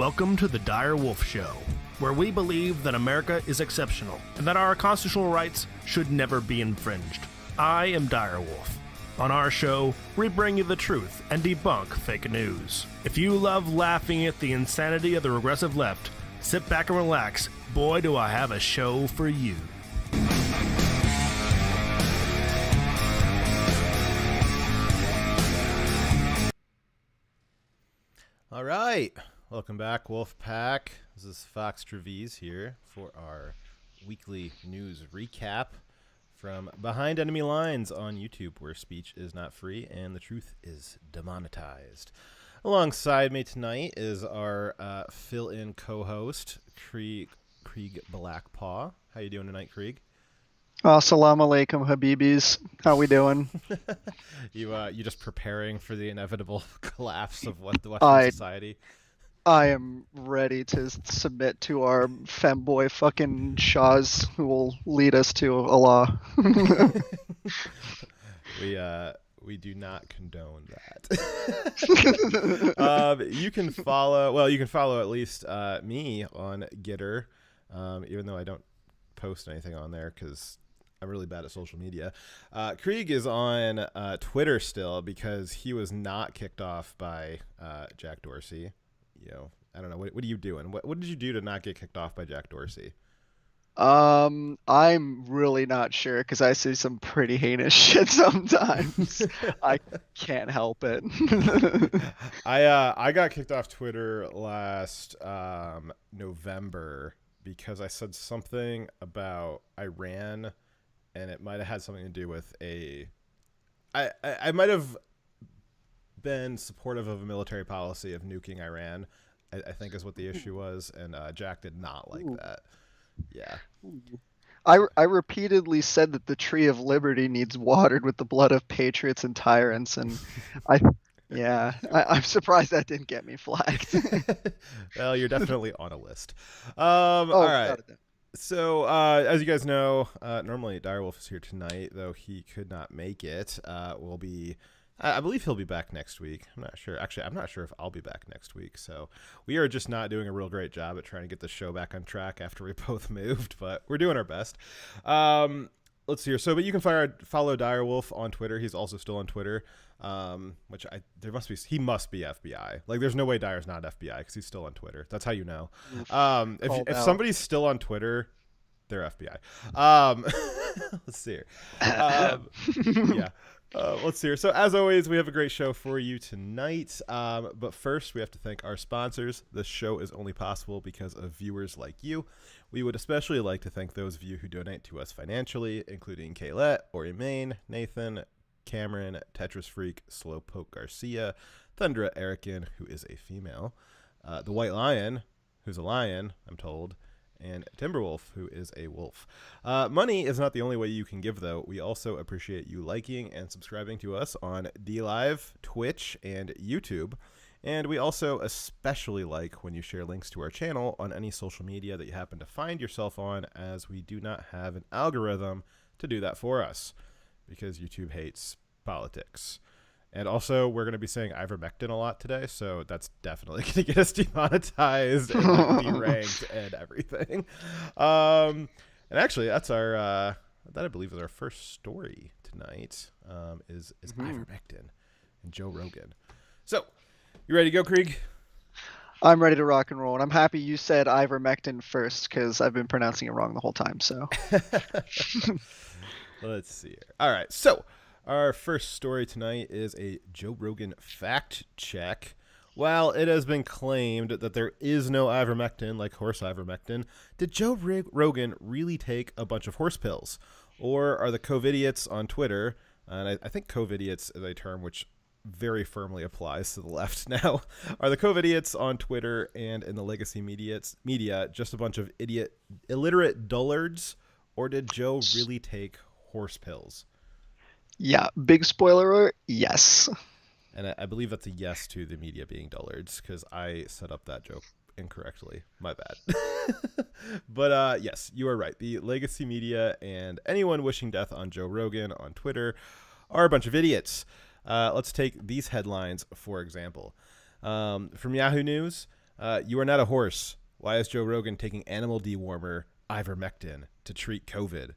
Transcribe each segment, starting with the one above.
Welcome to the Dire Wolf Show, where we believe that America is exceptional and that our constitutional rights should never be infringed. I am Dire Wolf. On our show, we bring you the truth and debunk fake news. If you love laughing at the insanity of the regressive left, sit back and relax. Boy, do I have a show for you. All right. Welcome back, Wolf Pack. This is Fox Trevize here for our weekly news recap from Behind Enemy Lines on YouTube, where speech is not free and the truth is demonetized. Alongside me tonight is our fill-in co-host, Krieg Blackpaw. How you doing tonight, Krieg? Assalamu alaikum, Habibis. How we doing? You just preparing for the inevitable collapse of what the Western society? I am ready to submit to our femboy fucking Shahs who will lead us to Allah. We do not condone that. You can follow at least me on Gitter, even though I don't post anything on there because I'm really bad at social media. Krieg is on Twitter still because he was not kicked off by Jack Dorsey. You know, I don't know. What are you doing? What did you do to not get kicked off by Jack Dorsey? I'm really not sure because I see some pretty heinous shit sometimes. I can't help it. I got kicked off Twitter last November because I said something about Iran, and it might have had something to do with I might have been supportive of a military policy of nuking Iran, I think is what the issue was, and Jack did not like that. Yeah. I repeatedly said that the tree of liberty needs watered with the blood of patriots and tyrants, and I'm surprised that didn't get me flagged. Well, you're definitely on a list. All right. So, as you guys know, normally Direwolf is here tonight, though he could not make it. I believe he'll be back next week. I'm not sure. Actually, I'm not sure if I'll be back next week. So we are just not doing a real great job at trying to get the show back on track after we both moved, but we're doing our best. Let's see here. But you can follow Direwolf on Twitter. He's also still on Twitter, he must be FBI. Like, there's no way Dire's not FBI because he's still on Twitter. That's how you know. If somebody's still on Twitter, they're FBI. Let's see here. Yeah. Let's see here. So, as always, we have a great show for you tonight. But first, we have to thank our sponsors. This show is only possible because of viewers like you. We would especially like to thank those of you who donate to us financially, including Kaylette, Ori Main, Nathan, Cameron, Tetris Freak, Slowpoke Garcia, Thundra Erican, who is a female, the White Lion, who's a lion, I'm told, and Timberwolf, who is a wolf. Money is not the only way you can give, though. We also appreciate you liking and subscribing to us on DLive, Twitch, and YouTube. And we also especially like when you share links to our channel on any social media that you happen to find yourself on, as we do not have an algorithm to do that for us, because YouTube hates politics. And also, we're going to be saying ivermectin a lot today, so that's definitely going to get us demonetized and deranked and everything. And actually, that's that I believe is our first story tonight, is ivermectin and Joe Rogan. So, you ready to go, Krieg? I'm ready to rock and roll, and I'm happy you said ivermectin first because I've been pronouncing it wrong the whole time. So, let's see here. All right, so our first story tonight is a Joe Rogan fact check. While it has been claimed that there is no ivermectin, like horse ivermectin, did Joe Rogan really take a bunch of horse pills? Or are the COVIDiots on Twitter, and I think COVIDiots is a term which very firmly applies to the left now, are the COVIDiots on Twitter and in the legacy media just a bunch of illiterate dullards, or did Joe really take horse pills? Yeah, big spoiler alert, yes. And I believe that's a yes to the media being dullards, because I set up that joke incorrectly. My bad. But yes, you are right. The legacy media and anyone wishing death on Joe Rogan on Twitter are a bunch of idiots. Let's take these headlines, for example. From Yahoo News, You are not a horse. Why is Joe Rogan taking animal dewormer ivermectin to treat COVID?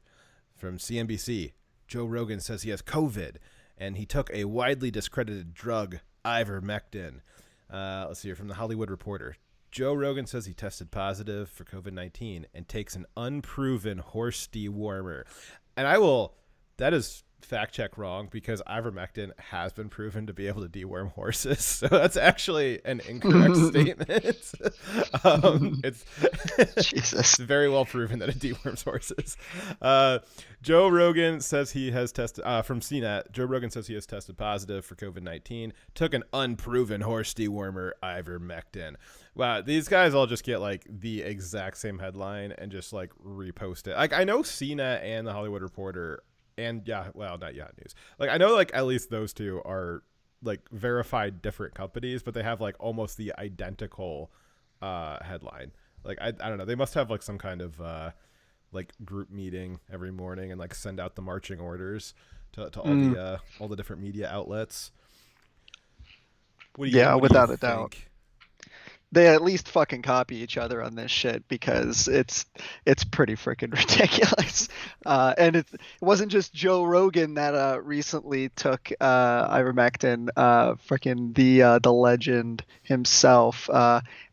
From CNBC, Joe Rogan says he has COVID, and he took a widely discredited drug, ivermectin. Let's see here from The Hollywood Reporter. Joe Rogan says he tested positive for COVID-19 and takes an unproven horse dewormer. And that is fact check wrong, because ivermectin has been proven to be able to deworm horses. So that's actually an incorrect statement. It's Jesus. very well proven that it deworms horses. Joe Rogan says he has tested from CNET. Joe Rogan says he has tested positive for COVID-19. Took an unproven horse dewormer, ivermectin. Wow, these guys all just get like the exact same headline and just like repost it. Like I know CNET and the Hollywood Reporter and not Yahoo News. Like I know like at least those two are like verified different companies, but they have like almost the identical headline. Like I don't know. They must have like some kind of like group meeting every morning and like send out the marching orders to all the different media outlets. Without a doubt. They at least fucking copy each other on this shit, because it's pretty freaking ridiculous. And it wasn't just Joe Rogan that recently took ivermectin. Freaking the legend himself,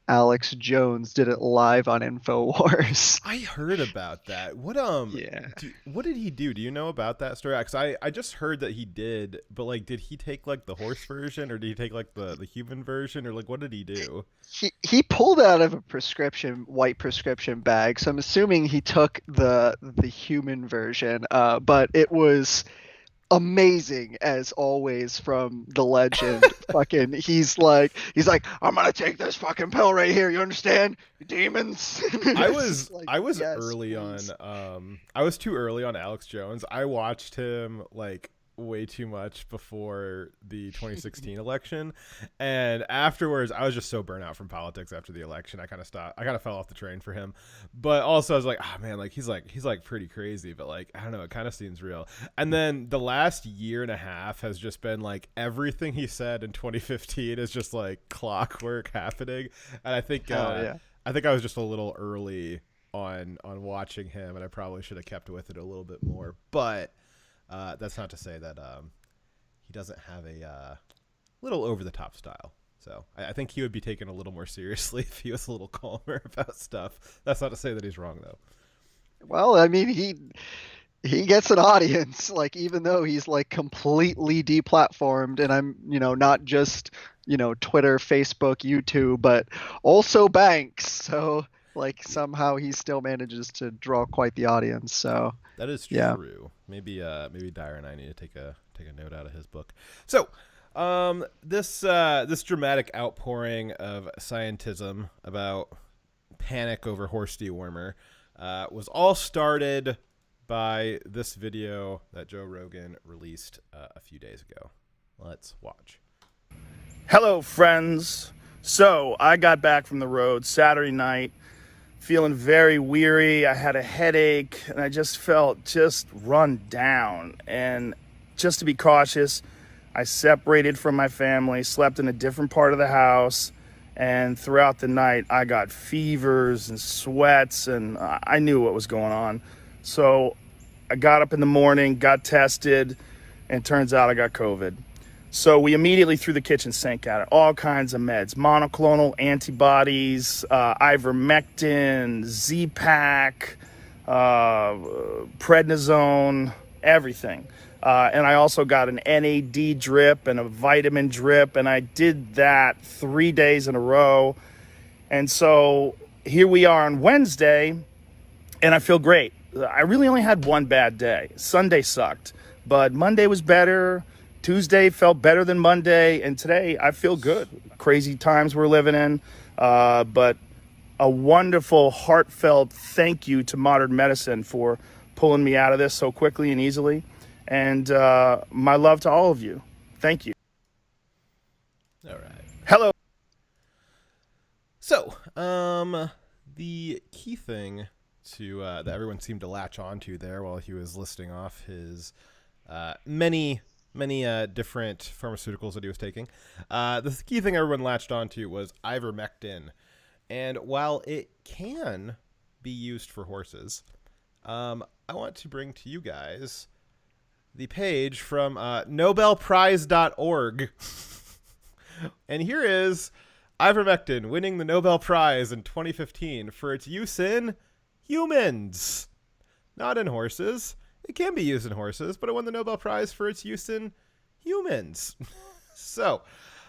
Alex Jones, did it live on InfoWars. I heard about that. What did he do? Do you know about that story? Because I just heard that he did, but like, did he take like the horse version, or did he take like the human version, or like what did he do? He pulled out of a white prescription bag, so I'm assuming he took the human version. But it was amazing as always from the legend. Fucking he's like I'm gonna take this fucking pill right here, you understand, you demons. I was yes, early please. on I was too early on Alex Jones. I watched him like way too much before the 2016 election, and afterwards I was just so burnt out from politics after the election. I kind of stopped. I kind of fell off the train for him, but also I was like, oh man, like he's like pretty crazy, but like I don't know, it kind of seems real. And then the last year and a half has just been like everything he said in 2015 is just like clockwork happening. And I think I think I was just a little early on watching him, and I probably should have kept with it a little bit more, but that's not to say that he doesn't have a little over-the-top style. So I think he would be taken a little more seriously if he was a little calmer about stuff. That's not to say that he's wrong, though. Well, I mean, he gets an audience, like, even though he's like completely deplatformed, and I'm, not just, Twitter, Facebook, YouTube, but also banks. So like somehow he still manages to draw quite the audience. So that is true. Yeah. Maybe Dyer and I need to take a note out of his book. So this dramatic outpouring of scientism about panic over horse dewormer was all started by this video that Joe Rogan released a few days ago. Let's watch. Hello, friends. So I got back from the road Saturday night, feeling very weary. I had a headache, and I just felt run down. And just to be cautious, I separated from my family, slept in a different part of the house, and throughout the night, I got fevers and sweats, and I knew what was going on. So I got up in the morning, got tested, and it turns out I got COVID. So we immediately threw the kitchen sink at it. All kinds of meds, monoclonal antibodies, ivermectin, Z-Pak, prednisone, everything. And I also got an NAD drip and a vitamin drip, and I did that 3 days in a row. And so here we are on Wednesday, and I feel great. I really only had one bad day. Sunday sucked, but Monday was better. Tuesday felt better than Monday, and today I feel good. Crazy times we're living in, but a wonderful, heartfelt thank you to modern medicine for pulling me out of this so quickly and easily, and my love to all of you. Thank you. All right. Hello. So, the key thing to that everyone seemed to latch onto there while he was listing off his many different pharmaceuticals that he was taking. The key thing everyone latched onto was ivermectin. And while it can be used for horses, I want to bring to you guys the page from nobelprize.org. And here is ivermectin winning the Nobel Prize in 2015 for its use in humans, not in horses. It can be used in horses, but it won the Nobel Prize for its use in humans. So,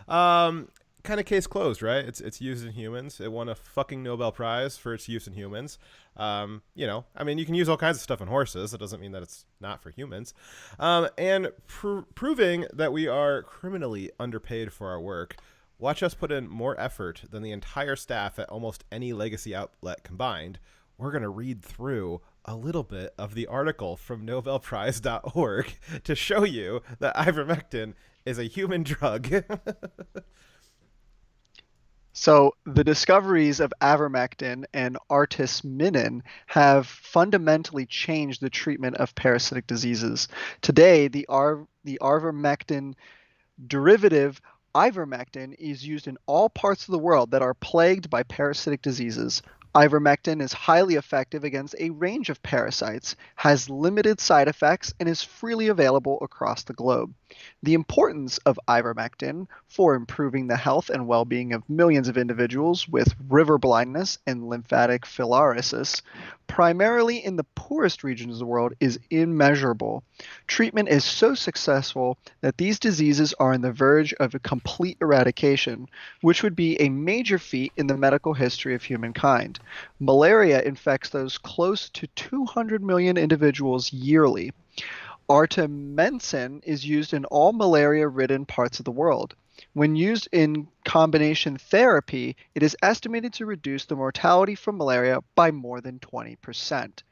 kind of case closed, right? It's used in humans. It won a fucking Nobel Prize for its use in humans. You know, I mean, you can use all kinds of stuff in horses. That doesn't mean that it's not for humans. And proving that we are criminally underpaid for our work. Watch us put in more effort than the entire staff at almost any legacy outlet combined. We're going to read through a little bit of the article from nobelprize.org to show you that ivermectin is a human drug. So the discoveries of ivermectin and artemisinin have fundamentally changed the treatment of parasitic diseases. Today, the ivermectin derivative ivermectin is used in all parts of the world that are plagued by parasitic diseases. Ivermectin is highly effective against a range of parasites, has limited side effects, and is freely available across the globe. The importance of ivermectin for improving the health and well-being of millions of individuals with river blindness and lymphatic filariasis, primarily in the poorest regions of the world, is immeasurable. Treatment is so successful that these diseases are on the verge of a complete eradication, which would be a major feat in the medical history of humankind. Malaria infects those close to 200 million individuals yearly. Artemisinin is used in all malaria-ridden parts of the world. When used in combination therapy, it is estimated to reduce the mortality from malaria by more than 20%.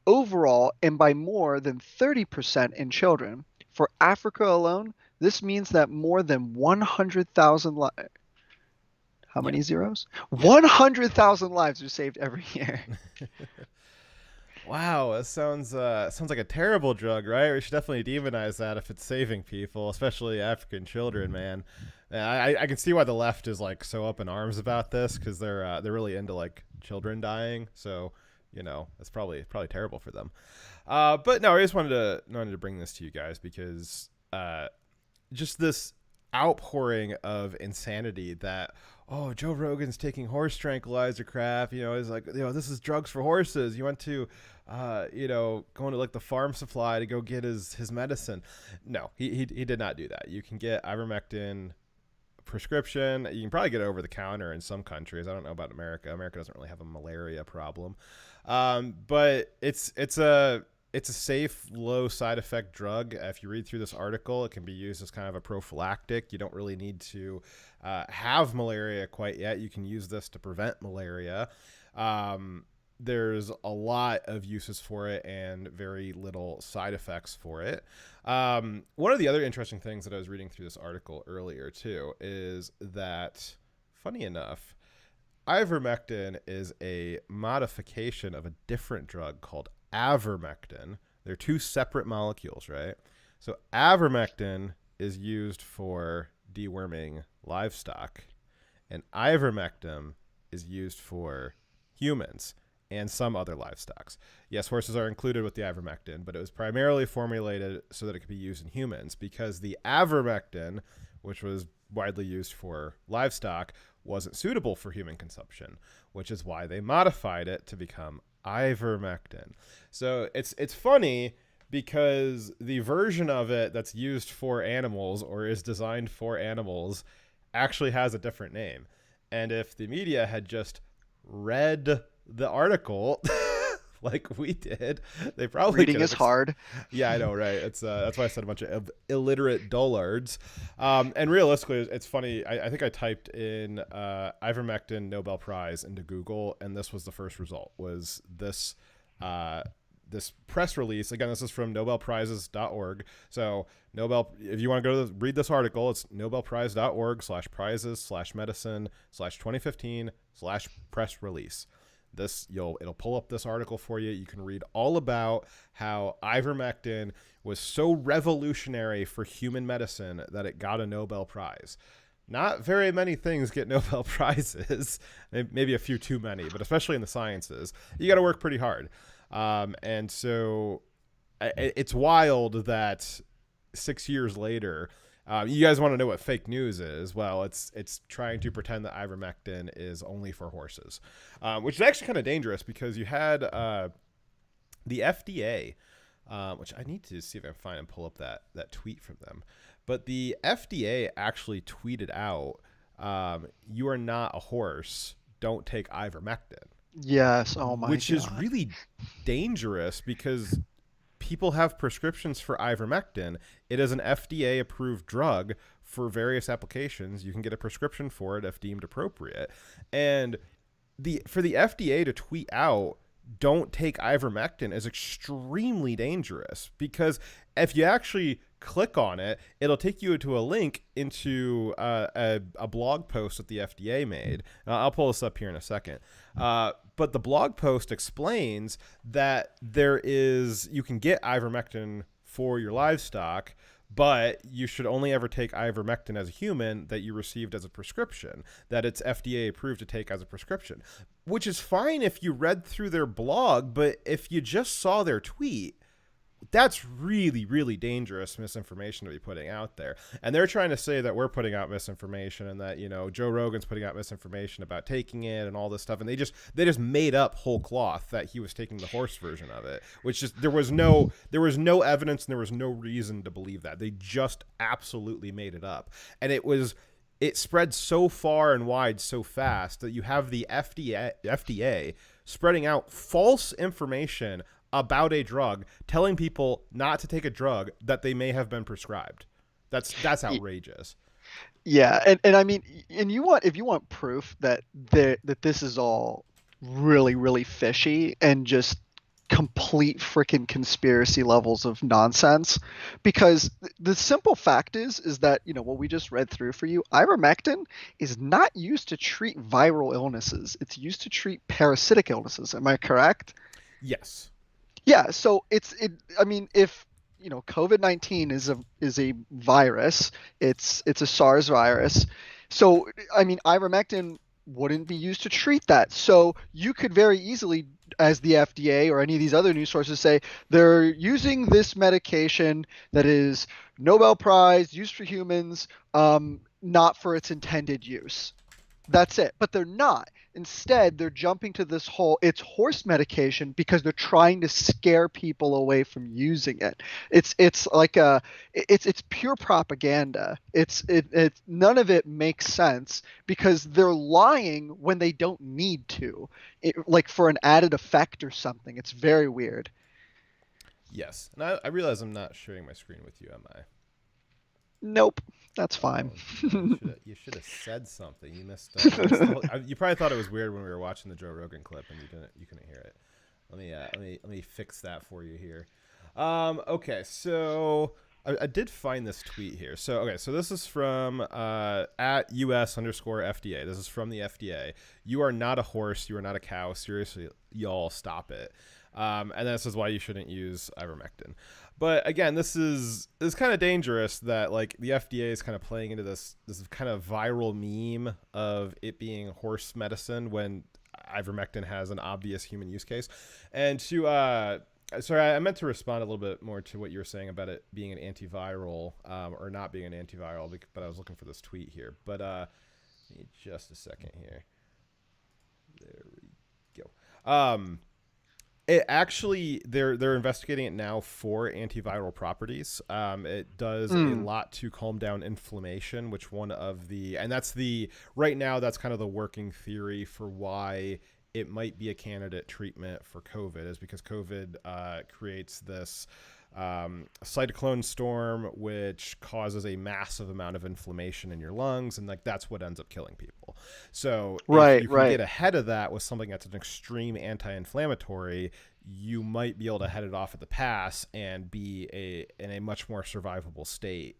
Overall, and by more than 30% in children. For Africa alone, this means that more than 100,000 lives. How many zeros? 100,000 lives are saved every year. Wow, that sounds like a terrible drug, right? We should definitely demonize that if it's saving people, especially African children, man. I can see why the left is like so up in arms about this, because they're really into like children dying. So, you know, it's probably terrible for them. But no, I just wanted to bring this to you guys because just this outpouring of insanity that, oh, Joe Rogan's taking horse tranquilizer crap, you know, is like, you know, this is drugs for horses. You went to, you know, going to like the farm supply to go get his medicine. No, he did not do that. You can get ivermectin prescription. You can probably get it over the counter in some countries. I don't know about America. America doesn't really have a malaria problem. But it's a safe, low side effect drug. If you read through this article, it can be used as kind of a prophylactic. You don't really need to have malaria quite yet. You can use this to prevent malaria. There's a lot of uses for it and very little side effects for it. One of the other interesting things that I was reading through this article earlier too is that, funny enough, ivermectin is a modification of a different drug called avermectin. They're two separate molecules, right? So avermectin is used for deworming livestock, and ivermectin is used for humans and some other livestocks. Yes, horses are included with the ivermectin, but it was primarily formulated so that it could be used in humans, because the avermectin, which was widely used for livestock, wasn't suitable for human consumption, which is why they modified it to become ivermectin. So it's funny because the version of it that's used for animals or is designed for animals actually has a different name. And if the media had just read the article like we did, they probably reading is hard. Yeah, I know, right? It's that's why I said a bunch of illiterate dullards. And realistically, it's funny. I think I typed in ivermectin Nobel Prize into Google, and this was the first result. Was this this press release? Again, this is from nobelprizes.org. So if you want to go to read this article, it's nobelprize.org/prizes/medicine/2015/press release. It'll pull up this article for you. You can read all about how ivermectin was so revolutionary for human medicine that it got a Nobel Prize. not very many things get Nobel Prizes, maybe a few too many, but especially in the sciences, you got to work pretty hard. And so it's wild that 6 years later, you guys want to know what fake news is? Well, it's trying to pretend that ivermectin is only for horses, which is actually kind of dangerous because you had the FDA, which I need to see if I can find and pull up that tweet from them. But the FDA actually tweeted out, "You are not a horse. Don't take ivermectin." Yes. Oh my Which God. is really dangerous because people have prescriptions for ivermectin. It is an FDA approved drug for various applications. You can get a prescription for it if deemed appropriate. And for the FDA to tweet out, "Don't take ivermectin," is extremely dangerous because if you actually click on it, it'll take you to a link into a blog post that the FDA made. I'll pull this up here in a second. But the blog post explains that you can get ivermectin for your livestock, but you should only ever take ivermectin as a human that you received as a prescription, that it's FDA approved to take as a prescription, which is fine if you read through their blog. But if you just saw their tweet, that's really, really dangerous misinformation to be putting out there. And they're trying to say that we're putting out misinformation and that, Joe Rogan's putting out misinformation about taking it and all this stuff. And they just made up whole cloth that he was taking the horse version of it, which just, there was no evidence and there was no reason to believe that. They just absolutely made it up. And it spread so far and wide so fast that you have the FDA spreading out false information about a drug, telling people not to take a drug that they may have been prescribed. That's outrageous. Yeah, and I mean, and if you want proof that this is all really, really fishy and just complete freaking conspiracy levels of nonsense, because the simple fact is that what we just read through for you, ivermectin is not used to treat viral illnesses. It's used to treat parasitic illnesses. Am I correct? Yes. Yeah, so I mean, if COVID-19 is a virus, it's a SARS virus. So I mean, ivermectin wouldn't be used to treat that. So you could very easily, as the FDA or any of these other news sources say, they're using this medication that is Nobel Prize, used for humans, not for its intended use. That's it. But they're not. Instead, they're jumping to this it's horse medication because they're trying to scare people away from using it. It's like it's pure propaganda. It's none of it makes sense because they're lying when they don't need to, like for an added effect or something. It's very weird. Yes. And I realize I'm not sharing my screen with you, am I? Nope. That's fine. You should have said something. You missed. You probably thought it was weird when we were watching the Joe Rogan clip and you couldn't hear it. Let me fix that for you here. Okay, so I did find this tweet here. So this is from at US_FDA. This is from the FDA. "You are not a horse. You are not a cow. Seriously, y'all, stop it." And this is why you shouldn't use ivermectin. But again, this is kind of dangerous that like the FDA is kind of playing into this kind of viral meme of it being horse medicine when ivermectin has an obvious human use case. And sorry, I meant to respond a little bit more to what you were saying about it being an antiviral or not being an antiviral, but I was looking for this tweet here. But give me just a second here. There we go. It actually, they're investigating it now for antiviral properties. It does a lot to calm down inflammation, which right now that's kind of the working theory for why it might be a candidate treatment for COVID, is because COVID creates this cytochrome storm, which causes a massive amount of inflammation in your lungs, and like that's what ends up killing people. So if you can get ahead of that with something that's an extreme anti-inflammatory, you might be able to head it off at the pass and be in a much more survivable state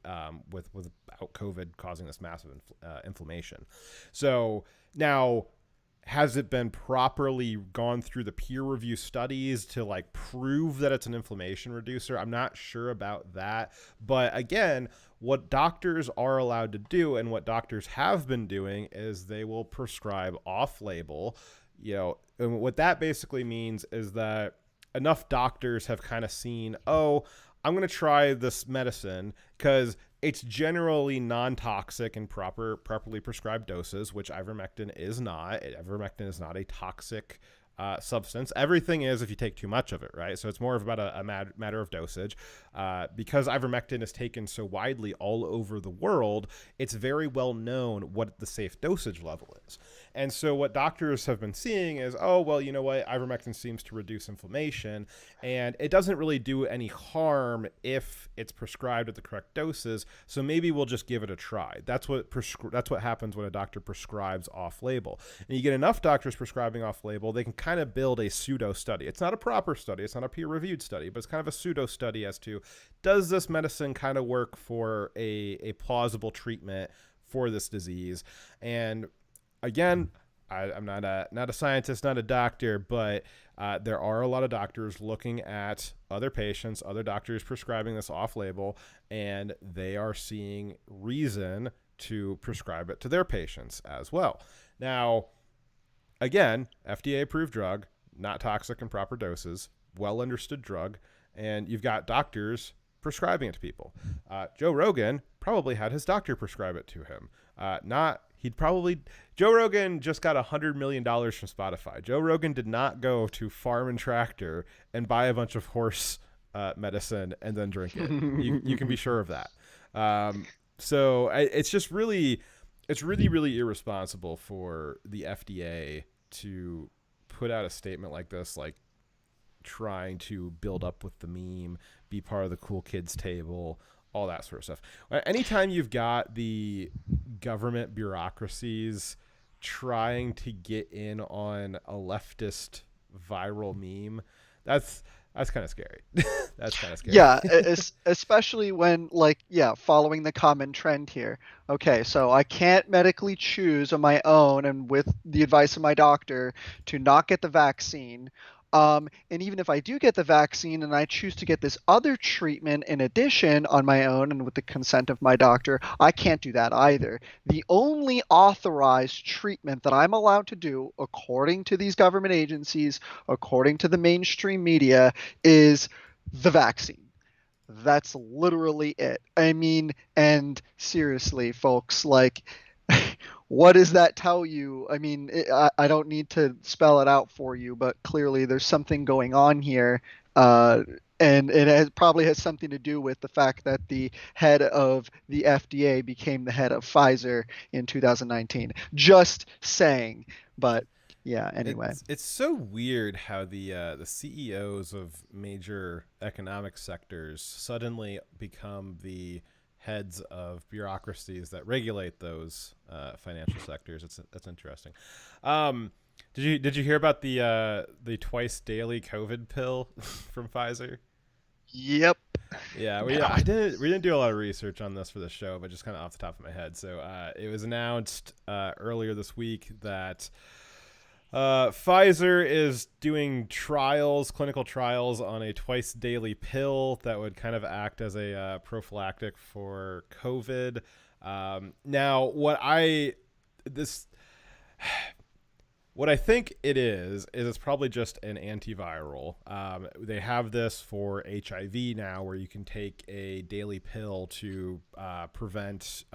without COVID causing this massive inflammation. So now has it been properly gone through the peer review studies to like prove that it's an inflammation reducer? I'm not sure about that. But again, what doctors are allowed to do and what doctors have been doing is they will prescribe off-label, and what that basically means is that enough doctors have kind of seen, oh, I'm going to try this medicine because it's generally non-toxic in properly prescribed doses, which ivermectin is not. Ivermectin is not a toxic substance. Everything is if you take too much of it, right? So it's more of about a matter of dosage. Because ivermectin is taken so widely all over the world, it's very well known what the safe dosage level is. And so what doctors have been seeing is, oh, well, you know what? Ivermectin seems to reduce inflammation, and it doesn't really do any harm if it's prescribed at the correct doses. So maybe we'll just give it a try. That's what happens when a doctor prescribes off-label. And you get enough doctors prescribing off-label, they can kind of build a pseudo study. It's not a proper study. It's not a peer-reviewed study, but it's kind of a pseudo study as to, does this medicine kind of work for a plausible treatment for this disease? And again, I'm not a scientist, not a doctor, but there are a lot of doctors looking at other patients, other doctors prescribing this off-label, and they are seeing reason to prescribe it to their patients as well. Now, again, FDA-approved drug, not toxic in proper doses, well-understood drug, and you've got doctors prescribing it to people. Joe Rogan probably had his doctor prescribe it to him. Joe Rogan just got $100 million from Spotify. Joe Rogan did not go to Farm and Tractor and buy a bunch of horse medicine and then drink it. You can be sure of that. So it's really irresponsible for the FDA to put out a statement like this, like trying to build up with the meme, be part of the cool kids table, all that sort of stuff. Anytime you've got the government bureaucracies trying to get in on a leftist viral meme, that's kind of scary. That's kind of scary. Yeah, especially when, following the common trend here. Okay, so I can't medically choose on my own and with the advice of my doctor to not get the vaccine. And even if I do get the vaccine and I choose to get this other treatment in addition on my own and with the consent of my doctor, I can't do that either. The only authorized treatment that I'm allowed to do, according to these government agencies, according to the mainstream media, is the vaccine. That's literally it. I mean, and seriously, folks, what does that tell you? I mean, I don't need to spell it out for you, but clearly there's something going on here. And it probably has something to do with the fact that the head of the FDA became the head of Pfizer in 2019. Just saying. But yeah, anyway. It's so weird how the CEOs of major economic sectors suddenly become the heads of bureaucracies that regulate those financial sectors. That's interesting. Did you hear about the twice daily COVID pill from Pfizer? Yep. Yeah, we didn't do a lot of research on this for the show, but just kind of off the top of my head. So it was announced earlier this week that Pfizer is doing clinical trials on a twice daily pill that would kind of act as a prophylactic for COVID. Now, what I think it is it's probably just an antiviral. They have this for HIV now, where you can take a daily pill to prevent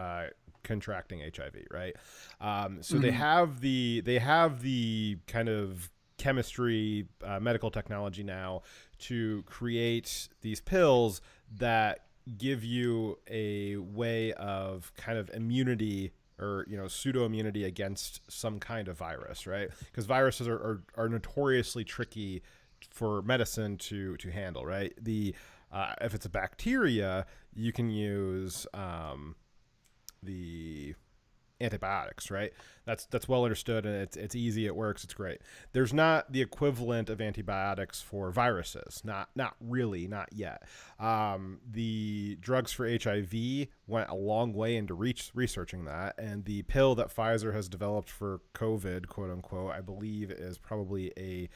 contracting HIV, right? So they have the kind of chemistry, medical technology now to create these pills that give you a way of kind of immunity or pseudo immunity against some kind of virus, right? Because viruses are notoriously tricky for medicine to handle, right? If it's a bacteria, you can use antibiotics, right? That's well understood, and it's easy, it works, it's great. There's not the equivalent of antibiotics for viruses, not really, not yet. The drugs for HIV went a long way into researching that, and the pill that Pfizer has developed for COVID, quote unquote, I believe is probably a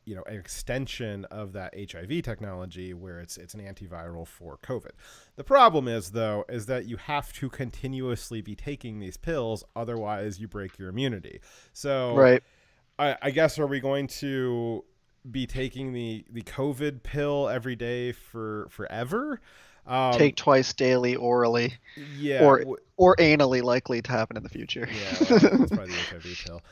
an extension of that HIV technology where it's an antiviral for COVID. The problem is that you have to continuously be taking these pills, otherwise you break your immunity. So right. I guess, are we going to be taking the COVID pill every day for forever? Take twice daily orally. Yeah. Or anally, likely to happen in the future. Yeah, well, that's probably the HIV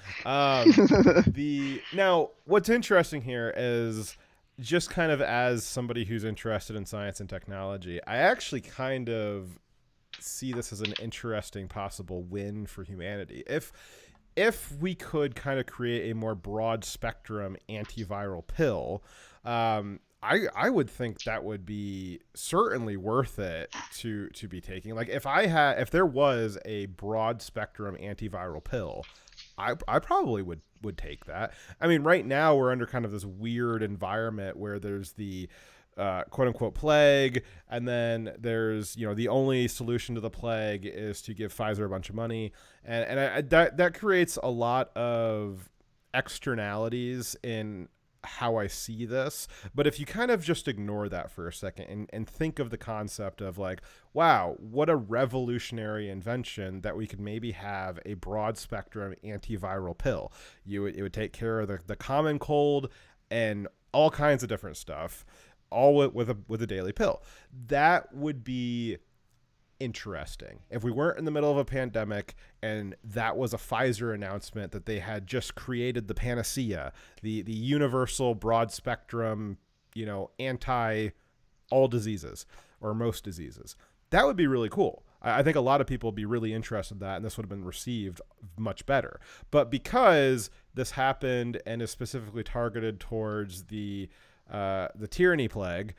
pill. Now, what's interesting here is, just kind of as somebody who's interested in science and technology, I actually kind of see this as an interesting possible win for humanity. If we could kind of create a more broad spectrum antiviral pill, I would think that would be certainly worth it to be taking. Like, if there was a broad spectrum antiviral pill, I probably would take that. I mean, right now we're under kind of this weird environment where there's the quote unquote plague, and then there's, the only solution to the plague is to give Pfizer a bunch of money, and that creates a lot of externalities in how I see this. But if you kind of just ignore that for a second and think of the concept of like, wow, what a revolutionary invention that we could maybe have a broad spectrum antiviral pill. It would take care of the common cold and all kinds of different stuff, all with a daily pill. That would be interesting if we weren't in the middle of a pandemic and that was a Pfizer announcement that they had just created the panacea, the universal broad spectrum, anti all diseases or most diseases. That would be really cool. I think a lot of people would be really interested in that, and this would have been received much better. But because this happened and is specifically targeted towards the tyranny plague,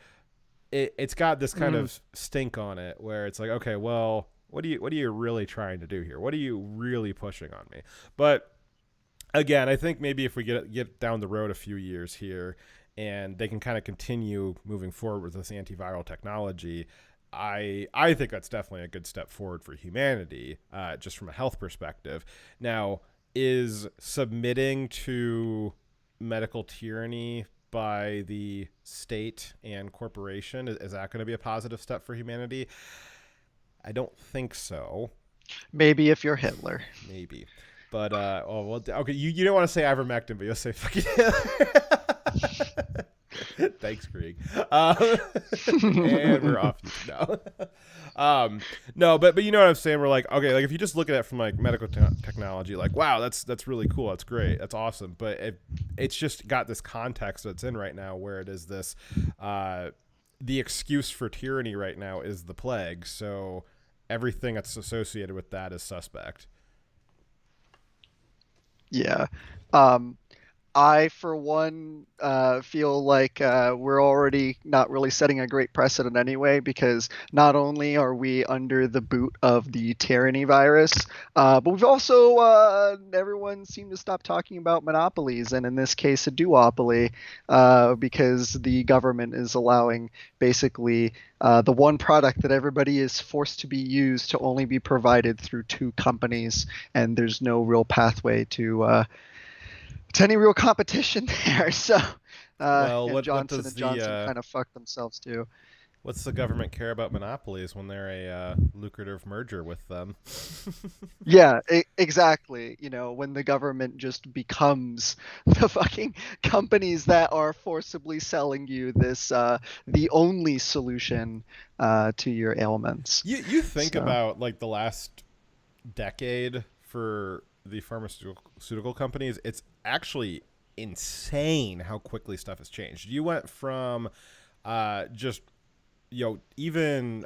it's got this kind of stink on it where it's like, okay, well, what are you really trying to do here? What are you really pushing on me? But again, I think maybe if we get down the road a few years here and they can kind of continue moving forward with this antiviral technology, I think that's definitely a good step forward for humanity, just from a health perspective. Now, is submitting to medical tyranny by the state and corporation, is that going to be a positive step for humanity? I don't think so. Maybe if you're Hitler. Maybe. But okay, you don't want to say ivermectin, but you'll say fucking Hitler. Thanks, Krieg. And we're off now. No, but you know what I'm saying? We're like, okay, like if you just look at it from like medical technology, like, wow, that's really cool. That's great. That's awesome. But it's just got this context that's in right now where it is this, the excuse for tyranny right now is the plague. So everything that's associated with that is suspect. Yeah. I, for one, feel like we're already not really setting a great precedent anyway, because not only are we under the boot of the tyranny virus, but we've also, everyone seemed to stop talking about monopolies, and in this case, a duopoly, because the government is allowing basically the one product that everybody is forced to be used to only be provided through two companies, and there's no real pathway to any real competition there. So Johnson and Johnson kind of fucked themselves too. What's the government care about monopolies when they're a lucrative merger with them? Yeah, exactly. When the government just becomes the fucking companies that are forcibly selling you this the only solution to your ailments. You think about like the last decade for the pharmaceutical companies, it's actually insane how quickly stuff has changed. You went from just even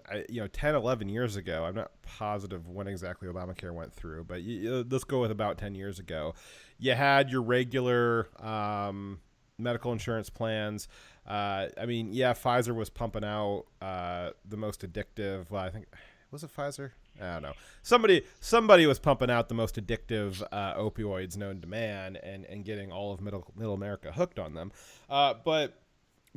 10, 11 years ago, I'm not positive when exactly Obamacare went through, but let's go with about 10 years ago. You had your regular medical insurance plans. Pfizer was pumping out the most addictive, I think was it Pfizer? I don't know. Somebody was pumping out the most addictive opioids known to man and getting all of middle America hooked on them. But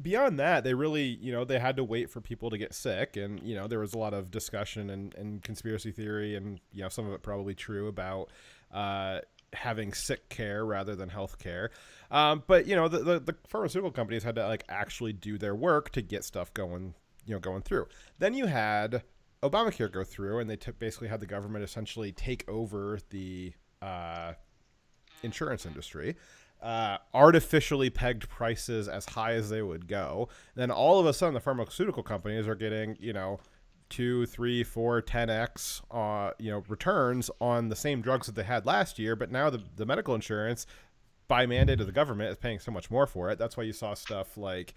beyond that, they really, they had to wait for people to get sick. And, there was a lot of discussion and conspiracy theory and, some of it probably true about having sick care rather than health care. But, the pharmaceutical companies had to like actually do their work to get stuff going through. Then you had Obamacare go through, and they basically had the government essentially take over the insurance industry, artificially pegged prices as high as they would go. Then all of a sudden, the pharmaceutical companies are getting 2, 3, 4, 10x returns on the same drugs that they had last year. But now the medical insurance, by mandate of the government, is paying so much more for it. That's why you saw stuff like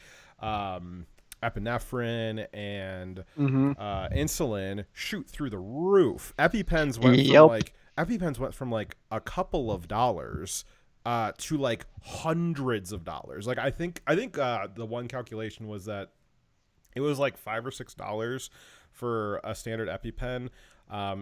epinephrine and insulin shoot through the roof. EpiPens went from like a couple of dollars to like hundreds of dollars. Like I think the one calculation was that it was like $5 or $6 for a standard EpiPen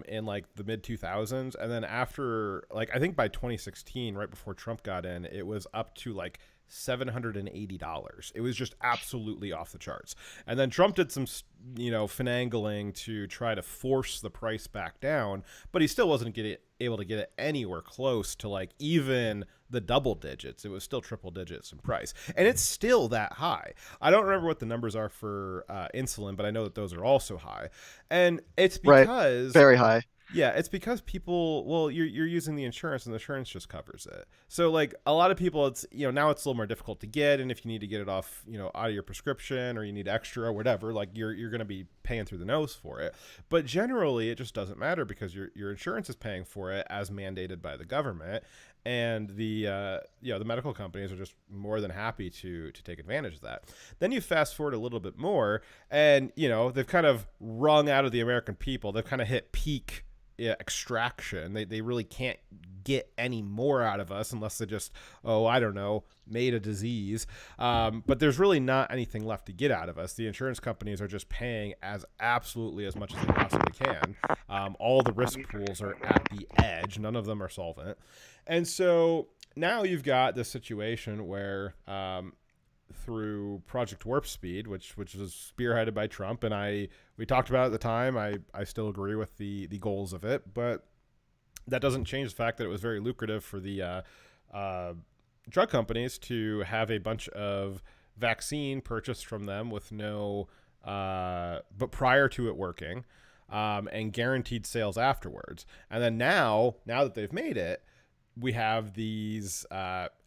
in like the mid 2000s, and then after, like, I think by 2016, right before Trump got in, it was up to like $780. It was just absolutely off the charts. And then Trump did some, finagling to try to force the price back down, but he still wasn't able to get it anywhere close to like even the double digits. It was still triple digits in price, and it's still that high. I don't remember what the numbers are for insulin, but I know that those are also high, and it's because very high. Yeah, it's because people, well, you're using the insurance, and the insurance just covers it. So like a lot of people, it's, now it's a little more difficult to get, and if you need to get it off, out of your prescription, or you need extra or whatever, like you're going to be paying through the nose for it. But generally, it just doesn't matter because your insurance is paying for it as mandated by the government, and the medical companies are just more than happy to take advantage of that. Then you fast forward a little bit more, and they've kind of wrung out of the American people. They've kind of hit peak extraction. They really can't get any more out of us unless they just, made a disease. But there's really not anything left to get out of us. The insurance companies are just paying absolutely as much as they possibly can. All the risk pools are at the edge. None of them are solvent. And so now you've got this situation where through Project Warp Speed, which was spearheaded by Trump, and we talked about it at the time. I still agree with the goals of it, but that doesn't change the fact that it was very lucrative for the drug companies to have a bunch of vaccine purchased from them with but prior to it working, and guaranteed sales afterwards. And then now that they've made it, we have these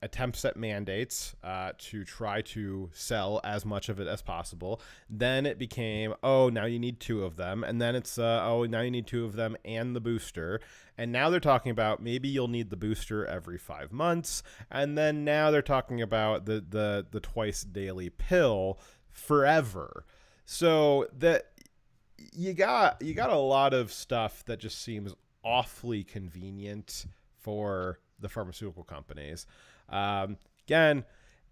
attempts at mandates to try to sell as much of it as possible. Then it became, now you need 2 of them. And then it's, now you need 2 of them and the booster. And now they're talking about maybe you'll need the booster every 5 months. And then now they're talking about the twice daily pill forever. So that you got a lot of stuff that just seems awfully convenient for the pharmaceutical companies. Again,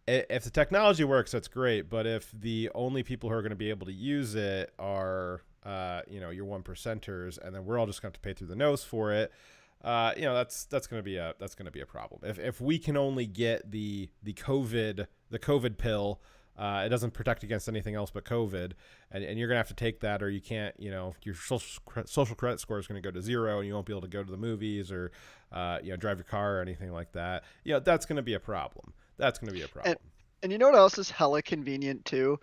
if the technology works, that's great. But if the only people who are going to be able to use it are, your 1%ers, and then we're all just going to have to pay through the nose for it, that's going to be a problem. If we can only get the COVID pill, it doesn't protect against anything else but COVID, and you're going to have to take that, or you can't, your social credit score is going to go to 0, and you won't be able to go to the movies or, drive your car or anything like that. That's going to be a problem. And you know what else is hella convenient too?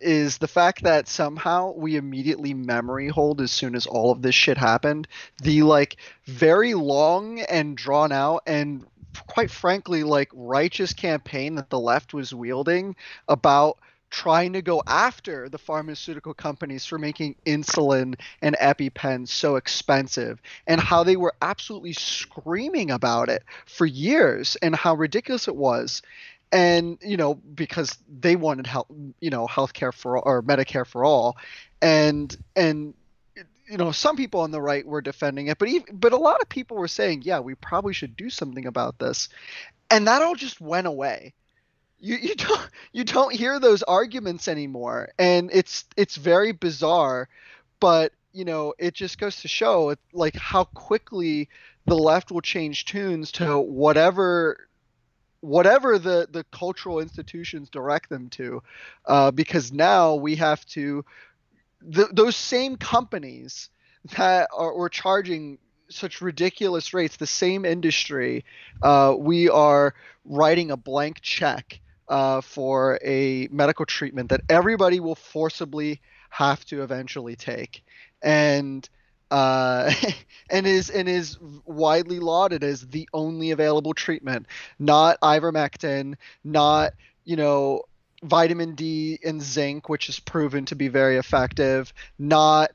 Is the fact that somehow we immediately memory hold as soon as all of this shit happened. The like very long and drawn out and quite frankly like righteous campaign that the left was wielding about trying to go after the pharmaceutical companies for making insulin and EpiPens so expensive, and how they were absolutely screaming about it for years and how ridiculous it was. And, because they wanted healthcare for all, or Medicare for all. And some people on the right were defending it, but a lot of people were saying, yeah, we probably should do something about this. And that all just went away. You don't hear those arguments anymore. And it's very bizarre, but it just goes to show like how quickly the left will change tunes to whatever the cultural institutions direct them to, because now we have to those same companies that were charging such ridiculous rates, the same industry, we are writing a blank check for a medical treatment that everybody will forcibly have to eventually take, and uh, and is widely lauded as the only available treatment, not ivermectin, not vitamin D and zinc, which is proven to be very effective, not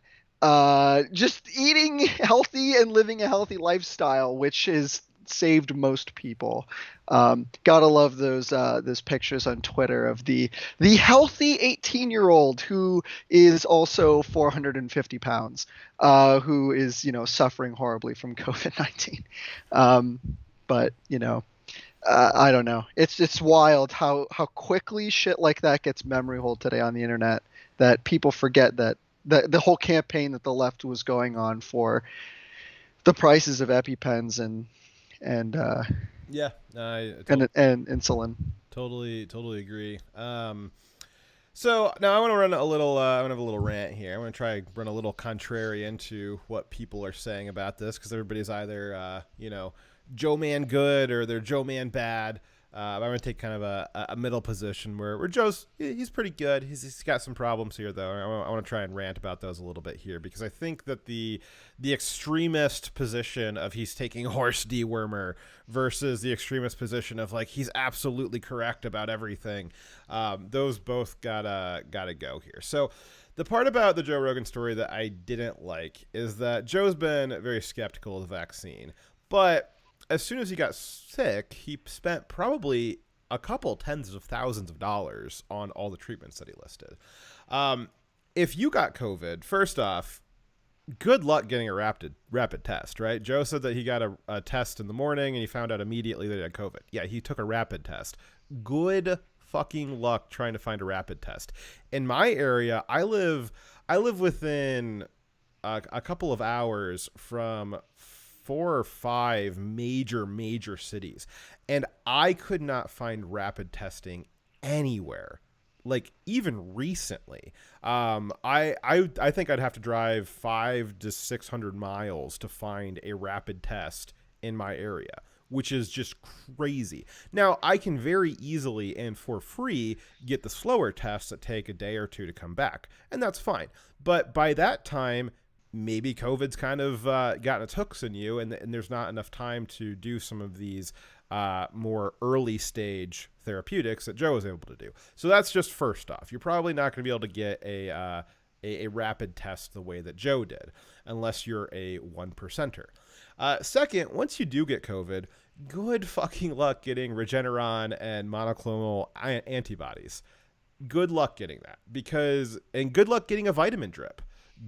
just eating healthy and living a healthy lifestyle, which is saved most people. Gotta love those pictures on Twitter of the healthy 18-year-old who is also 450 pounds, who is suffering horribly from COVID-19. But I don't know. It's wild how quickly shit like that gets memory hold today on the internet, that people forget that the whole campaign that the left was going on for the prices of EpiPens and Yeah, and insulin. Totally agree. So now I want to run a little. I want to have a little rant here. I want to try run a little contrary into what people are saying about this, because everybody's either Joe Man good or they're Joe Man bad. I'm going to take kind of a middle position where Joe's, he's pretty good. He's got some problems here, though. I want to try and rant about those a little bit here, because I think that the extremist position of he's taking horse dewormer versus the extremist position of like he's absolutely correct about everything, those both gotta go here. So the part about the Joe Rogan story that I didn't like is that Joe's been very skeptical of the vaccine, but as soon as he got sick, he spent probably a couple tens of thousands of dollars on all the treatments that he listed. If you got COVID, first off, good luck getting a rapid test, right? Joe said that he got a test in the morning and he found out immediately that he had COVID. Yeah, he took a rapid test. Good fucking luck trying to find a rapid test. In my area, I live within a couple of hours from 4 or 5 major cities, and I could not find rapid testing anywhere, like even recently. I think I'd have to drive 500 to 600 miles to find a rapid test in my area, which is just crazy. Now, I can very easily and for free get the slower tests that take a day or two to come back, and that's fine. But by that time, maybe COVID's kind of gotten its hooks in you, and there's not enough time to do some of these more early stage therapeutics that Joe was able to do. So that's just first off. You're probably not going to be able to get a rapid test the way that Joe did, unless you're a 1%er. Second, once you do get COVID, good fucking luck getting Regeneron and monoclonal antibodies. Good luck getting that, and good luck getting a vitamin drip.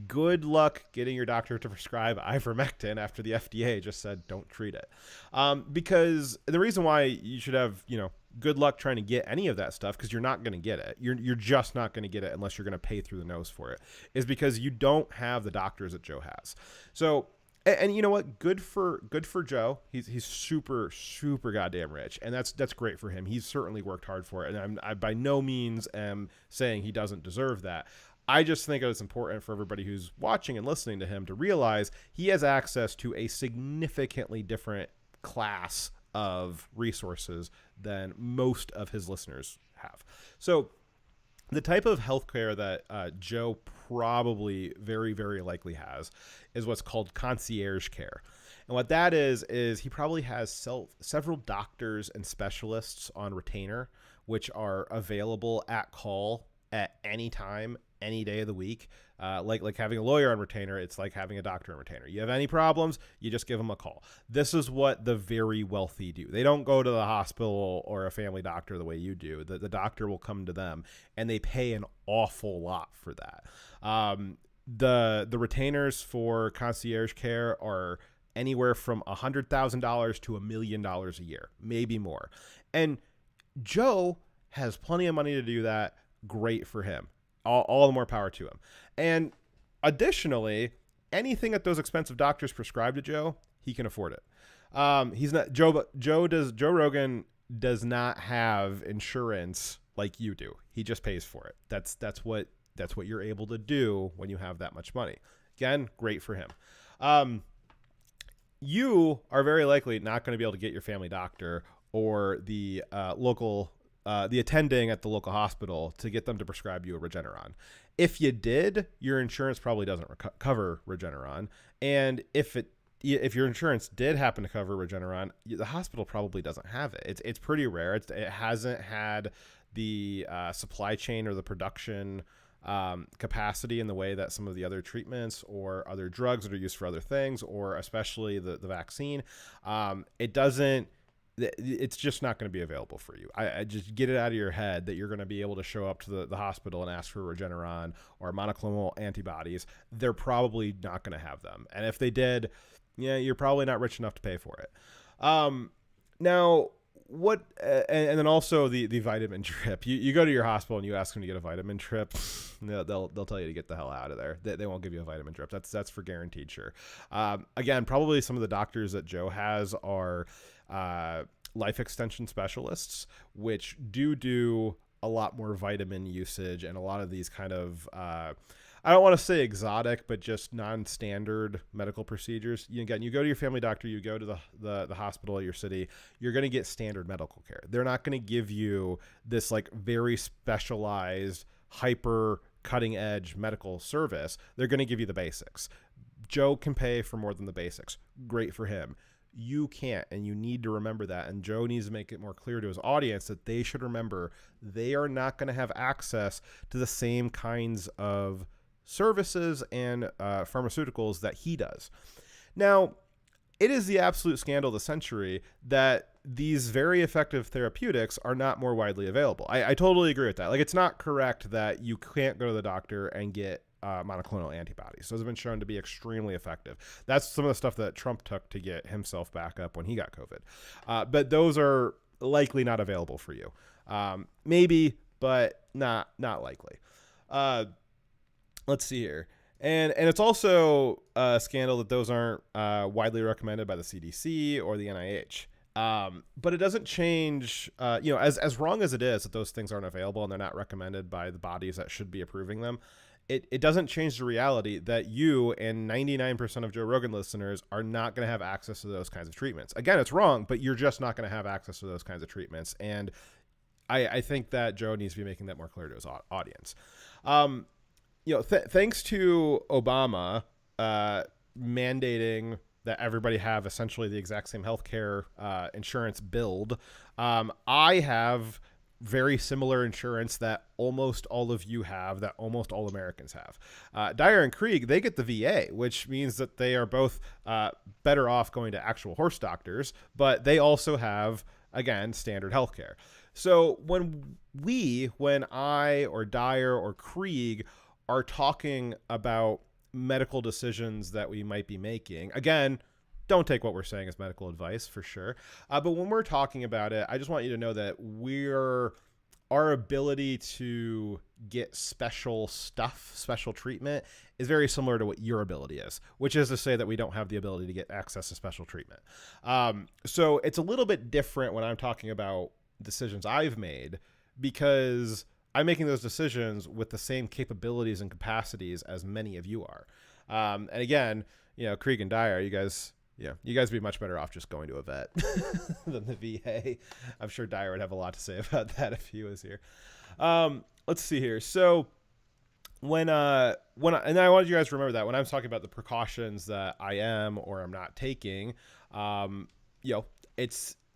Good luck getting your doctor to prescribe ivermectin after the FDA just said don't treat it. Because the reason why you should have, good luck trying to get any of that stuff, because you're not going to get it. You're just not going to get it unless you're going to pay through the nose for it, is because you don't have the doctors that Joe has. So, and you know what? Good for Joe. He's super goddamn rich, and that's great for him. He's certainly worked hard for it, and I by no means am saying he doesn't deserve that. I just think it's important for everybody who's watching and listening to him to realize he has access to a significantly different class of resources than most of his listeners have. So the type of healthcare that Joe probably very, very likely has is what's called concierge care. And what that is he probably has several doctors and specialists on retainer, which are available at call at any time, any day of the week. Like having a lawyer on retainer, it's like having a doctor on retainer. You have any problems, you just give them a call. This is what the very wealthy do. They don't go to the hospital or a family doctor the way you do. The doctor will come to them, and they pay an awful lot for that. The retainers for concierge care are anywhere from $100,000 to $1 million a year, maybe more. And Joe has plenty of money to do that. Great for him. All the more power to him. And Additionally, anything that those expensive doctors prescribe to Joe, he can afford it. He's not Joe Rogan does not have insurance like you do. He just pays for it. That's what you're able to do when you have that much money. Again, great for him. You are very likely not going to be able to get your family doctor or the the attending at the local hospital to get them to prescribe you a Regeneron. If you did, your insurance probably doesn't cover Regeneron. And if your insurance did happen to cover Regeneron, the hospital probably doesn't have it. It's pretty rare. It hasn't had the supply chain or the production capacity in the way that some of the other treatments or other drugs that are used for other things, or especially the vaccine, it's just not going to be available for you. I just get it out of your head that you're going to be able to show up to the hospital and ask for Regeneron or monoclonal antibodies. They're probably not going to have them. And if they did, you're probably not rich enough to pay for it. Now, what and then also the vitamin drip. You go to your hospital and you ask them to get a vitamin drip. They'll tell you to get the hell out of there. They won't give you a vitamin drip. That's for guaranteed sure. Again, probably some of the doctors that Joe has are life extension specialists, which do a lot more vitamin usage and a lot of these kind of I don't want to say exotic, but just non-standard medical procedures. You go to your family doctor, you go to the hospital at your city, you're going to get standard medical care. They're not going to give you this like very specialized, hyper cutting edge medical service. They're going to give you the basics. Joe can pay for more than the basics. Great for him. You can't, and you need to remember that. And Joe needs to make it more clear to his audience that they should remember they are not going to have access to the same kinds of services and pharmaceuticals that he does. Now, it is the absolute scandal of the century that these very effective therapeutics are not more widely available. I totally agree with that. Like, it's not correct that you can't go to the doctor and get monoclonal antibodies. Those have been shown to be extremely effective. That's some of the stuff that Trump took to get himself back up when he got COVID. But those are likely not available for you. Maybe, but not likely. Let's see here. And it's also a scandal that those aren't widely recommended by the CDC or the NIH. But it doesn't change, as wrong as it is that those things aren't available and they're not recommended by the bodies that should be approving them. It doesn't change the reality that you and 99% of Joe Rogan listeners are not going to have access to those kinds of treatments. Again, it's wrong, but you're just not going to have access to those kinds of treatments. And I think that Joe needs to be making that more clear to his audience. Thanks to Obama mandating that everybody have essentially the exact same healthcare insurance billed, I have very similar insurance that almost all of you have, that almost all Americans have. Dyer and Krieg, they get the VA, which means that they are both better off going to actual horse doctors, but they also have, again, standard healthcare. So when I or Dyer or Krieg are talking about medical decisions that we might be making, again, don't take what we're saying as medical advice for sure. But when we're talking about it, I just want you to know that our ability to get special treatment is very similar to what your ability is, which is to say that we don't have the ability to get access to special treatment. So it's a little bit different when I'm talking about decisions I've made, because I'm making those decisions with the same capabilities and capacities as many of you are. And again, Krieg and Dyer, you guys would be much better off just going to a vet than the VA. I'm sure Dyer would have a lot to say about that if he was here. Let's see here. So and I wanted you guys to remember that when I'm talking about the precautions that I am or I'm not taking,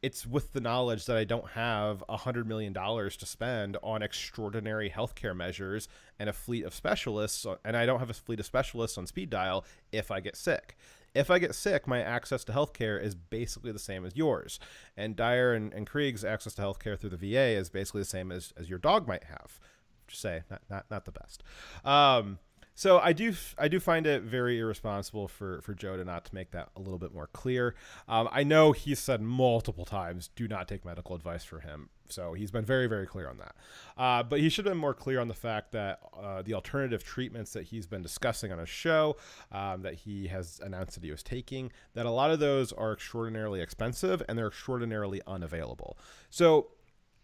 it's with the knowledge that I don't have $100 million to spend on extraordinary healthcare measures and a fleet of specialists, and I don't have a fleet of specialists on speed dial if I get sick. If I get sick, my access to healthcare is basically the same as yours. And Dyer and Krieg's access to healthcare through the VA is basically the same as your dog might have. Just say, not the best. So I do find it very irresponsible for Joe to not to make that a little bit more clear. I know he's said multiple times, do not take medical advice from him. So he's been very, very clear on that. But he should have been more clear on the fact that the alternative treatments that he's been discussing on his show, that he has announced that he was taking, that a lot of those are extraordinarily expensive and they're extraordinarily unavailable. So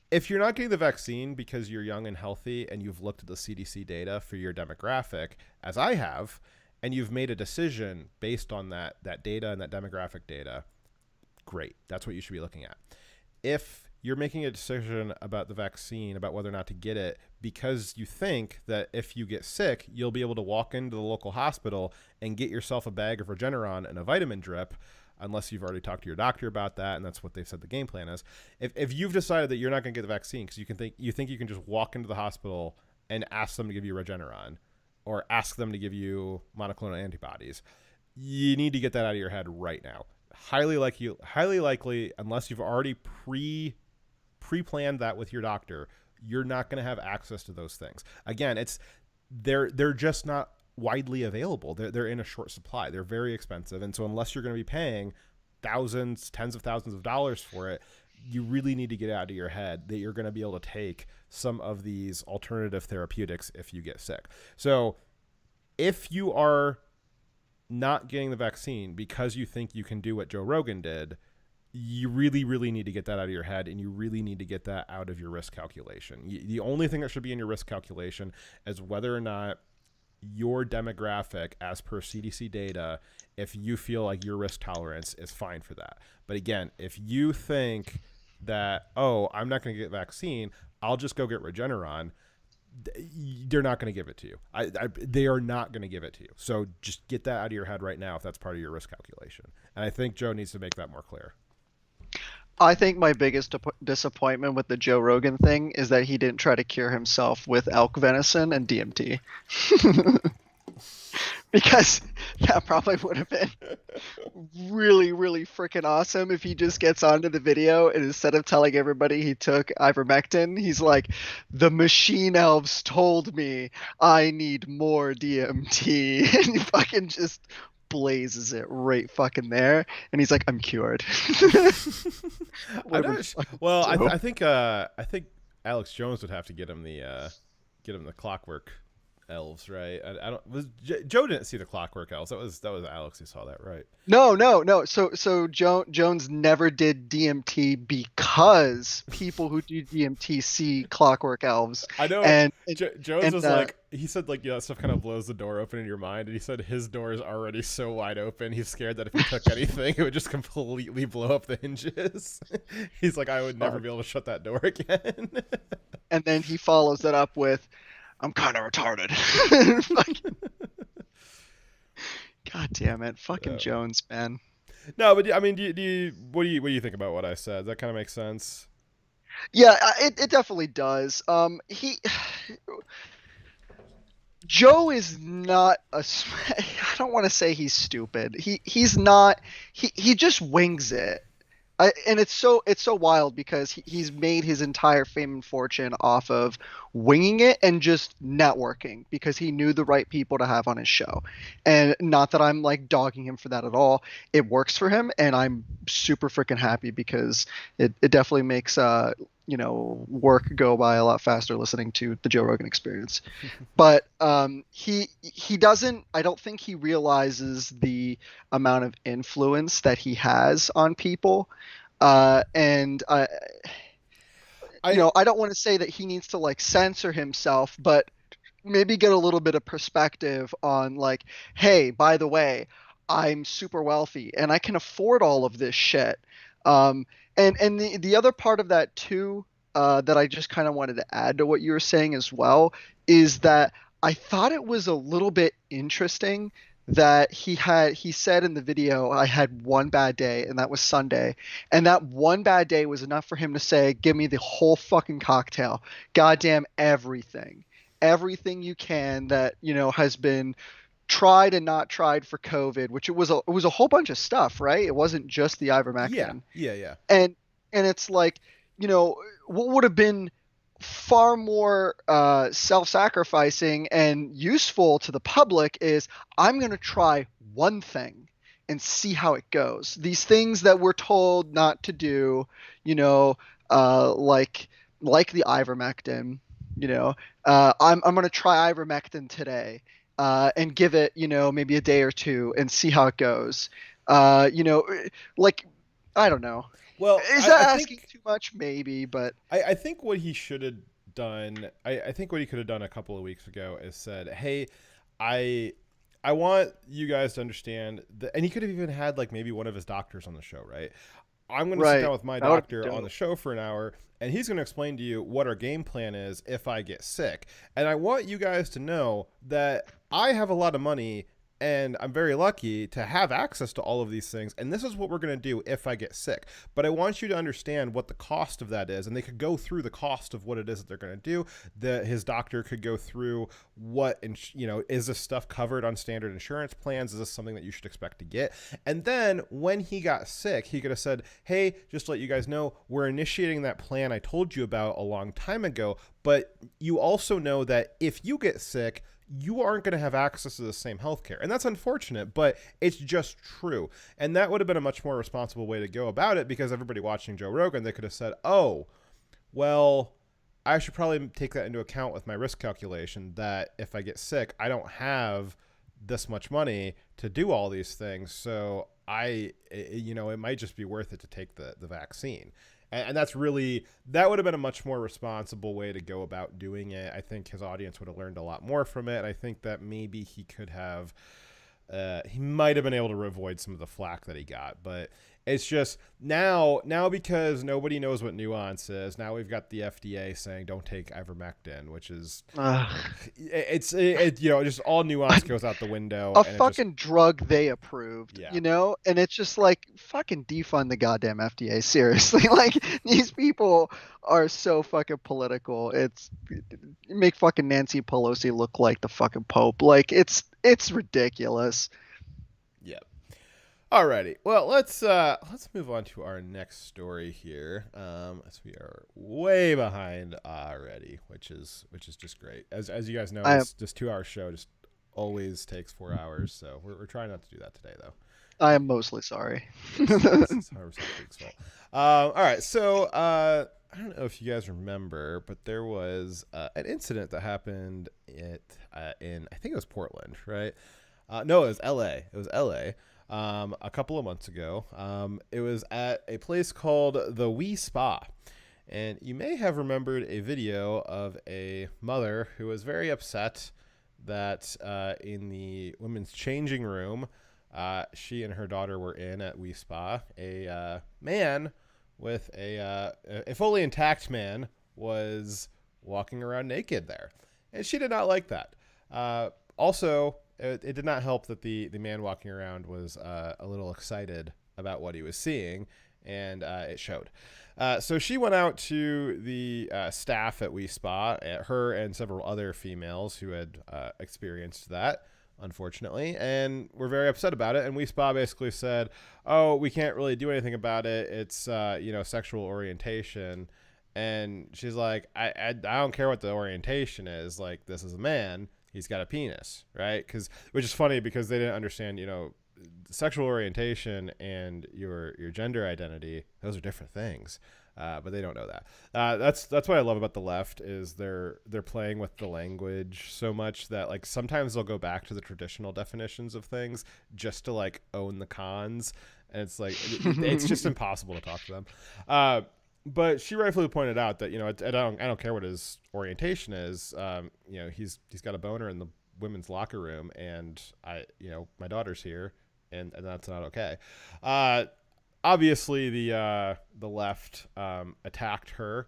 if you're not getting the vaccine because you're young and healthy and you've looked at the CDC data for your demographic, as I have, and you've made a decision based on that data and that demographic data, great. That's what you should be looking at. If you're making a decision about the vaccine, about whether or not to get it, because you think that if you get sick, you'll be able to walk into the local hospital and get yourself a bag of Regeneron and a vitamin drip, unless you've already talked to your doctor about that, and that's what they've said the game plan is. If you've decided that you're not going to get the vaccine because you think you can just walk into the hospital and ask them to give you Regeneron or ask them to give you monoclonal antibodies, you need to get that out of your head right now. Highly likely, unless you've already pre-planned that with your doctor, you're not going to have access to those things. Again, they're just not widely available. They're in a short supply. They're very expensive. And so unless you're going to be paying thousands, tens of thousands of dollars for it, you really need to get out of your head that you're going to be able to take some of these alternative therapeutics if you get sick. So if you are not getting the vaccine because you think you can do what Joe Rogan did, you really, really need to get that out of your head, and you really need to get that out of your risk calculation. The only thing that should be in your risk calculation is whether or not your demographic, as per CDC data, if you feel like your risk tolerance is fine for that. But again, if you think that, oh, I'm not going to get vaccine, I'll just go get Regeneron, they're not going to give it to you. They are not going to give it to you. So just get that out of your head right now if that's part of your risk calculation. And I think Joe needs to make that more clear. I think my biggest disappointment with the Joe Rogan thing is that he didn't try to cure himself with elk venison and DMT. Because that probably would have been really, really freaking awesome if he just gets onto the video and instead of telling everybody he took ivermectin, he's like, the machine elves told me I need more DMT. And he fucking just blazes it right fucking there, and he's like, I'm cured. I think Alex Jones would have to get him the Clockwork Elves, right? Joe didn't see the Clockwork Elves. That was Alex who saw that, right? No. So Jones never did DMT because people who do DMT see Clockwork Elves. I know. And Jones was like, he said like, that stuff kind of blows the door open in your mind, and he said his door is already so wide open. He's scared that if he took anything, it would just completely blow up the hinges. He's like, I would never be able to shut that door again. And then he follows that up with, I'm kind of retarded. God damn it, fucking Jones, man. No, but I mean, what do you think about what I said? Does that kind of make sense? Yeah, it definitely does. Joe is not I don't want to say he's stupid. He's not. He just wings it. And it's so wild because he's made his entire fame and fortune off of winging it and just networking because he knew the right people to have on his show. And not that I'm like dogging him for that at all. It works for him, and I'm super freaking happy because it definitely makes work go by a lot faster listening to the Joe Rogan Experience. But he doesn't. I don't think he realizes the amount of influence that he has on people. And I don't want to say that he needs to like censor himself, but maybe get a little bit of perspective on like, hey, by the way, I'm super wealthy and I can afford all of this shit. And the other part of that too, that I just kind of wanted to add to what you were saying as well, is that I thought it was a little bit interesting that he said in the video, I had one bad day, and that was Sunday. And that one bad day was enough for him to say, give me the whole fucking cocktail. Goddamn everything. Everything you can that, has been tried and not tried for COVID, which it was a whole bunch of stuff, right? It wasn't just the ivermectin. Yeah. And it's like, what would have been far more self-sacrificing and useful to the public is I'm going to try one thing and see how it goes. These things that we're told not to do, you know, like the ivermectin, you know, I'm going to try ivermectin today and give it, maybe a day or two and see how it goes. Like, I don't know. Well, Is I that asking think too much? Maybe, but I think what he should have done, I think what he could have done a couple of weeks ago is said, "Hey, I I want you guys to understand that," and he could have even had like maybe one of his doctors on the show, right? I'm going to sit right. down with my That would be doctor on dope. the show for an hour, and he's going to explain to you what our game plan is if I get sick. And I want you guys to know that I have a lot of money and I'm very lucky to have access to all of these things. And this is what we're going to do if I get sick. But I want you to understand what the cost of that is. And they could go through the cost of what it is that they're going to do. His doctor could go through what, is this stuff covered on standard insurance plans? Is this something that you should expect to get? And then when he got sick, he could have said, hey, just to let you guys know, we're initiating that plan I told you about a long time ago. But you also know that if you get sick, you aren't going to have access to the same healthcare. And that's unfortunate, but it's just true. And that would have been a much more responsible way to go about it, because everybody watching Joe Rogan, they could have said, oh, well, I should probably take that into account with my risk calculation, that if I get sick, I don't have this much money to do all these things. So it might just be worth it to take the vaccine. And that would have been a much more responsible way to go about doing it. I think his audience would have learned a lot more from it. And I think that maybe he might have been able to avoid some of the flack that he got. But it's just now because nobody knows what nuance is. Now we've got the FDA saying don't take ivermectin, which is Ugh. just all nuance goes out the window. A And fucking drug they approved, Yeah. And it's just like fucking defund the goddamn FDA. Seriously, like these people are so fucking political. Make fucking Nancy Pelosi look like the fucking Pope. Like it's ridiculous. Yeah. Alrighty. Well, let's move on to our next story here. As we are way behind already, which is just great. As you guys know, this 2-hour show just always takes 4 hours, so we're trying not to do that today, though. I am mostly sorry. This is 100% Week's fault. All right. So I don't know if you guys remember, but there was an incident that happened in I think it was Portland, right? No, it was L.A. It was L.A. A couple of months ago. It was at a place called the Wee Spa. And you may have remembered a video of a mother who was very upset that in the women's changing room, she and her daughter were in at Wee Spa. A man with a fully intact man was walking around naked there. And she did not like that. Also, it did not help that the man walking around was a little excited about what he was seeing, and it showed. So she went out to the staff at Wee Spa, her and several other females who had experienced that, unfortunately, and were very upset about it. And Wee Spa basically said, oh, we can't really do anything about it. It's, sexual orientation. And she's like, I don't care what the orientation is. Like, this is a man. He's got a penis, right? Which is funny because they didn't understand, sexual orientation and your gender identity, those are different things. But they don't know that. That's what I love about the left is they're playing with the language so much that like sometimes they'll go back to the traditional definitions of things just to like own the cons, and it's like it's just impossible to talk to them. But she rightfully pointed out that I don't care what his orientation is. He's got a boner in the women's locker room, and my daughter's here, and that's not okay. Obviously, the left attacked her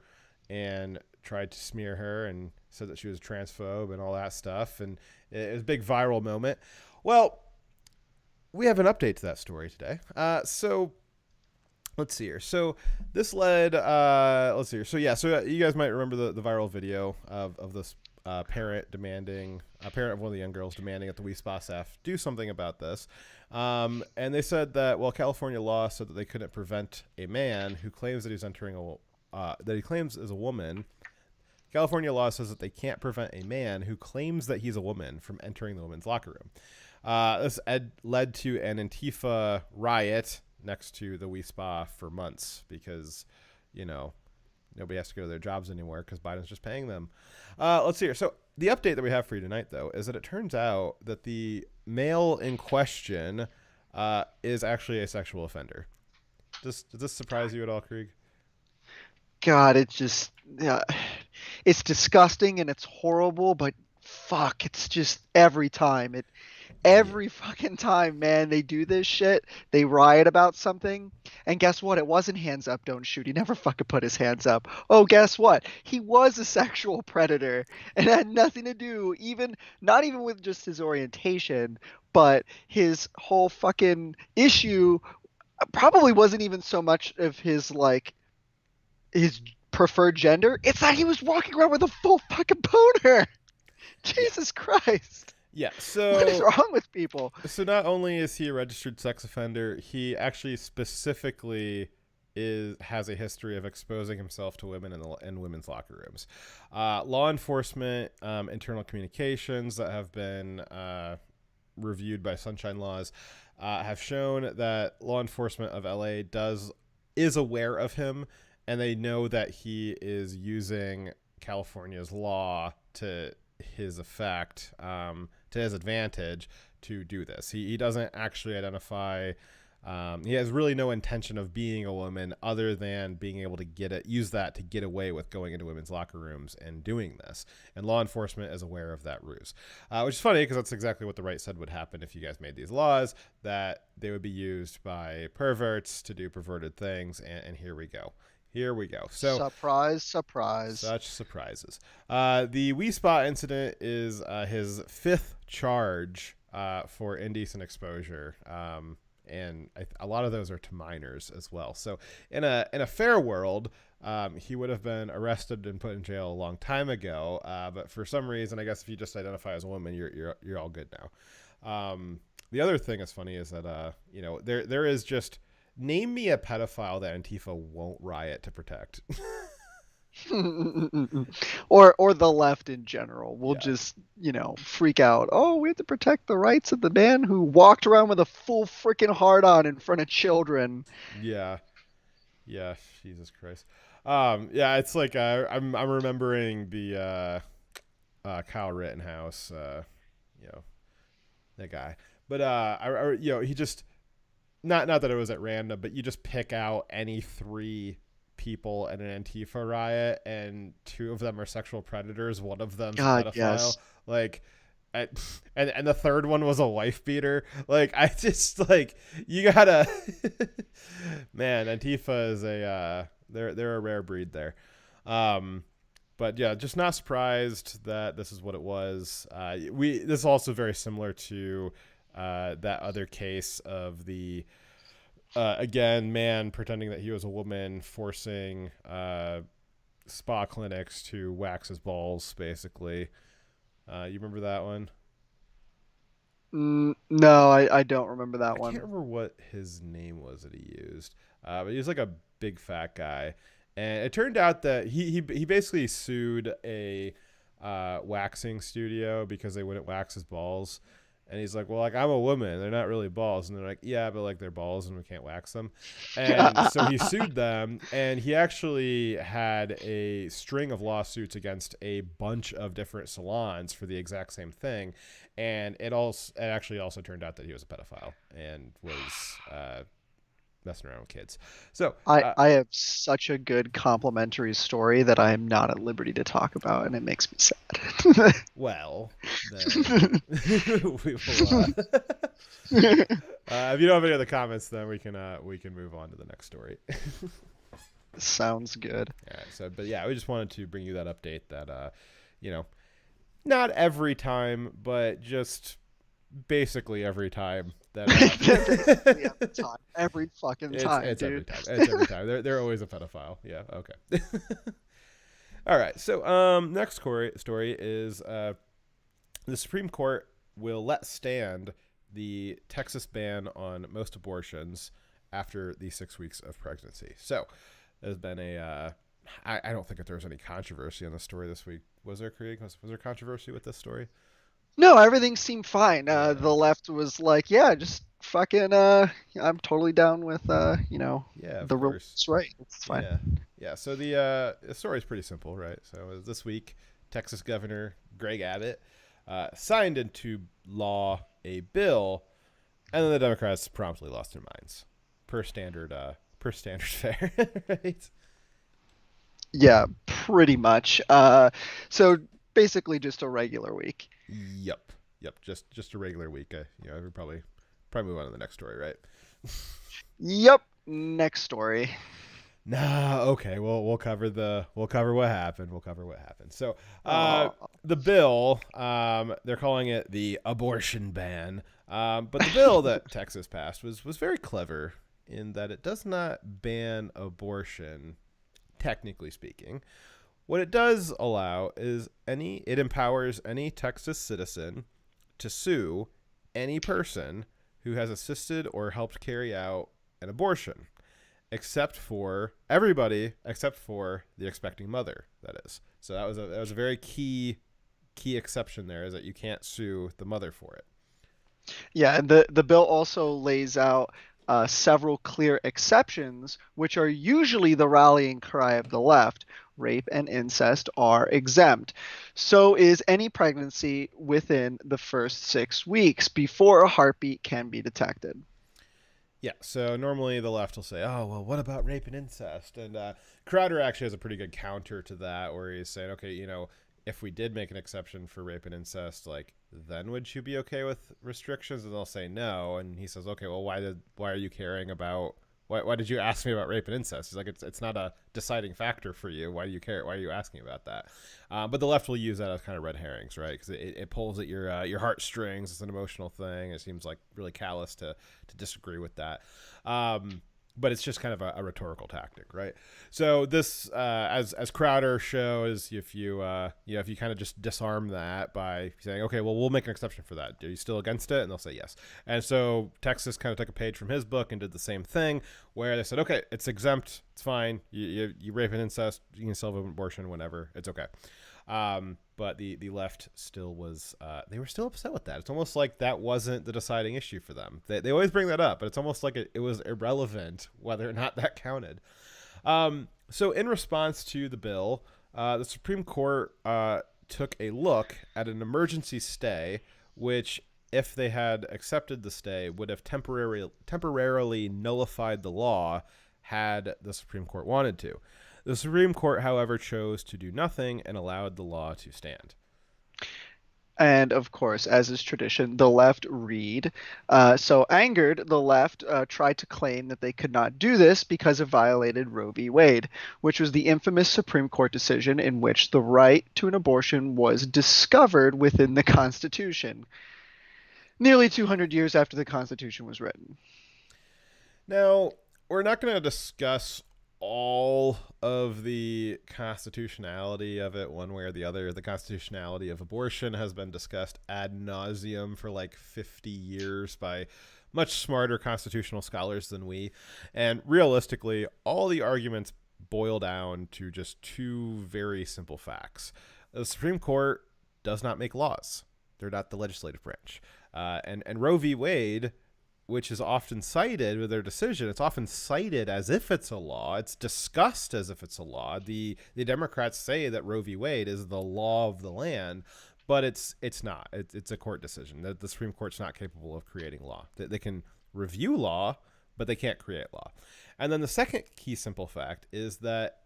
and tried to smear her and said that she was transphobe and all that stuff, and it was a big viral moment. Well, we have an update to that story today. So let's see here. So this led. Let's see here. So yeah. So you guys might remember the viral video of this parent of one of the young girls demanding that the Wee Spa staff do something about this. And they said that, well, California law said that they couldn't prevent a man who claims that he's entering that he claims is a woman California law says that they can't prevent a man who claims that he's a woman from entering the women's locker room. This led to an Antifa riot next to the We Spa for months because, nobody has to go to their jobs anymore because Biden's just paying them. Let's see here. So the update that we have for you tonight, though, is that it turns out that the male in question is actually a sexual offender. Does this surprise you at all, Krieg? God, it's disgusting and it's horrible, but fuck, it's just every time. Every fucking time, man, they do this shit. They riot about something. And guess what? It wasn't hands up, don't shoot. He never fucking put his hands up. Oh, guess what? He was a sexual predator and had nothing to do, not even with just his orientation, but his whole fucking issue probably wasn't even so much of his preferred gender. It's that he was walking around with a full fucking boner. Jesus Christ. Yeah, so what is wrong with people? So not only is he a registered sex offender, he actually specifically has a history of exposing himself to women in women's locker rooms. Law enforcement, internal communications that have been reviewed by Sunshine Laws have shown that law enforcement of LA is aware of him, and they know that he is using California's law to his effect, to his advantage to do this. He doesn't actually identify. He has really no intention of being a woman other than being able to use that to get away with going into women's locker rooms and doing this. And law enforcement is aware of that ruse, which is funny because that's exactly what the right said would happen if you guys made these laws, that they would be used by perverts to do perverted things. And here we go. So surprise. Such surprises. The We Spa incident is his fifth charge for indecent exposure. And a lot of those are to minors as well. So in a fair world, he would have been arrested and put in jail a long time ago. But for some reason, I guess if you just identify as a woman, you're all good now. The other thing that's funny is that there is just, name me a pedophile that Antifa won't riot to protect. or the left in general will just freak out. Oh, we have to protect the rights of the man who walked around with a full freaking hard on in front of children. Yeah, Jesus Christ. It's like I'm remembering the Kyle Rittenhouse, that guy. But he just, not that it was at random, but you just pick out any three people in an Antifa riot, and two of them are sexual predators. One of them's a pedophile. Yes. And the third one was a wife beater. I just you gotta, man. Antifa is they're a rare breed there. But yeah, just not surprised that this is what it was. This is also very similar to that other case of the. Again, man pretending that he was a woman, forcing spa clinics to wax his balls, basically. You remember that one? No, I don't remember that one. I can't remember what his name was that he used. But he was like a big fat guy. And it turned out that he basically sued a waxing studio because they wouldn't wax his balls. And he's like, well, I'm a woman. They're not really balls. And they're like, yeah, but they're balls and we can't wax them. And so he sued them. And he actually had a string of lawsuits against a bunch of different salons for the exact same thing. And it actually also turned out that he was a pedophile and was messing around with kids. So I have such a good complimentary story that I am not at liberty to talk about, and it makes me sad. Well, then we will. If you don't have any other comments, then we can move on to the next story. Sounds good. All right. So, but yeah, we just wanted to bring you that update that not every time, but just basically every time that every fucking time, it's dude. Every time. They're always a pedophile. Yeah. Okay. All right. So next story is the Supreme Court will let stand the Texas ban on most abortions after the 6 weeks of pregnancy. So there's been I don't think that there was any controversy on the story this week. Was there, Krieg? Was there controversy with this story? No, everything seemed fine. Yeah. The left was like, yeah, just fucking, I'm totally down with, Yeah, of the course. rules, right? It's fine. Yeah. So the story's pretty simple, right? So this week, Texas Governor Greg Abbott signed into law a bill, and then the Democrats promptly lost their minds, per standard fare, right? Yeah, pretty much. So basically just a regular week. Yep. Just a regular week. We probably move on to the next story, right? Yep. Next story. Nah, okay. Well, we'll cover what happened. So, the bill, they're calling it the abortion ban. But the bill that Texas passed was very clever in that it does not ban abortion, technically speaking. What it does allow is it empowers any Texas citizen to sue any person who has assisted or helped carry out an abortion, except for everybody except for the expecting mother, that is. So that was a very key exception there, is that you can't sue the mother for it. Yeah, and the bill also lays out several clear exceptions, which are usually the rallying cry of the left. Rape and incest are exempt. So is any pregnancy within the first 6 weeks before a heartbeat can be detected. Yeah, so normally the left will say, oh, well, what about rape and incest? And Crowder actually has a pretty good counter to that, where he's saying, okay, if we did make an exception for rape and incest, like, then would you be okay with restrictions? And they'll say no. And he says, okay, well, why are you caring about, why did you ask me about rape and incest? He's like, it's not a deciding factor for you. Why do you care? Why are you asking about that? But the left will use that as kind of red herrings, right? Because it pulls at your heartstrings. It's an emotional thing. It seems like really callous to disagree with that. But it's just kind of a rhetorical tactic, right? So this, as Crowder shows, if you kind of just disarm that by saying, okay, well, we'll make an exception for that. Are you still against it? And they'll say yes. And so Texas kind of took a page from his book and did the same thing, where they said, okay, it's exempt, it's fine. You rape and incest, you can still have an abortion whenever, it's okay. But the left still was, they were still upset with that. It's almost like that wasn't the deciding issue for them. They always bring that up, but it's almost like it was irrelevant whether or not that counted. So in response to the bill, the Supreme Court took a look at an emergency stay, which, if they had accepted the stay, would have temporarily nullified the law had the Supreme Court wanted to. The Supreme Court, however, chose to do nothing and allowed the law to stand. And of course, as is tradition, the left read. So angered, the left tried to claim that they could not do this because it violated Roe v. Wade, which was the infamous Supreme Court decision in which the right to an abortion was discovered within the Constitution, nearly 200 years after the Constitution was written. Now, we're not going to discuss all of the constitutionality of it one way or the other. The constitutionality of abortion has been discussed ad nauseum for like 50 years by much smarter constitutional scholars than we. And realistically, all the arguments boil down to just two very simple facts. The Supreme Court does not make laws. They're not the legislative branch. And Roe v. Wade, which is often cited with their decision, it's often cited as if it's a law. It's discussed as if it's a law. The Democrats say that Roe v. Wade is the law of the land, but it's not. It's a court decision. The Supreme Court's not capable of creating law. They can review law, but they can't create law. And then the second key simple fact is that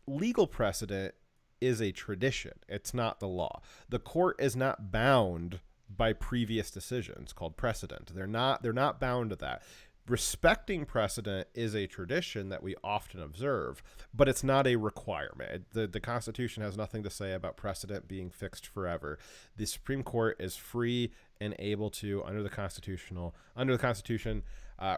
legal precedent is a tradition. It's not the law. The court is not bound by previous decisions called precedent. They're not bound to that. Respecting precedent is a tradition that we often observe, but it's not a requirement. The Constitution has nothing to say about precedent being fixed forever. The Supreme Court is free and able to, under the Constitution,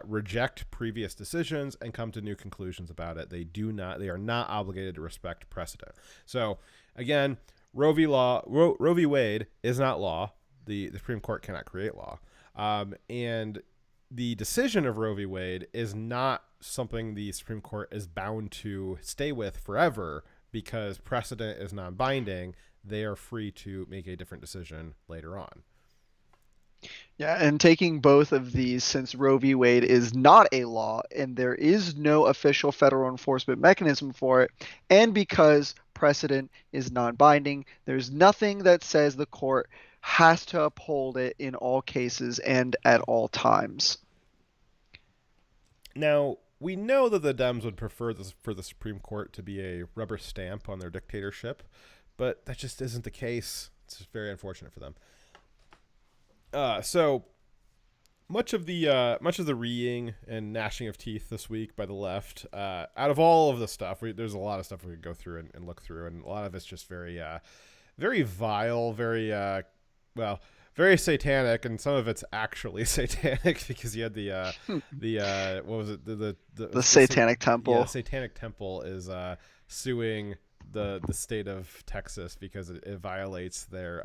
reject previous decisions and come to new conclusions about it. They are not obligated to respect precedent. So again, Roe v. Wade is not law. The Supreme Court cannot create law. And the decision of Roe v. Wade is not something the Supreme Court is bound to stay with forever because precedent is non-binding. They are free to make a different decision later on. Yeah, and taking both of these, since Roe v. Wade is not a law and there is no official federal enforcement mechanism for it, and because precedent is non-binding, there's nothing that says the court has to uphold it in all cases and at all times. Now, we know that the Dems would prefer for the Supreme Court to be a rubber stamp on their dictatorship, but that just isn't the case. It's just very unfortunate for them. So much of the reeing and gnashing of teeth this week by the left, out of all of the stuff, there's a lot of stuff we could go through and look through, and a lot of it's just very, very vile, very satanic, and some of it's actually satanic because you had the what was it, the Satanic Temple. Yeah, the Satanic Temple is suing the state of Texas because it violates their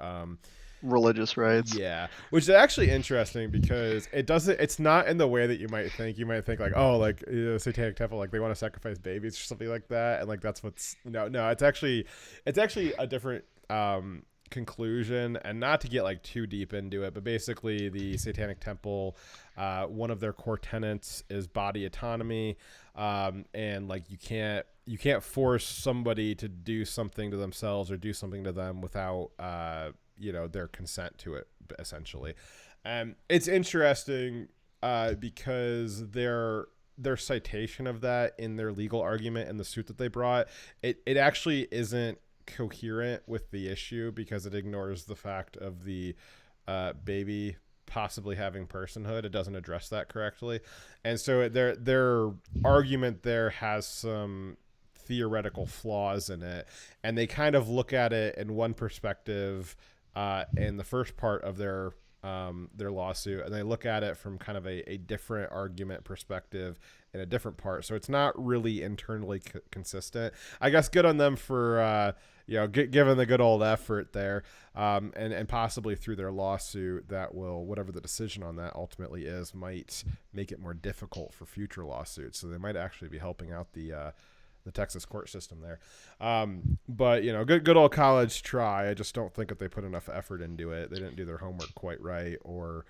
religious rights. Yeah, which is actually interesting because it's not in the way that you might think. You might think like, oh, like Satanic Temple, like they want to sacrifice babies or something like that, and like that's what's no, it's actually a different conclusion. And not to get like too deep into it, but basically the Satanic Temple, one of their core tenets is body autonomy, and like you can't force somebody to do something to themselves or do something to them without their consent to it, essentially. It's interesting because their citation of that in their legal argument in the suit that they brought, it actually isn't coherent with the issue because it ignores the fact of the baby possibly having personhood. It doesn't address that correctly, and so their argument there has some theoretical flaws in it, and they kind of look at it in one perspective in the first part of their lawsuit, and they look at it from kind of a different argument perspective in a different part. So it's not really internally consistent. I guess good on them for given the good old effort there, and possibly through their lawsuit that will, whatever the decision on that ultimately is, might make it more difficult for future lawsuits. So they might actually be helping out the Texas court system there. But good old college try. I just don't think that they put enough effort into it. They didn't do their homework quite right, or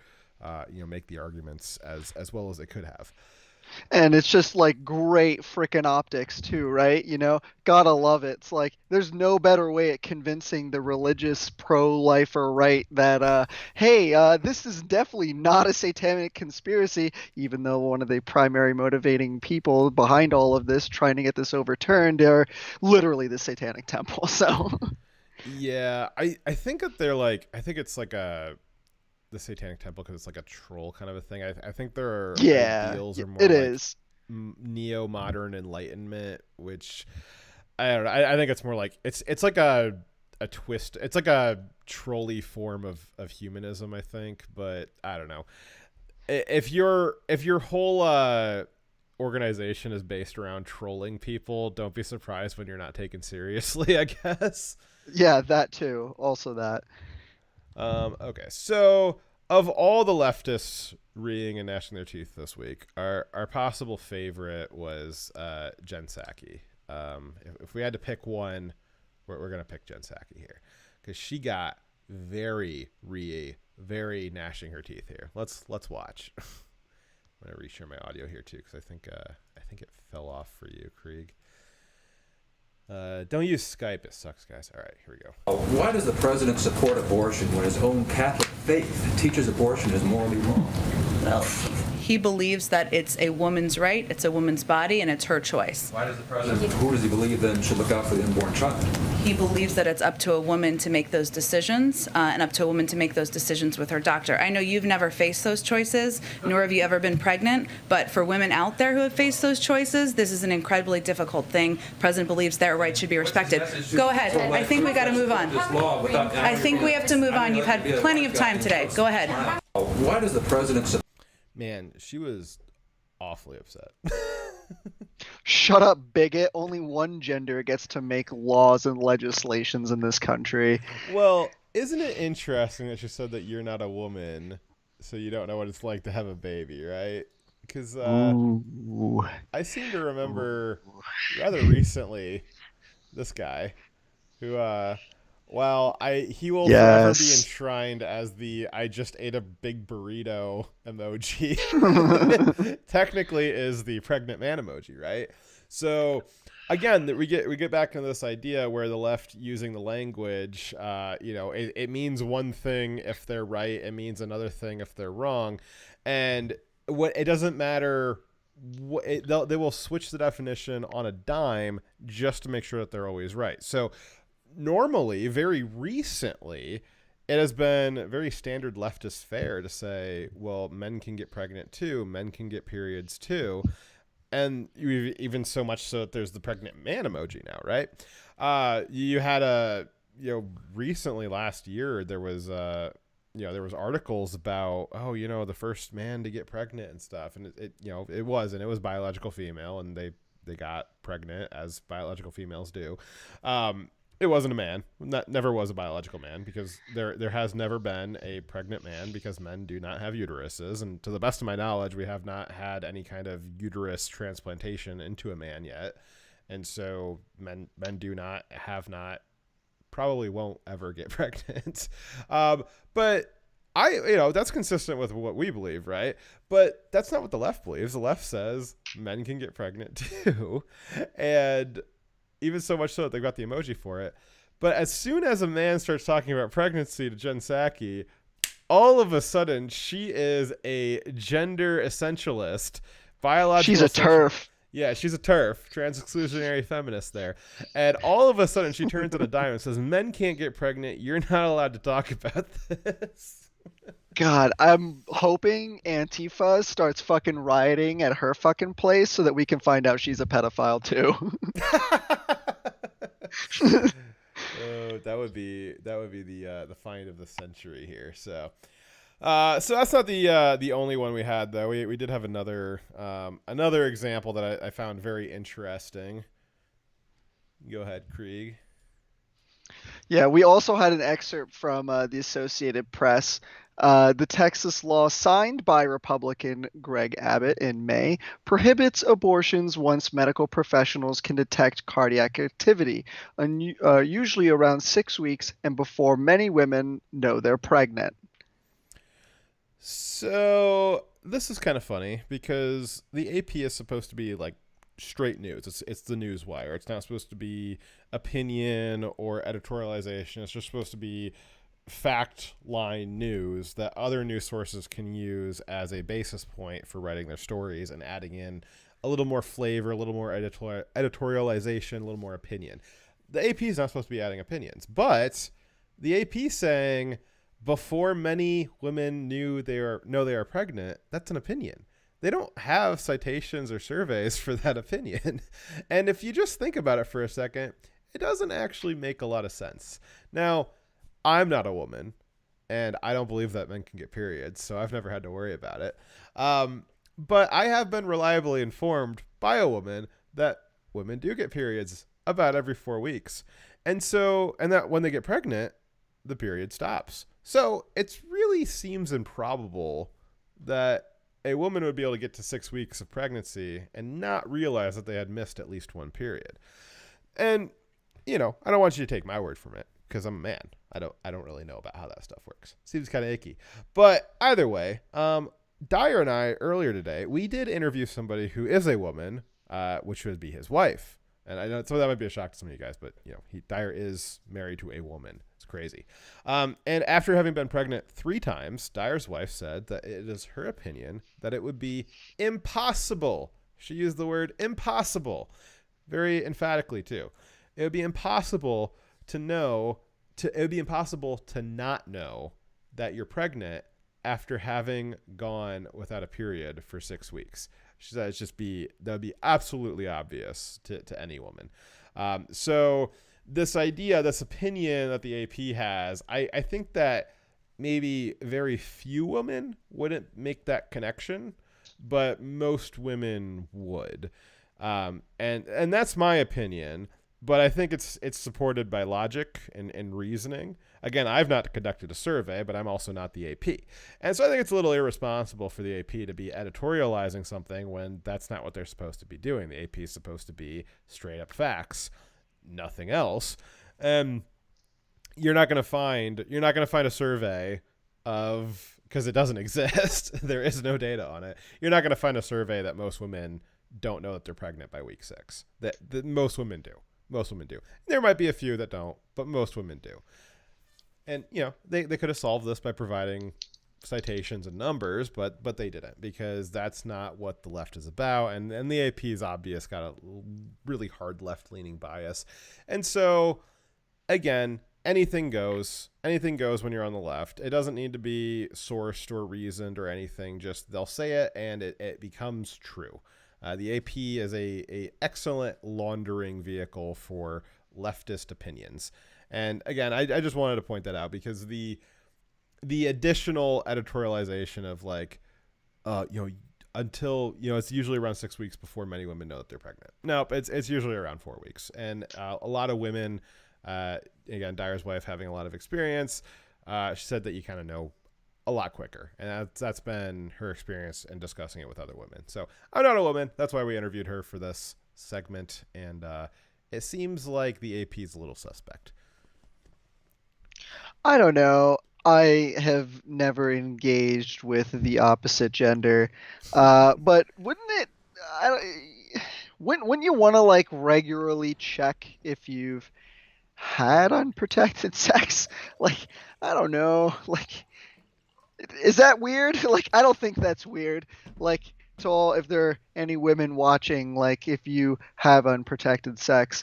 make the arguments as well as they could have. And it's just like great freaking optics too, right? Gotta love it. It's like there's no better way at convincing the religious pro-lifer right that hey, this is definitely not a satanic conspiracy, even though one of the primary motivating people behind all of this trying to get this overturned are literally the Satanic Temple. So yeah, I think that they're like, I think it's like the Satanic Temple because it's like a troll kind of a thing. I think their ideals are more it like is neo-modern enlightenment, which I don't know. I think it's more like it's like a twist. It's like a trolley form of humanism, I think. But I don't know. If your whole organization is based around trolling people, don't be surprised when you're not taken seriously, I guess. Yeah, that too. Also that. Okay, so of all the leftists reeing and gnashing their teeth this week, our possible favorite was Jen Psaki. If we had to pick one, we're going to pick Jen Psaki here because she got very very gnashing her teeth here. Let's watch. I'm going to reshare my audio here too because I think it fell off for you, Krieg. Don't use Skype. It sucks, guys. All right, here we go. Why does the president support abortion when his own Catholic faith teaches abortion is morally wrong? Well, he believes that it's a woman's right, it's a woman's body, and it's her choice. Why does the president, who does he believe then should look out for the unborn child? He believes that it's up to a woman to make those decisions, and up to a woman to make those decisions with her doctor. I know you've never faced those choices, nor have you ever been pregnant, but for women out there who have faced those choices, this is an incredibly difficult thing. The president believes their rights should be respected. Go ahead. I think we got to move on. I think we have to move on. You've had plenty of time today. Go ahead. Why does the president support... Man, she was awfully upset. Shut up, bigot. Only one gender gets to make laws and legislations in this country. Well, isn't it interesting that she said that you're not a woman, so you don't know what it's like to have a baby, right? Because Ooh. I seem to remember rather recently this guy who, he will forever be Yes. enshrined as the "I just ate a big burrito" emoji. Technically, is the pregnant man emoji, right? So, again, that we get back into this idea where the left using the language, it means one thing if they're right, it means another thing if they're wrong, and it doesn't matter. They will switch the definition on a dime just to make sure that they're always right. So normally, very recently, it has been very standard leftist fare to say, well, men can get pregnant too, men can get periods too. And even so much so that there's the pregnant man emoji now, right? You had recently last year, there was articles about, the first man to get pregnant and stuff. And it was biological female, and they got pregnant as biological females do. It wasn't a man. Never was a biological man, because there has never been a pregnant man, because men do not have uteruses. And to the best of my knowledge, we have not had any kind of uterus transplantation into a man yet. And so men have not, probably won't ever get pregnant. But that's consistent with what we believe, right? But that's not what the left believes. The left says men can get pregnant too. And even so much so that they've got the emoji for it. But as soon as a man starts talking about pregnancy to Jen Psaki, all of a sudden she is a gender essentialist, biological. She's a TERF. Yeah, she's a TERF, trans-exclusionary feminist there. And all of a sudden she turns on a dime and says, men can't get pregnant. You're not allowed to talk about this. God, I'm hoping Antifa starts fucking rioting at her fucking place so that we can find out she's a pedophile too. That would be the find of the century here. So that's not the only one we had, though. We did have another example that I found very interesting. Go ahead, Krieg. Yeah, we also had an excerpt from the Associated Press. The Texas law signed by Republican Greg Abbott in May prohibits abortions once medical professionals can detect cardiac activity, usually around 6 weeks and before many women know they're pregnant. So this is kind of funny, because the AP is supposed to be like straight news. It's the news wire. It's not supposed to be opinion or editorialization. It's just supposed to be fact line news that other news sources can use as a basis point for writing their stories and adding in a little more flavor, a little more editorialization, a little more opinion. The AP is not supposed to be adding opinions, but the AP saying before many women know they are pregnant, that's an opinion. They don't have citations or surveys for that opinion. And if you just think about it for a second, it doesn't actually make a lot of sense. Now, I'm not a woman, and I don't believe that men can get periods, so I've never had to worry about it. But I have been reliably informed by a woman that women do get periods about every 4 weeks. And that when they get pregnant, the period stops. So it really seems improbable that a woman would be able to get to 6 weeks of pregnancy and not realize that they had missed at least one period. And, I don't want you to take my word from it, because I'm a man. I don't really know about how that stuff works. Seems kind of icky. But either way, Dyer and I, earlier today, we did interview somebody who is a woman, which would be his wife. And I know so that might be a shock to some of you guys, but Dyer is married to a woman. It's crazy. And after having been pregnant 3 times, Dyer's wife said that it is her opinion that it would be impossible. She used the word impossible very emphatically too. It would be impossible to not know that you're pregnant after having gone without a period for 6 weeks. She said that would be absolutely obvious to any woman. So this opinion that the AP has, I think that maybe very few women wouldn't make that connection, but most women would. And that's my opinion. but I think it's supported by logic and reasoning. Again, I've not conducted a survey, but I'm also not the AP. And so I think it's a little irresponsible for the AP to be editorializing something when that's not what they're supposed to be doing. The AP is supposed to be straight up facts, nothing else. And you're not going to find a survey of, because it doesn't exist. There is no data on it. You're not going to find a survey that most women don't know that they're pregnant by week 6. That most women do. Most women do. There might be a few that don't, but most women do. And, they could have solved this by providing citations and numbers, but they didn't, because that's not what the left is about. And the AP is obvious, got a really hard left-leaning bias. And so, again, anything goes when you're on the left. It doesn't need to be sourced or reasoned or anything. Just they'll say it and it becomes true. The AP is a excellent laundering vehicle for leftist opinions. And again, I just wanted to point that out, because the additional editorialization of until it's usually around 6 weeks before many women know that they're pregnant. Nope, it's usually around 4 weeks. And a lot of women, again, Dyer's wife having a lot of experience, she said that you kind of know a lot quicker, and that's been her experience in discussing it with other women. So I'm not a woman. That's why we interviewed her for this segment, and it seems like the AP is a little suspect. I don't know. I have never engaged with the opposite gender, but wouldn't it? Wouldn't you want to regularly check if you've had unprotected sex? I don't know. Is that weird? I don't think that's weird. To all, if there are any women watching, if you have unprotected sex,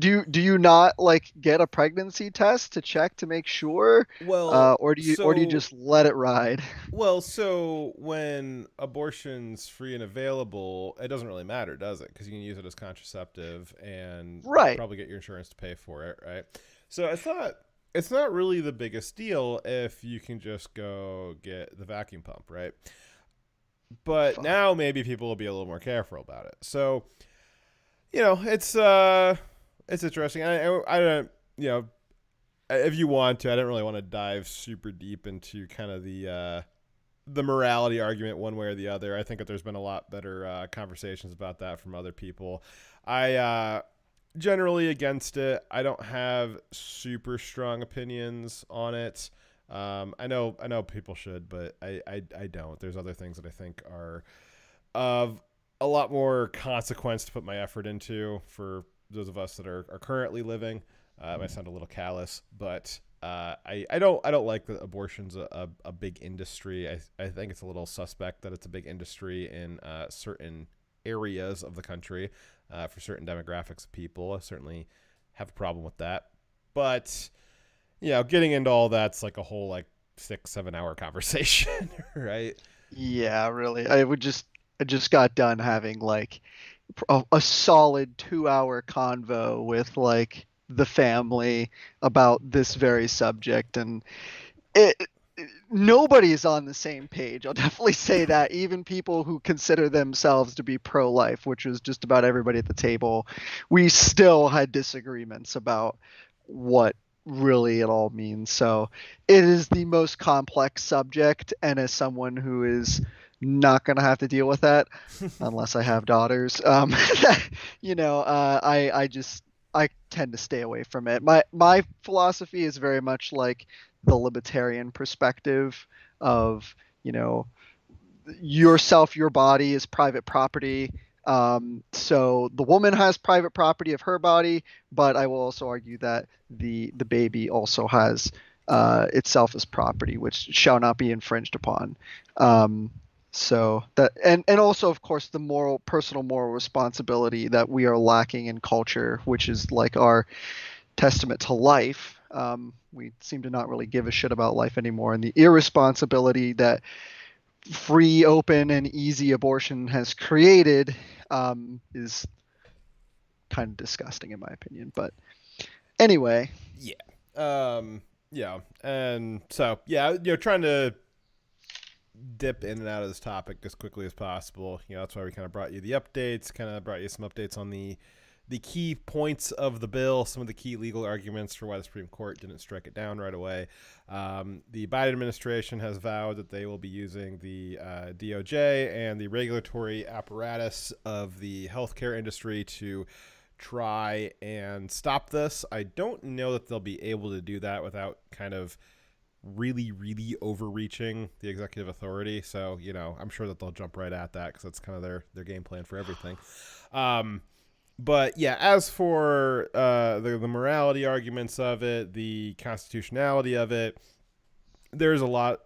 do you not get a pregnancy test to check to make sure? Well, or do you just let it ride? Well, so when abortion's free and available, it doesn't really matter, does it? Because you can use it as contraceptive and probably get your insurance to pay for it, right? So I thought it's not really the biggest deal if you can just go get the vacuum pump, right? But now maybe people will be a little more careful about it. So, it's interesting. I don't, if you want to, I don't really want to dive super deep into kind of the morality argument one way or the other. I think that there's been a lot better conversations about that from other people. I generally against it. I don't have super strong opinions on it. I know people should, but I don't. There's other things that I think are of a lot more consequence to put my effort into for those of us that are currently living. It might sound a little callous, but I don't like that abortion's a big industry. I think it's a little suspect that it's a big industry in certain areas of the country for certain demographics of people. I certainly have a problem with that, but getting into all that's a whole 6-7 hour conversation, right? Yeah, really. I just got done having a solid 2-hour convo with the family about this very subject, and nobody's on the same page. I'll definitely say that. Even people who consider themselves to be pro-life, which was just about everybody at the table, we still had disagreements about what really it all means. So it is the most complex subject, and as someone who is not going to have to deal with that unless I have daughters, I tend to stay away from it. My philosophy is very much like the libertarian perspective of, yourself, your body is private property. So the woman has private property of her body, but I will also argue that the baby also has itself as property, which shall not be infringed upon. So that, and also, of course, the personal moral responsibility that we are lacking in culture, which is our testament to life. We seem to not really give a shit about life anymore, and the irresponsibility that free, open, and easy abortion has created is kind of disgusting in my opinion. But anyway, and so trying to dip in and out of this topic as quickly as possible. That's why we kind of brought you the updates, kind of brought you some updates on the the key points of the bill, some of the key legal arguments for why the Supreme Court didn't strike it down right away. The Biden administration has vowed that they will be using the DOJ and the regulatory apparatus of the healthcare industry to try and stop this. I don't know that they'll be able to do that without kind of really, really overreaching the executive authority. So, I'm sure that they'll jump right at that because that's kind of their game plan for everything. But yeah, as for the morality arguments of it, the constitutionality of it, there's a lot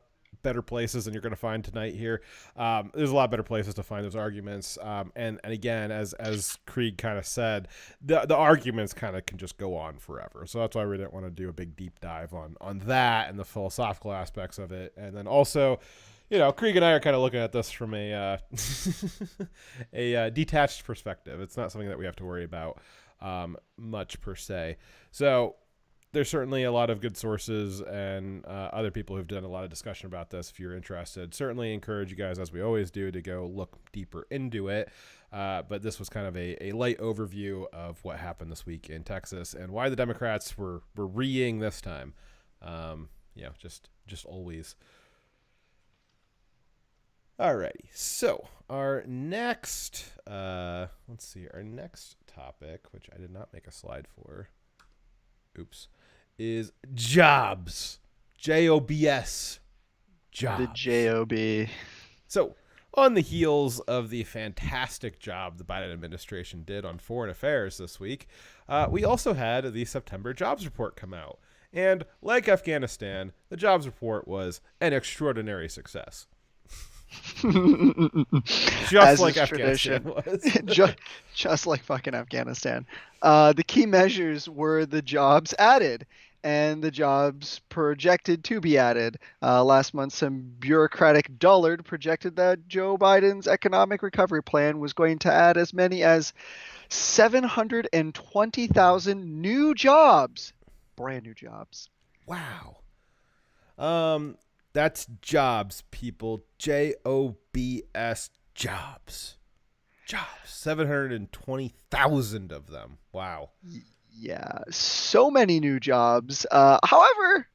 better places than you're going to find tonight here. There's a lot better places to find those arguments. And again, as Krieg kind of said, the arguments kind of can just go on forever. So that's why we didn't want to do a big deep dive on that and the philosophical aspects of it. And then also, Krieg and I are kind of looking at this from a detached perspective. It's not something that we have to worry about much per se. So there's certainly a lot of good sources and other people who've done a lot of discussion about this. If you're interested, certainly encourage you guys, as we always do, to go look deeper into it. But this was kind of a light overview of what happened this week in Texas and why the Democrats were reeing this time. Just always. Alrighty, so our next, our next topic, which I did not make a slide for, is jobs. Jobs. Jobs. The Job. So, on the heels of the fantastic job the Biden administration did on foreign affairs this week, we also had the September jobs report come out. And like Afghanistan, the jobs report was an extraordinary success. Just like Afghanistan was. just like fucking Afghanistan. The key measures were the jobs added and the jobs projected to be added. Last month, some bureaucratic dullard projected that Joe Biden's economic recovery plan was going to add as many as 720,000 new jobs. Brand new jobs. Wow. That's jobs, people. Jobs. Jobs. 720,000 of them. Wow. Yeah, so many new jobs. However,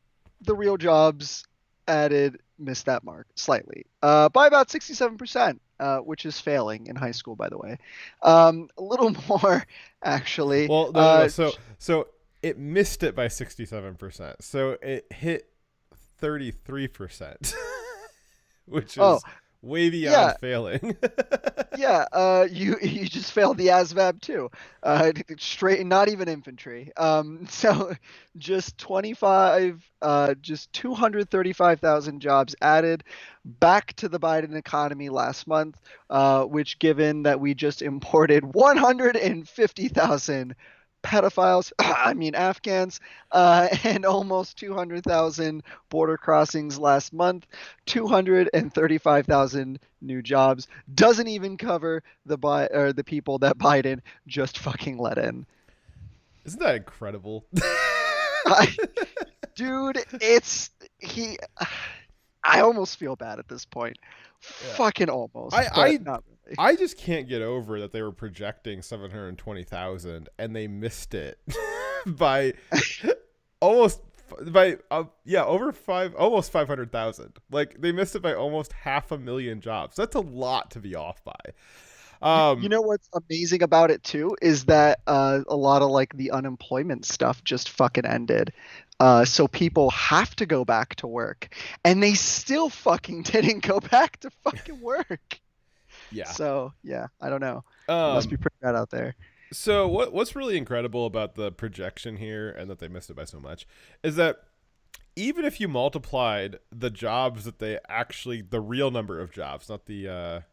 the real jobs added missed that mark slightly by about 67%, which is failing in high school, by the way. A little more, actually. Well, no. So it missed it by 67%. So it hit 33%, which is way beyond failing. Yeah, you just failed the ASVAB too. Straight, not even infantry. So just 235,000 jobs added back to the Biden economy last month, which, given that we just imported 150,000 pedophiles, Afghans, and almost 200,000 border crossings last month, 235,000 new jobs, doesn't even cover the people that Biden just fucking let in. Isn't that incredible? Dude, I almost feel bad at this point. Yeah. Fucking almost. Not really. I just can't get over that they were projecting 720,000 and they missed it by almost almost 500,000. Like, they missed it by almost 500,000 jobs. That's a lot to be off by. You know what's amazing about it too is that a lot of like the unemployment stuff just fucking ended. So people have to go back to work, and they still fucking didn't go back to fucking work. Yeah. So yeah, I don't know. Must be pretty bad out there. So what's really incredible about the projection here, and that they missed it by so much, is that even if you multiplied the jobs that the real number of jobs, not the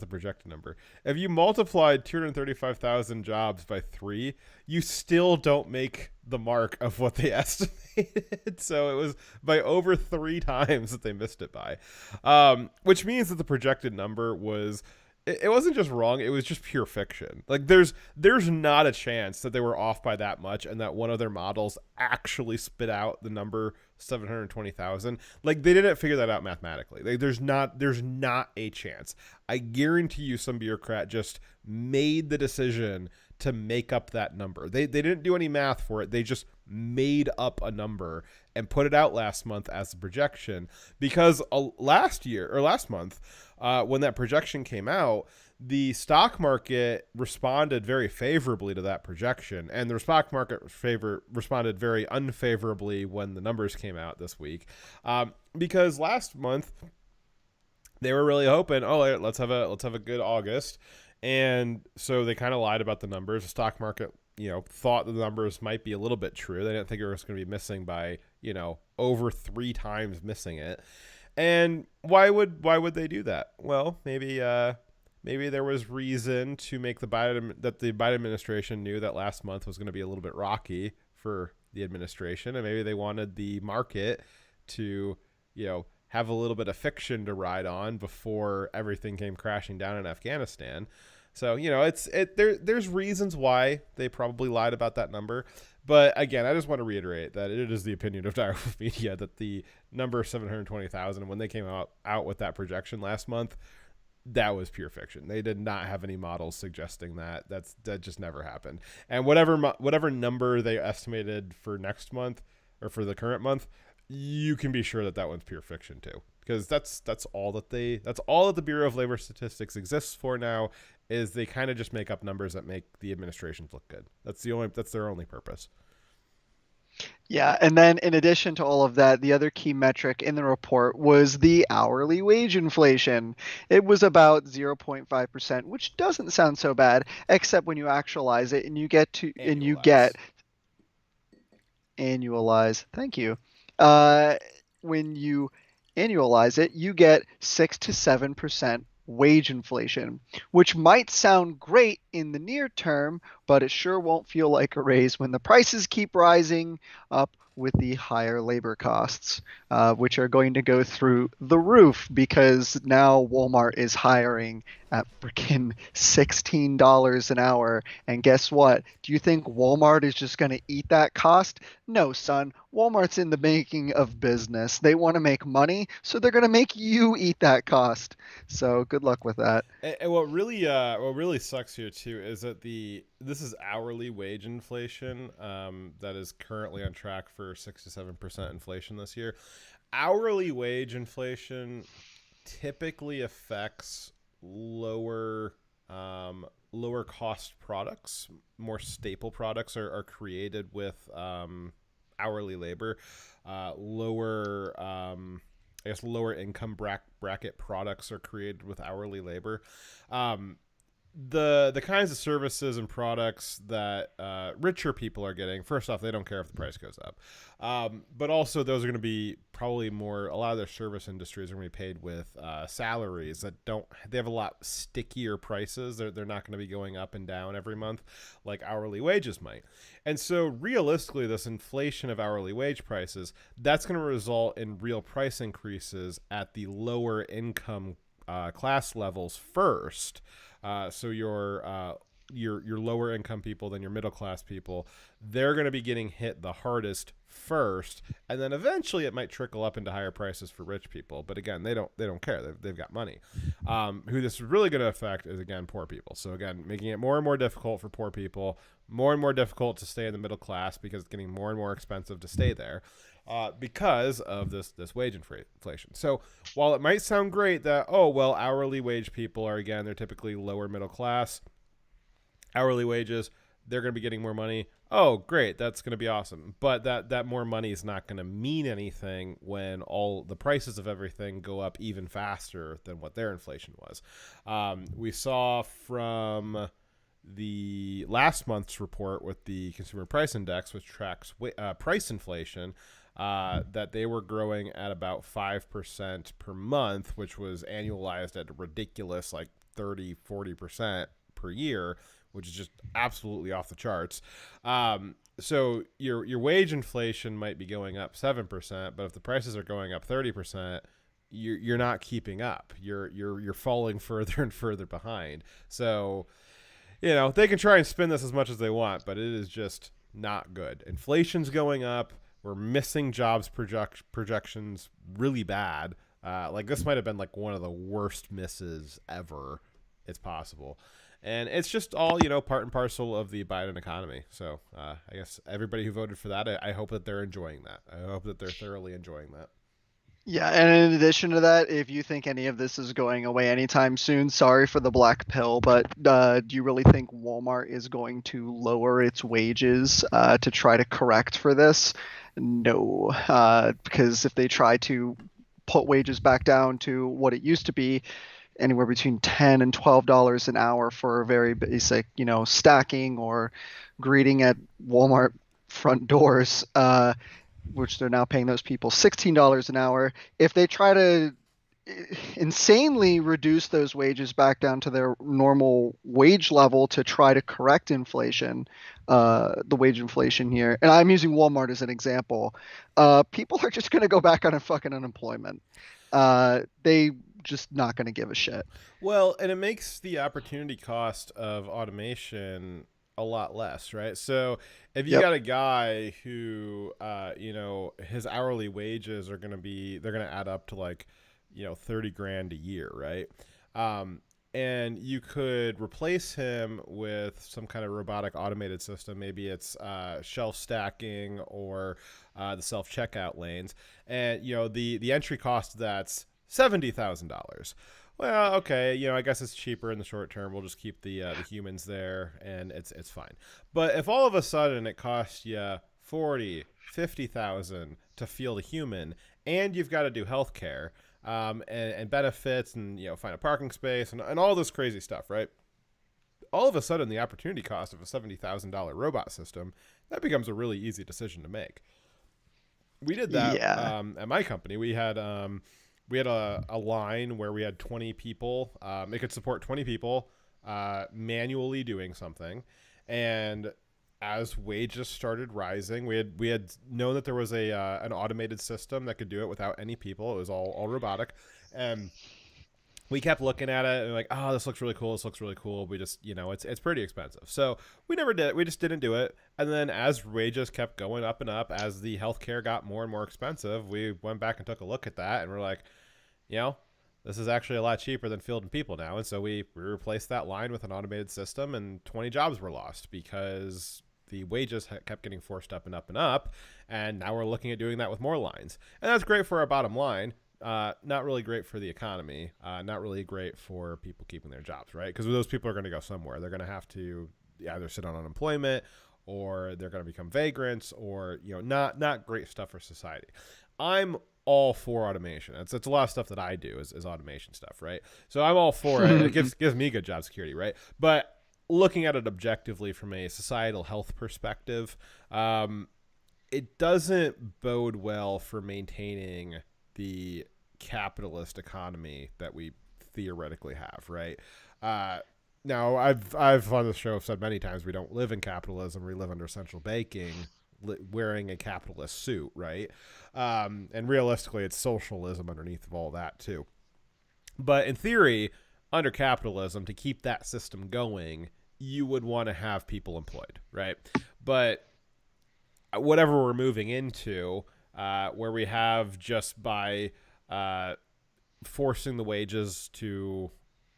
projected number, if you multiplied 235,000 jobs by 3, you still don't make the mark of what they estimated. So it was by over 3 times that they missed it by, which means that the projected number was. It wasn't just wrong, it was just pure fiction. Like, there's not a chance that they were off by that much and that one of their models actually spit out the number 720,000. Like, they didn't figure that out mathematically. Like, there's not a chance. I guarantee you some bureaucrat just made the decision to make up that number. They didn't do any math for it. They just made up a number and put it out last month as a projection, because last month, when that projection came out, the stock market responded very favorably to that projection, and the stock market responded very unfavorably when the numbers came out this week, because last month they were really hoping, let's have a good August, and so they kind of lied about the numbers. The stock market, thought the numbers might be a little bit true. They didn't think it was going to be missing by, over 3 times missing it. And why would they do that? Well, maybe there was reason to make the Biden administration knew that last month was going to be a little bit rocky for the administration, and maybe they wanted the market to, have a little bit of fiction to ride on before everything came crashing down in Afghanistan. So, there's reasons why they probably lied about that number. But again, I just want to reiterate that it is the opinion of Direwolf Media that the number 720,000, when they came out with that projection last month, that was pure fiction. They did not have any models suggesting that. That just never happened. And whatever number they estimated for next month or for the current month, you can be sure that one's pure fiction too, because that's all that the Bureau of Labor Statistics exists for now, is they kind of just make up numbers that make the administrations look good. That's their only purpose. Yeah, and then in addition to all of that, the other key metric in the report was the hourly wage inflation. It was about 0.5%, which doesn't sound so bad, except when you actualize it and you get annualize. Thank you. When you annualize it, you get 6 to 7% wage inflation, which might sound great in the near term, but it sure won't feel like a raise when the prices keep rising up with the higher labor costs, which are going to go through the roof, because now Walmart is hiring at freaking $16 an hour. And guess what? Do you think Walmart is just going to eat that cost? No, son. Walmart's in the making of business. They want to make money, so they're going to make you eat that cost. So good luck with that. And what really sucks here too is that this is hourly wage inflation that is currently on track for 6 to 7% inflation this year. Hourly wage inflation typically affects lower cost products. More staple products are created with hourly labor. Lower income bracket products are created with hourly labor. The kinds of services and products that richer people are getting, first off, they don't care if the price goes up. But also those are going to be probably a lot of their service industries are going to be paid with salaries that they have a lot stickier prices. They're not going to be going up and down every month like hourly wages might. And so realistically, this inflation of hourly wage prices, that's going to result in real price increases at the lower income class levels first. So your lower income people, then your middle class people, they're going to be getting hit the hardest first, and then eventually it might trickle up into higher prices for rich people. But again, they don't care. They've got money. Who this is really going to affect is, again, poor people. So again, making it more and more difficult for poor people, more and more difficult to stay in the middle class, because it's getting more and more expensive to stay there. Because of this wage inflation. So while it might sound great that, hourly wage people they're typically lower middle class, hourly wages, they're going to be getting more money. Oh, great. That's going to be awesome. But that more money is not going to mean anything when all the prices of everything go up even faster than what their inflation was. We saw from the last month's report with the Consumer Price Index, which tracks price inflation, that they were growing at about 5% per month, which was annualized at a ridiculous 30-40% per year, which is just absolutely off the charts. So your wage inflation might be going up 7%, but if the prices are going up 30%, you're not keeping up. You're falling further and further behind. So, they can try and spin this as much as they want, but it is just not good. Inflation's going up. We're missing jobs projections really bad. This might have been one of the worst misses ever. It's possible. And it's just all, part and parcel of the Biden economy. So I guess everybody who voted for that, I hope that they're enjoying that. I hope that they're thoroughly enjoying that. Yeah, and in addition to that, if you think any of this is going away anytime soon, sorry for the black pill, but do you really think Walmart is going to lower its wages to try to correct for this? No, because if they try to put wages back down to what it used to be, anywhere between $10 and $12 an hour for very basic, stacking or greeting at Walmart front doors, which they're now paying those people $16 an hour. If they try to insanely reduce those wages back down to their normal wage level to try to correct inflation, the wage inflation here, and I'm using Walmart as an example, people are just going to go back on a fucking unemployment. They just not going to give a shit. Well, and it makes the opportunity cost of automation a lot less, right? So if you got a guy who, his hourly wages are they're going to add up to like, 30 grand a year, right? And you could replace him with some kind of robotic automated system. Maybe it's shelf stacking or the self-checkout lanes. And, the entry cost, that's $70,000. Well, okay, I guess it's cheaper in the short term. We'll just keep the humans there, and it's fine. But if all of a sudden it costs you 40, 50,000 to field a human, and you've got to do healthcare, and benefits, and find a parking space, and all this crazy stuff, right? All of a sudden, the opportunity cost of a $70,000 robot system, that becomes a really easy decision to make. We did that at my company. We had a line where we had 20 people. It could support 20 people manually doing something. And as wages started rising, we had known that there was an automated system that could do it without any people. It was all robotic. And we kept looking at it and like, oh, this looks really cool. This looks really cool. We just, it's pretty expensive. So we never did. We just didn't do it. And then as wages kept going up and up, as the healthcare got more and more expensive, we went back and took a look at that, and we're like, this is actually a lot cheaper than fielding people now. And so we replaced that line with an automated system, and 20 jobs were lost because the wages kept getting forced up and up and up. And now we're looking at doing that with more lines. And that's great for our bottom line. Not really great for the economy. Not really great for people keeping their jobs, right? Because those people are going to go somewhere. They're going to have to either sit on unemployment, or they're going to become vagrants, or not great stuff for society. I'm all for automation. It's a lot of stuff that I do is automation stuff, right? So I'm all for it. It gives me good job security, right? But looking at it objectively from a societal health perspective, it doesn't bode well for maintaining the capitalist economy that we theoretically have, right? Now, I've on the show said many times we don't live in capitalism. We live under central banking, wearing a capitalist suit, right? And realistically, it's socialism underneath of all that too. But in theory, under capitalism, to keep that system going, you would want to have people employed, right? But whatever we're moving into, where we have just by forcing the wages to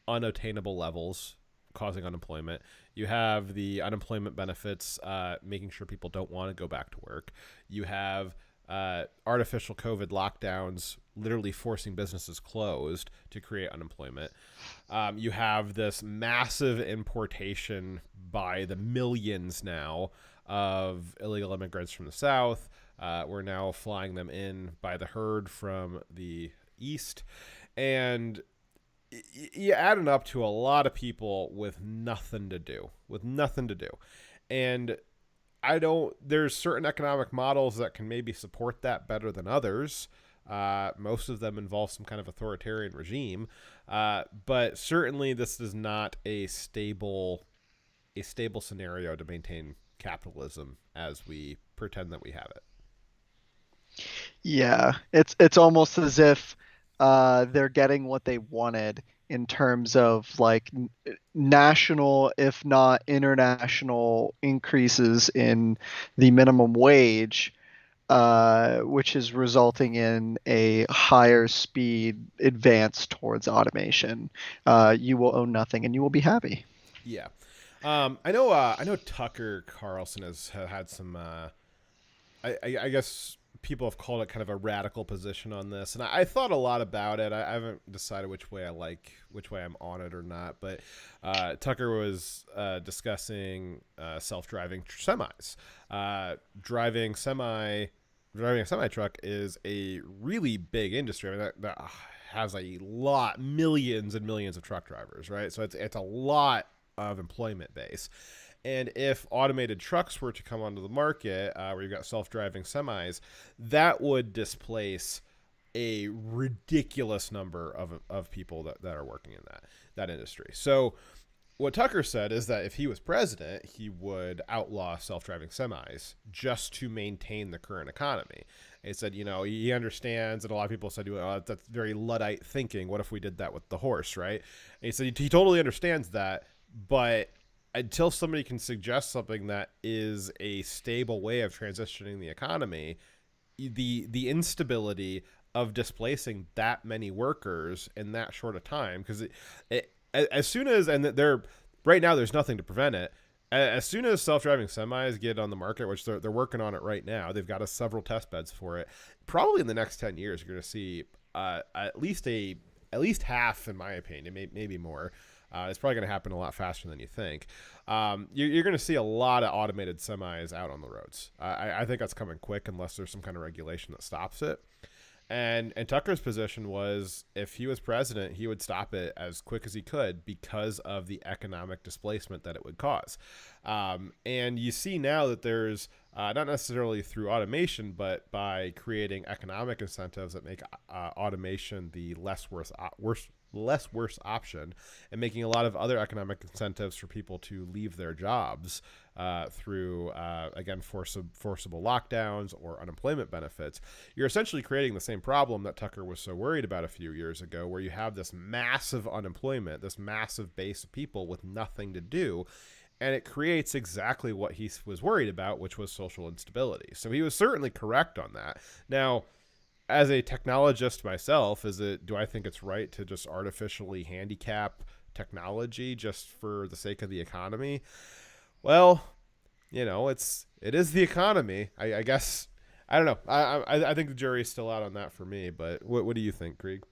unattainable levels, causing unemployment, you have the unemployment benefits making sure people don't want to go back to work. You have artificial COVID lockdowns literally forcing businesses closed to create unemployment. You have this massive importation by the millions now of illegal immigrants from the South. We're now flying them in by the herd from the East. And you add it up to a lot of people with nothing to do. And there's certain economic models that can maybe support that better than others. Most of them involve some kind of authoritarian regime. But certainly this is not a stable scenario to maintain capitalism as we pretend that we have it. Yeah, it's almost as if they're getting what they wanted in terms of like national, if not international, increases in the minimum wage, which is resulting in a higher speed advance towards automation. You will own nothing and you will be happy. Yeah. I know Tucker Carlson has had some, I guess people have called it kind of a radical position on this. And I thought a lot about it. I haven't decided which way I'm on it or not. But Tucker was discussing self-driving semis. Driving a semi truck is a really big industry. I mean, that has millions and millions of truck drivers, right? So it's a lot of employment base. And if automated trucks were to come onto the market, where you've got self-driving semis, that would displace a ridiculous number of people that are working in that industry. So what Tucker said is that if he was president, he would outlaw self-driving semis just to maintain the current economy. He said, he understands, and a lot of people said, well, that's very Luddite thinking. What if we did that with the horse, right? And he said he totally understands that, but until somebody can suggest something that is a stable way of transitioning the economy, the instability of displacing that many workers in that short a time, because as soon as, and right now there's nothing to prevent it, as soon as self-driving semis get on the market, which they're working on it right now, they've got several test beds for it. Probably in the next 10 years, you're going to see at least half, in my opinion, maybe more. It's probably going to happen a lot faster than you think. You're going to see a lot of automated semis out on the roads. I think that's coming quick unless there's some kind of regulation that stops it. And Tucker's position was, if he was president, he would stop it as quick as he could because of the economic displacement that it would cause. And you see now that there's, not necessarily through automation, but by creating economic incentives that make automation the less worse option, and making a lot of other economic incentives for people to leave their jobs through, again, forcible lockdowns or unemployment benefits. You're essentially creating the same problem that Tucker was so worried about a few years ago, where you have this massive unemployment, this massive base of people with nothing to do. And it creates exactly what he was worried about, which was social instability. So he was certainly correct on that. Now, as a technologist myself, do I think it's right to just artificially handicap technology just for the sake of the economy? Well, it is the economy. I guess, I don't know. I think the jury's still out on that for me, but what do you think, Krieg?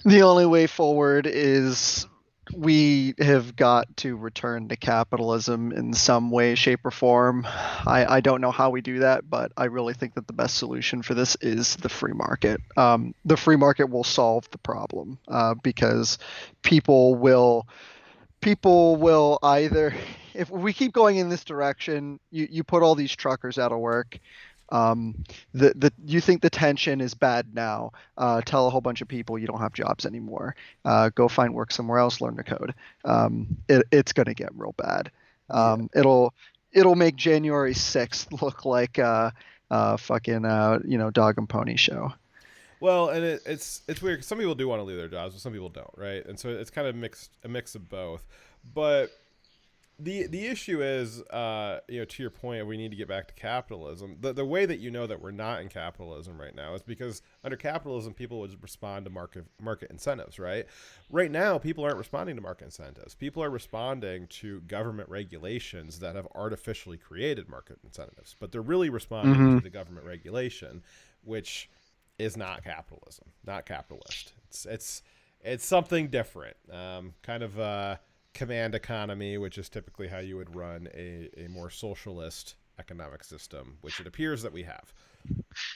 The only way forward is we have got to return to capitalism in some way, shape, or form. I don't know how we do that, but I really think that the best solution for this is the free market. The free market will solve the problem because people will either, if we keep going in this direction, you put all these truckers out of work. You think the tension is bad now, tell a whole bunch of people you don't have jobs anymore, go find work somewhere else, learn to code. It's going to get real bad. It'll make January 6th look like a fucking dog and pony show. Well, and it's weird. Some people do want to leave their jobs, but some people don't, right? And so it's kind of a mix of both. But the issue is, to your point, we need to get back to capitalism. The way that that we're not in capitalism right now is because under capitalism, people would respond to market incentives, right? Right now, people aren't responding to market incentives. People are responding to government regulations that have artificially created market incentives, but they're really responding to the government regulation, which is not capitalism, not capitalist. It's something different, kind of a command economy, which is typically how you would run a more socialist economic system, which it appears that we have.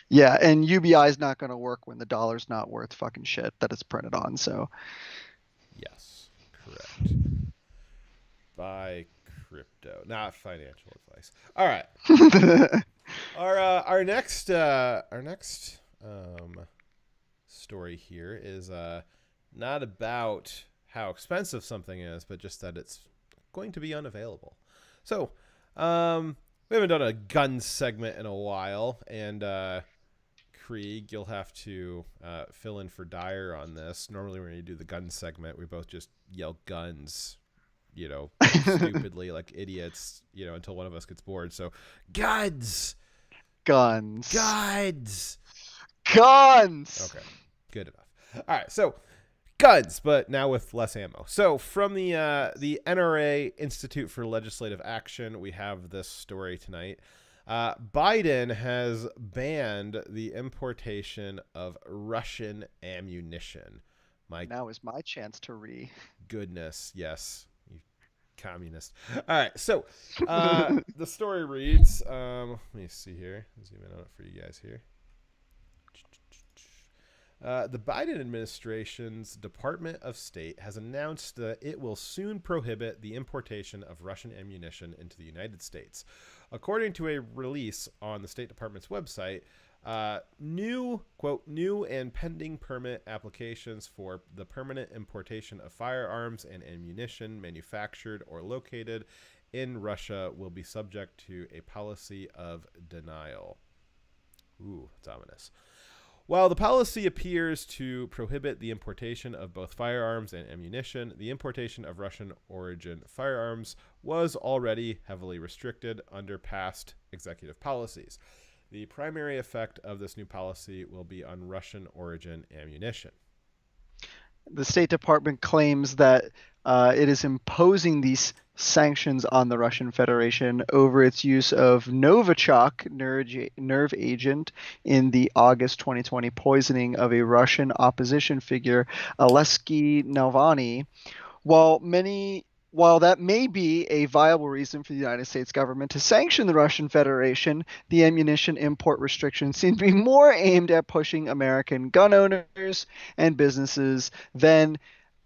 Yeah, and UBI is not going to work when the dollar's not worth fucking shit that it's printed on. So, yes, correct. Buy crypto, not financial advice. All right. Our next story here is not about how expensive something is, but just that it's going to be unavailable. So, we haven't done a gun segment in a while, and Krieg, you'll have to fill in for Dyer on this. Normally when you do the gun segment, we both just yell guns, stupidly like idiots, until one of us gets bored. So, guns! Guns. Okay, good enough. All right, so guns, but now with less ammo. So from the NRA Institute for Legislative Action, we have this story tonight. Biden has banned the importation of Russian ammunition. Now is my chance to Goodness, yes, you communist. All right, so the story reads, let me see here. Zoom in on it for you guys here. The Biden administration's Department of State has announced that it will soon prohibit the importation of Russian ammunition into the United States. According to a release on the State Department's website, new and pending permit applications for the permanent importation of firearms and ammunition manufactured or located in Russia will be subject to a policy of denial. Ooh, that's ominous. While the policy appears to prohibit the importation of both firearms and ammunition, the importation of Russian origin firearms was already heavily restricted under past executive policies. The primary effect of this new policy will be on Russian origin ammunition. The State Department claims that it is imposing these sanctions on the Russian Federation over its use of Novichok nerve agent in the August 2020 poisoning of a Russian opposition figure, Alexei Navalny. While that may be a viable reason for the United States government to sanction the Russian Federation, the ammunition import restrictions seem to be more aimed at pushing American gun owners and businesses than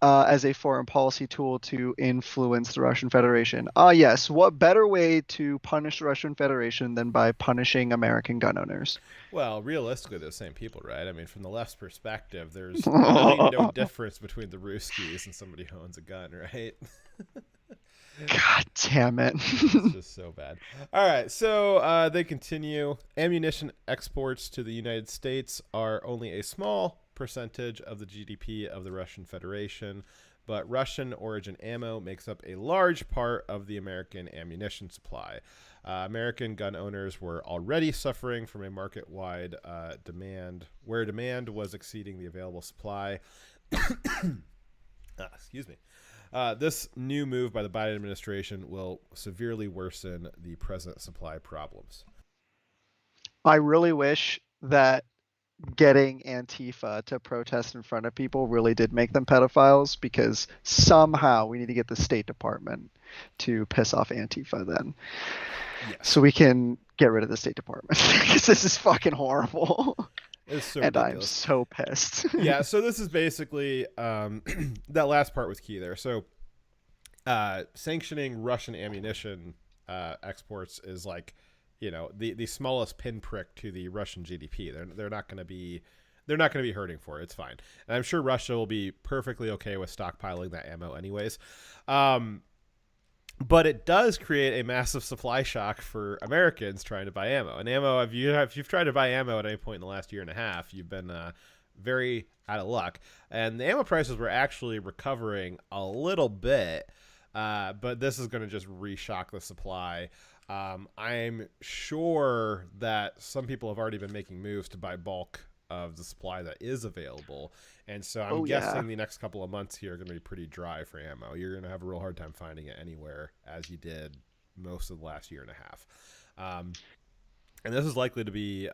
as a foreign policy tool to influence the Russian Federation. Yes, what better way to punish the Russian Federation than by punishing American gun owners? Well, realistically, they're the same people, right? I mean, from the left's perspective, there's really no difference between the Ruskies and somebody who owns a gun, right? God damn it. It's just so bad. All right, so they continue. Ammunition exports to the United States are only a small percentage of the GDP of the Russian Federation, but Russian origin ammo makes up a large part of the American ammunition supply. American gun owners were already suffering from a market-wide demand, where demand was exceeding the available supply. Excuse me. This new move by the Biden administration will severely worsen the present supply problems. I really wish that getting Antifa to protest in front of people really did make them pedophiles, because somehow we need to get the State Department to piss off Antifa then. Yes. So we can get rid of the State Department, because this is fucking horrible. It's so and ridiculous. I'm so pissed. Yeah, so this is basically that last part was key there. So sanctioning Russian ammunition exports is like, you know, the smallest pinprick to the Russian GDP. They're not going to be hurting for it. It's fine. And I'm sure Russia will be perfectly okay with stockpiling that ammo anyways. But it does create a massive supply shock for Americans trying to buy ammo. And ammo, if you've tried to buy ammo at any point in the last year and a half, you've been very out of luck. And the ammo prices were actually recovering a little bit, but this is going to just reshock the supply. I'm sure that some people have already been making moves to buy bulk of the supply that is available. And so I'm guessing the next couple of months here are going to be pretty dry for ammo. You're going to have a real hard time finding it anywhere, as you did most of the last year and a half. And this is likely to be,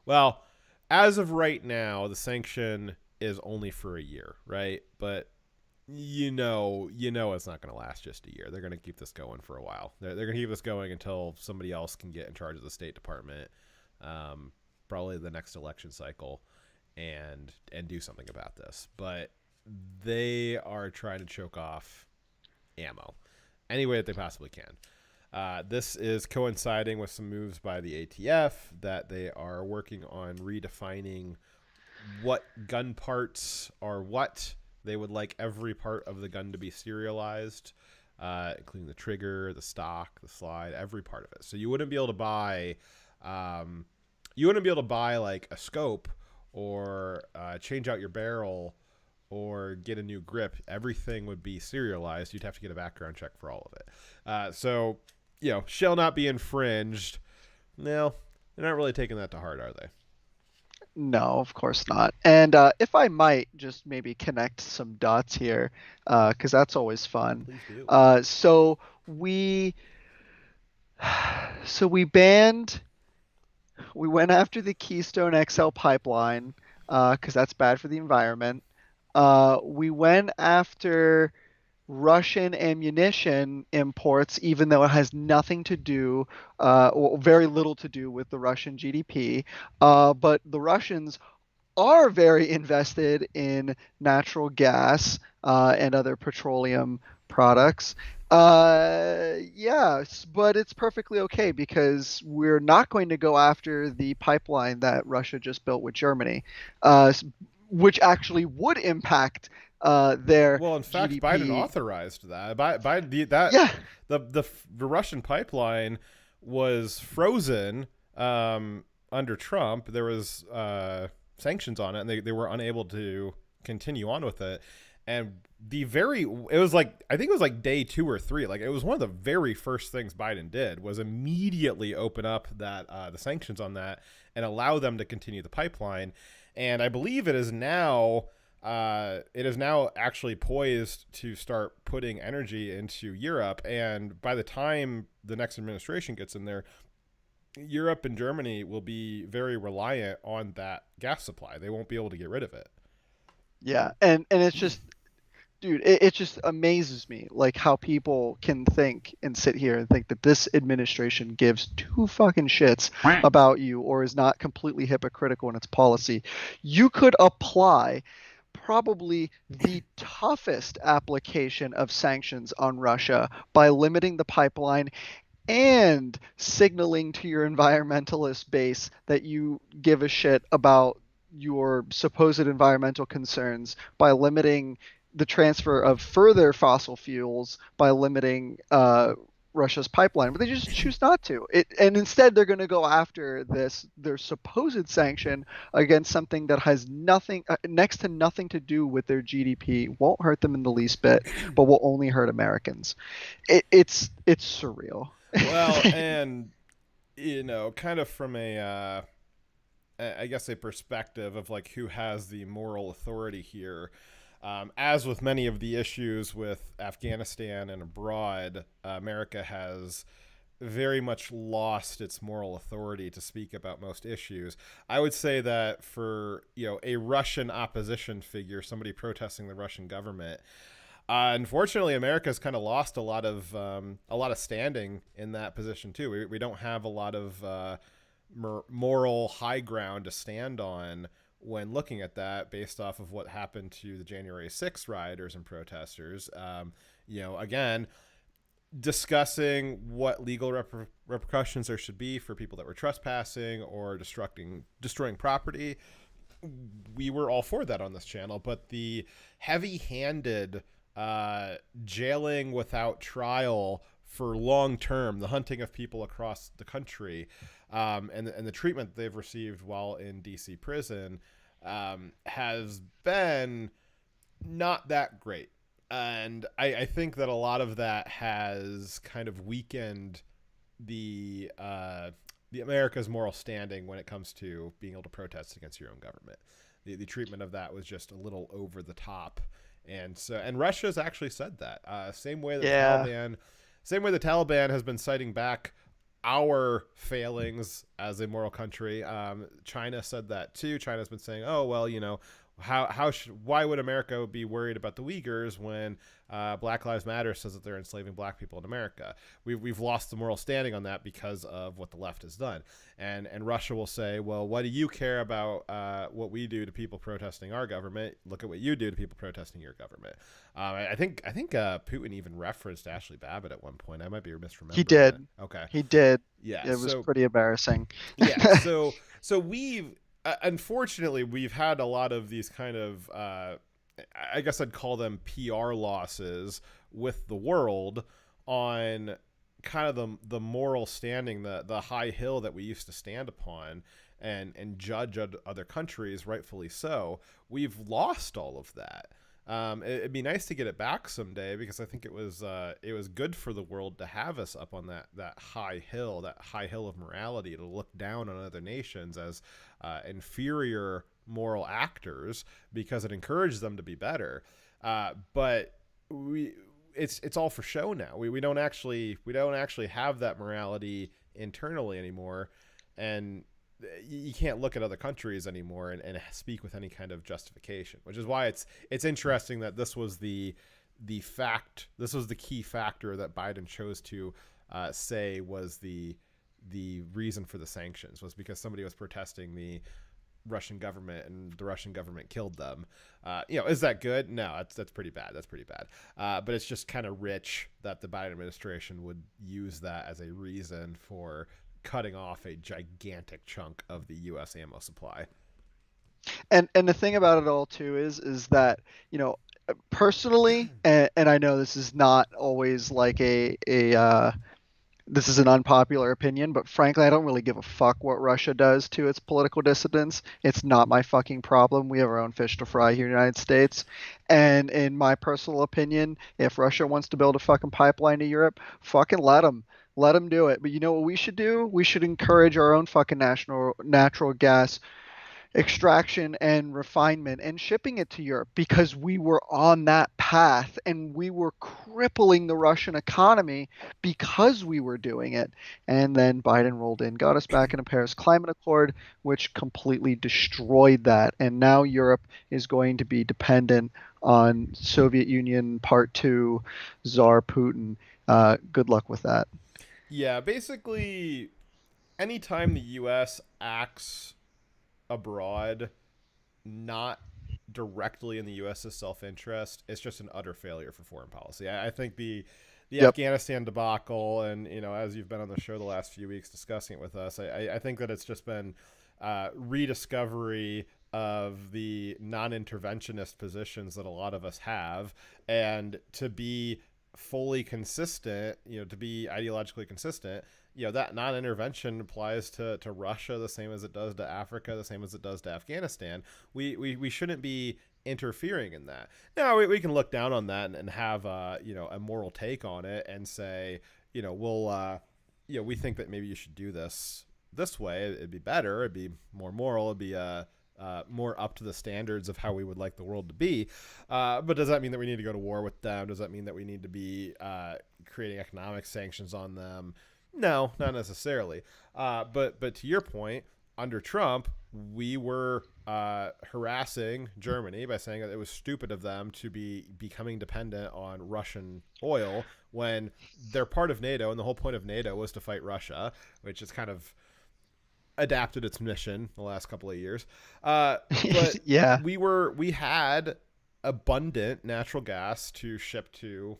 well, as of right now, the sanction is only for a year, right? But you know it's not going to last just a year. They're going to keep this going for a while. They're going to keep this going until somebody else can get in charge of the State Department, probably the next election cycle, and do something about this. But they are trying to choke off ammo any way that they possibly can. This is coinciding with some moves by the ATF that they are working on redefining what gun parts are what. They would like every part of the gun to be serialized, including the trigger, the stock, the slide, every part of it. So you wouldn't be able to buy, like a scope or change out your barrel or get a new grip. Everything would be serialized. You'd have to get a background check for all of it. So, shall not be infringed. No, they're not really taking that to heart, are they? No, of course not. And if I might just maybe connect some dots here, because that's always fun. Please do. So we so we banned we went after the Keystone XL pipeline because that's bad for the environment. We went after Russian ammunition imports, even though it has nothing to do, or very little to do with the Russian GDP. But the Russians are very invested in natural gas and other petroleum products. Yes, but it's perfectly okay because we're not going to go after the pipeline that Russia just built with Germany, which actually would impact their Well, in fact, Biden GDP. authorized that. That Yeah, the Russian pipeline was frozen under Trump. There was sanctions on it, and they were unable to continue on with it. And it was like, I think it was like day 2 or 3. Like, it was one of the very first things Biden did was immediately open up that the sanctions on that and allow them to continue the pipeline. And I believe it is now actually poised to start putting energy into Europe. And by the time the next administration gets in there, Europe and Germany will be very reliant on that gas supply. They won't be able to get rid of it. yeah, and it's just, dude, it just amazes me like how people can think and sit here and think that this administration gives two fucking shits about you or is not completely hypocritical in its policy. You could apply probably the toughest application of sanctions on Russia by limiting the pipeline and signaling to your environmentalist base that you give a shit about your supposed environmental concerns by limiting the transfer of further fossil fuels by limiting Russia's pipeline, but they just choose not to. And instead, they're going to go after their supposed sanction against something that has nothing, next to nothing to do with their GDP, won't hurt them in the least bit, but will only hurt Americans. It's surreal. Well, and kind of from I guess a perspective of like who has the moral authority here. As with many of the issues with Afghanistan and abroad, America has very much lost its moral authority to speak about most issues. I would say that for a Russian opposition figure, somebody protesting the Russian government, unfortunately, America's kind of lost a lot of standing in that position too. We don't have a lot of moral high ground to stand on when looking at that, based off of what happened to the January 6th rioters and protesters. Again, discussing what legal repercussions there should be for people that were trespassing or destroying property. We were all for that on this channel, but the heavy-handed jailing without trial for long term, the hunting of people across the country, and the treatment they've received while in DC prison has been not that great. And I think that a lot of that has kind of weakened the America's moral standing when it comes to being able to protest against your own government. The treatment of that was just a little over the top. And Russia's actually said that. Same way the Taliban has been citing back our failings as a moral country. China said that too. China's been saying, "Oh well, why would America be worried about the Uyghurs when Black Lives Matter says that they're enslaving black people in America?" We've lost the moral standing on that because of what the left has done. And Russia will say, "Well, what do you care about what we do to people protesting our government? Look at what you do to people protesting your government." I think Putin even referenced Ashley Babbitt at one point. I might be misremembering. He did. That. Okay. He did. Yeah. It was pretty embarrassing. Yeah. So we've unfortunately we've had a lot of these kind of I guess I'd call them PR losses with the world on kind of the moral standing, the high hill that we used to stand upon and judge other countries, rightfully so. We've lost all of that. It'd be nice to get it back someday, because I think it was good for the world to have us up on that high hill of morality, to look down on other nations as inferior moral actors, because it encourages them to be better. But it's all for show now. We don't actually have that morality internally anymore, and you can't look at other countries anymore and speak with any kind of justification, which is why it's interesting that this was the key factor that Biden chose to say was the reason for the sanctions, was because somebody was protesting the Russian government and the Russian government killed them. Is that good? No, that's pretty bad. But it's just kind of rich that the Biden administration would use that as a reason for cutting off a gigantic chunk of the U.S. ammo supply. And the thing about it all too is that, personally, and I know this is not always like this is an unpopular opinion, but frankly, I don't really give a fuck what Russia does to its political dissidents. It's not my fucking problem. We have our own fish to fry here in the United States. And in my personal opinion, if Russia wants to build a fucking pipeline to Europe, fucking let them. Let them do it. But you know what we should do? We should encourage our own fucking natural gas extraction and refinement and shipping it to Europe, because we were on that path and we were crippling the Russian economy because we were doing it. And then Biden rolled in, got us back in a Paris Climate Accord, which completely destroyed that. And now Europe is going to be dependent on Soviet Union Part 2 Tsar Putin. Good luck with that. Yeah, basically, anytime the U.S. acts abroad, not directly in the U.S.'s self-interest, it's just an utter failure for foreign policy. I think the Afghanistan debacle, and as you've been on the show the last few weeks discussing it with us, I think that it's just been rediscovery of the non-interventionist positions that a lot of us have, and to be fully consistent, to be ideologically consistent, that non-intervention applies to Russia the same as it does to Africa, the same as it does to Afghanistan. We shouldn't be interfering in that. Now we can look down on that and have a moral take on it and say, we think that maybe you should do this way. It'd be better. It'd be more moral. It'd be more up to the standards of how we would like the world to be. But does that mean that we need to go to war with them? Does that mean that we need to be creating economic sanctions on them? No, not necessarily. But to your point, under Trump, we were harassing Germany by saying that it was stupid of them to be becoming dependent on Russian oil when they're part of NATO, and the whole point of NATO was to fight Russia, which is kind of adapted its mission the last couple of years. But yeah, we had abundant natural gas to ship to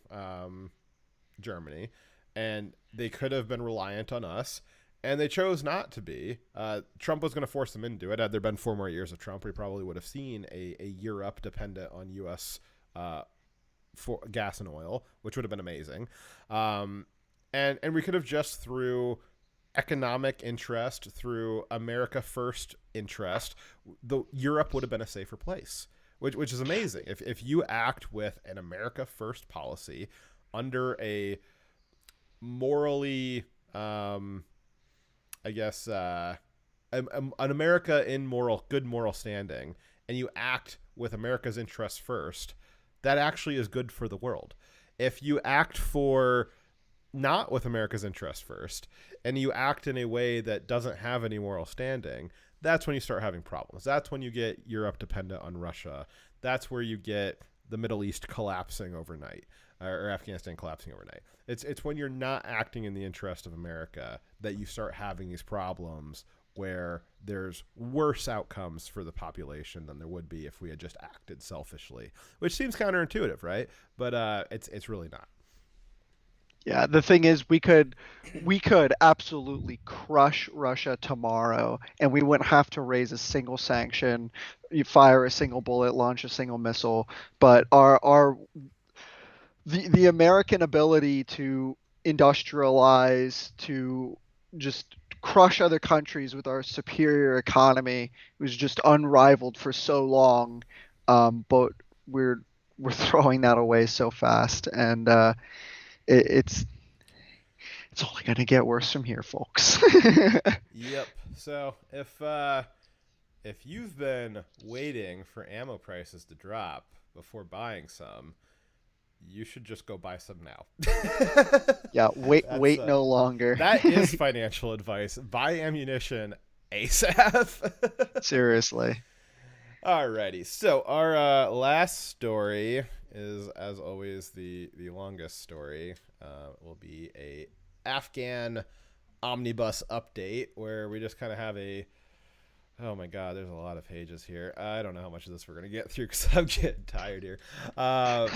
Germany, and they could have been reliant on us, and they chose not to be. Trump was going to force them into it. Had there been 4 more years of Trump, we probably would have seen a Europe dependent on U.S. For gas and oil, which would have been amazing. And we could have just, through economic interest, through America first interest, Europe would have been a safer place, which is amazing. If you act with an America first policy under a morally, an America in good moral standing, and you act with America's interests first, that actually is good for the world. If you act not with America's interest first, and you act in a way that doesn't have any moral standing, that's when you start having problems. That's when you get Europe dependent on Russia. That's where you get the Middle East collapsing overnight, or Afghanistan collapsing overnight. It's when you're not acting in the interest of America that you start having these problems where there's worse outcomes for the population than there would be if we had just acted selfishly, which seems counterintuitive, right? But it's really not. Yeah, the thing is, we could absolutely crush Russia tomorrow, and we wouldn't have to raise a single sanction, you fire a single bullet, launch a single missile. But the American ability to industrialize, to just crush other countries with our superior economy was just unrivaled for so long. But we're we're throwing that away so fast, and it's only going to get worse from here, folks. Yep. So if you've been waiting for ammo prices to drop before buying some, you should just go buy some now. Yeah, wait no longer. That is financial advice. Buy ammunition ASAP. Seriously. Alrighty. So our last story is, as always, the longest story. Will be a Afghan omnibus update where we just kind of have a, oh my god, there's a lot of pages here. I don't know how much of this we're going to get through because I'm getting tired here. But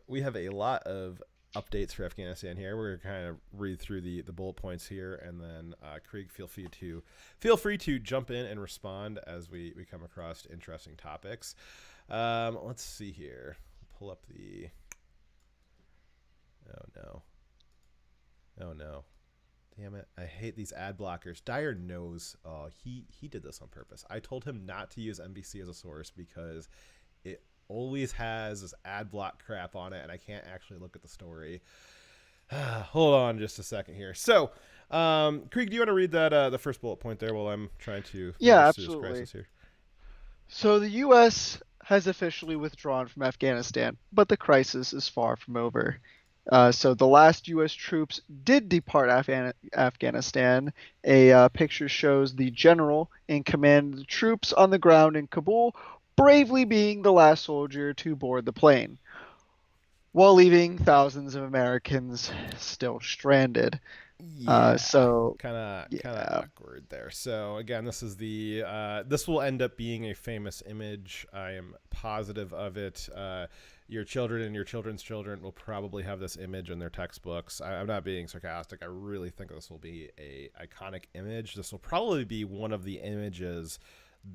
we have a lot of updates for Afghanistan here. We're going to kind of read through the bullet points here, and then Krieg, feel free to jump in and respond as we come across interesting topics. Let's see here. Pull up the... Oh no. Damn it. I hate these ad blockers. Dyer knows he did this on purpose. I told him not to use NBC as a source because it always has this ad block crap on it, and I can't actually look at the story. Hold on just a second here. So, Krieg, do you want to read that the first bullet point there while I'm trying to Yeah, through this absolutely. crisis here? So the U.S. has officially withdrawn from Afghanistan, but the crisis is far from over. So the last U.S. troops did depart Afghanistan. A picture shows the general in command of the troops on the ground in Kabul bravely being the last soldier to board the plane, while leaving thousands of Americans still stranded. Yeah, So kind of awkward there. So again, this is this will end up being a famous image. I am positive of it. Your children and your children's children will probably have this image in their textbooks. I'm not being sarcastic. I really think this will be a iconic image. This will probably be one of the images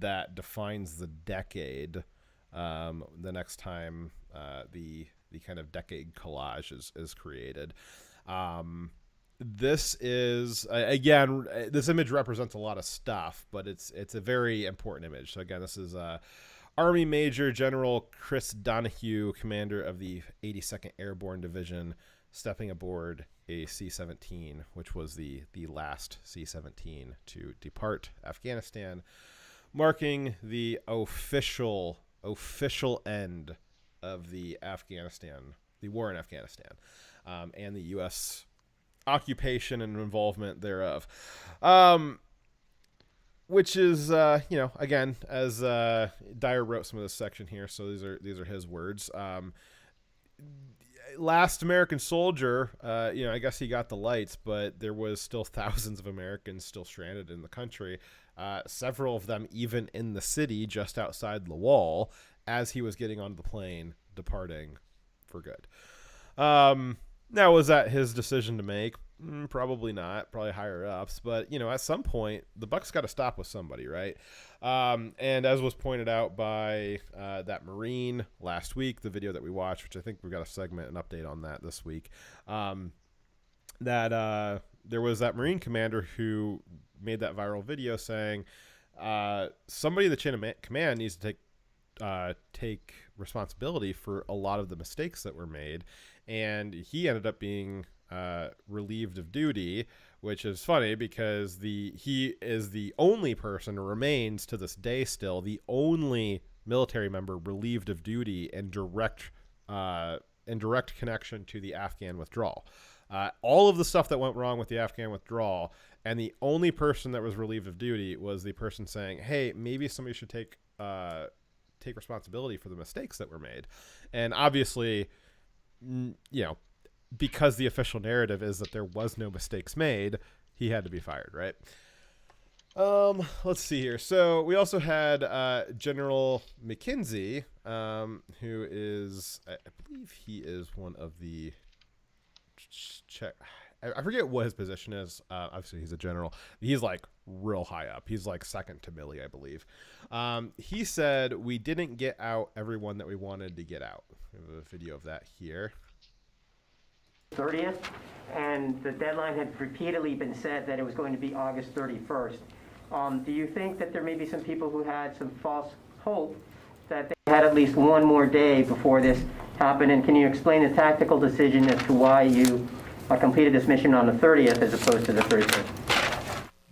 that defines the decade. The next time the kind of decade collage is created. This is again, this image represents a lot of stuff, but it's a very important image. So again, this is Army Major General Chris Donahue, commander of the 82nd Airborne Division, stepping aboard a C-17, which was the last C-17 to depart Afghanistan, marking the official end of the war in Afghanistan, and the U.S. occupation and involvement thereof. Which is, again, as Dyer wrote some of this section here, so these are his words. Last American soldier, I guess he got the lights, but there was still thousands of Americans still stranded in the country, several of them even in the city just outside the wall as he was getting onto the plane, departing for good. Now, was that his decision to make? Probably not. Probably higher ups. But, at some point, the buck's got to stop with somebody, right? And as was pointed out by that Marine last week, the video that we watched, which I think we've got a segment, an update on that this week, that there was that Marine commander who made that viral video saying somebody in the chain of command needs to take responsibility for a lot of the mistakes that were made. And he ended up being relieved of duty, which is funny because he is the only person, remains to this day still the only military member relieved of duty in direct connection to the Afghan withdrawal. All of the stuff that went wrong with the Afghan withdrawal, and the only person that was relieved of duty was the person saying, "Hey, maybe somebody should take responsibility for the mistakes that were made." And obviously, because the official narrative is that there was no mistakes made, he had to be fired, right? Let's see here. So we also had General McKenzie, who is, I believe he is one of the I forget what his position is. Obviously, he's a general. He's like real high up. He's like second to Milley, I believe. He said, "We didn't get out everyone that we wanted to get out." We have a video of that here. 30th, and the deadline had repeatedly been said that it was going to be August 31st. Do you think that there may be some people who had some false hope that they had at least one more day before this happened, and can you explain the tactical decision as to why you completed this mission on the 30th as opposed to the 31st?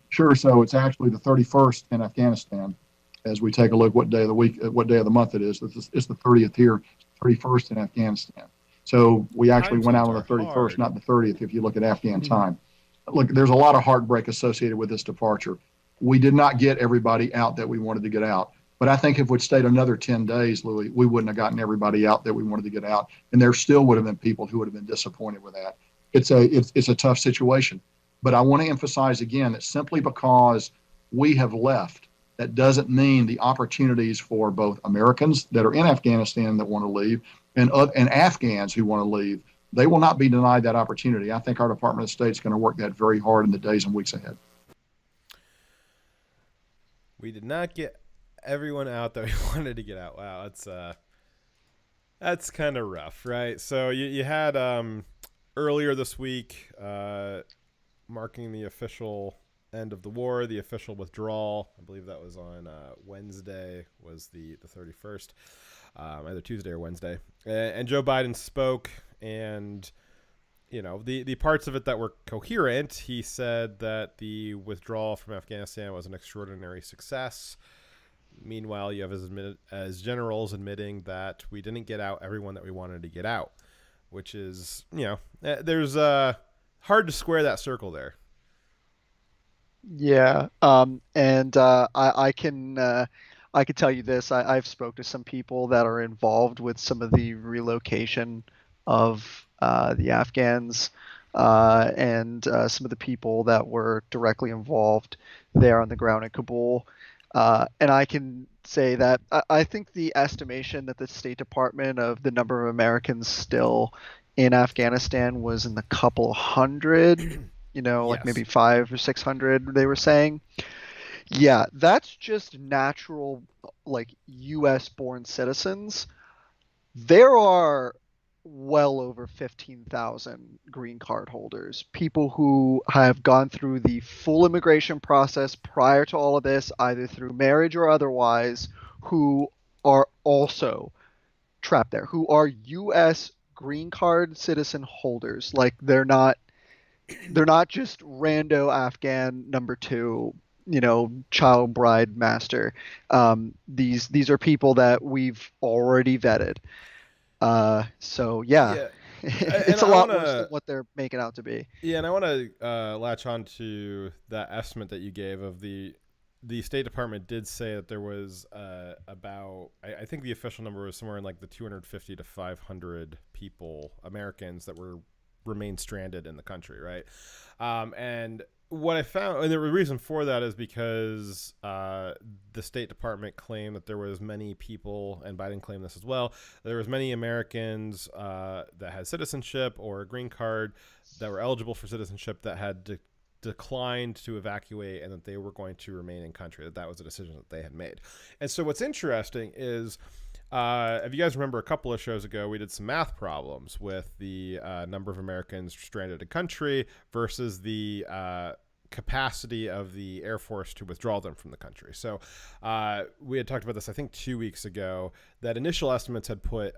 Sure. So it's actually the 31st in Afghanistan. As we take a look what day of the week, what day of the month it is, it's the 30th here, 31st in Afghanistan. So we actually went out on the 31st, not the 30th, if you look at Afghan time. Look, there's a lot of heartbreak associated with this departure. We did not get everybody out that we wanted to get out. But I think if we'd stayed another 10 days, Louis, we wouldn't have gotten everybody out that we wanted to get out. And there still would have been people who would have been disappointed with that. It's a tough situation. But I want to emphasize again that simply because we have left, that doesn't mean the opportunities for both Americans that are in Afghanistan that want to leave and Afghans who want to leave, they will not be denied that opportunity. I think our Department of State is going to work that very hard in the days and weeks ahead. We did not get everyone out that we wanted to get out. Wow, that's kind of rough, right? So you had earlier this week marking the official end of the war, the official withdrawal. I believe that was on Wednesday, was the 31st, either Tuesday or Wednesday. And Joe Biden spoke, and the parts of it that were coherent, he said that the withdrawal from Afghanistan was an extraordinary success. Meanwhile, you have his generals admitting that we didn't get out everyone that we wanted to get out, which is, there's hard to square that circle there. Yeah, and I can tell you this. I've spoke to some people that are involved with some of the relocation of the Afghans and some of the people that were directly involved there on the ground in Kabul. And I can say that I think the estimation that the State Department of the number of Americans still in Afghanistan was in the couple hundred. Like maybe 500 or 600, they were saying. Yeah, that's just natural, like U.S. born citizens. There are well over 15,000 green card holders, people who have gone through the full immigration process prior to all of this, either through marriage or otherwise, who are also trapped there, who are U.S. green card citizen holders. Like they're not just rando Afghan number two, child bride master. These are people that we've already vetted. So yeah. It's a lot worse than what they're making out to be. Yeah, and I want to latch on to that estimate that you gave of the State Department did say that there was about, I think the official number was somewhere in like the 250 to 500 people, Americans, that remain stranded in the country, right? And what I found, and the reason for that is because the State Department claimed that there was many people, and Biden claimed this as well, there was many Americans that had citizenship or a green card that were eligible for citizenship that had declined to evacuate, and that they were going to remain in country, that was a decision that they had made. And so what's interesting is, if you guys remember a couple of shows ago, we did some math problems with the number of Americans stranded in country versus the capacity of the Air Force to withdraw them from the country. So we had talked about this, I think, 2 weeks ago, that initial estimates had put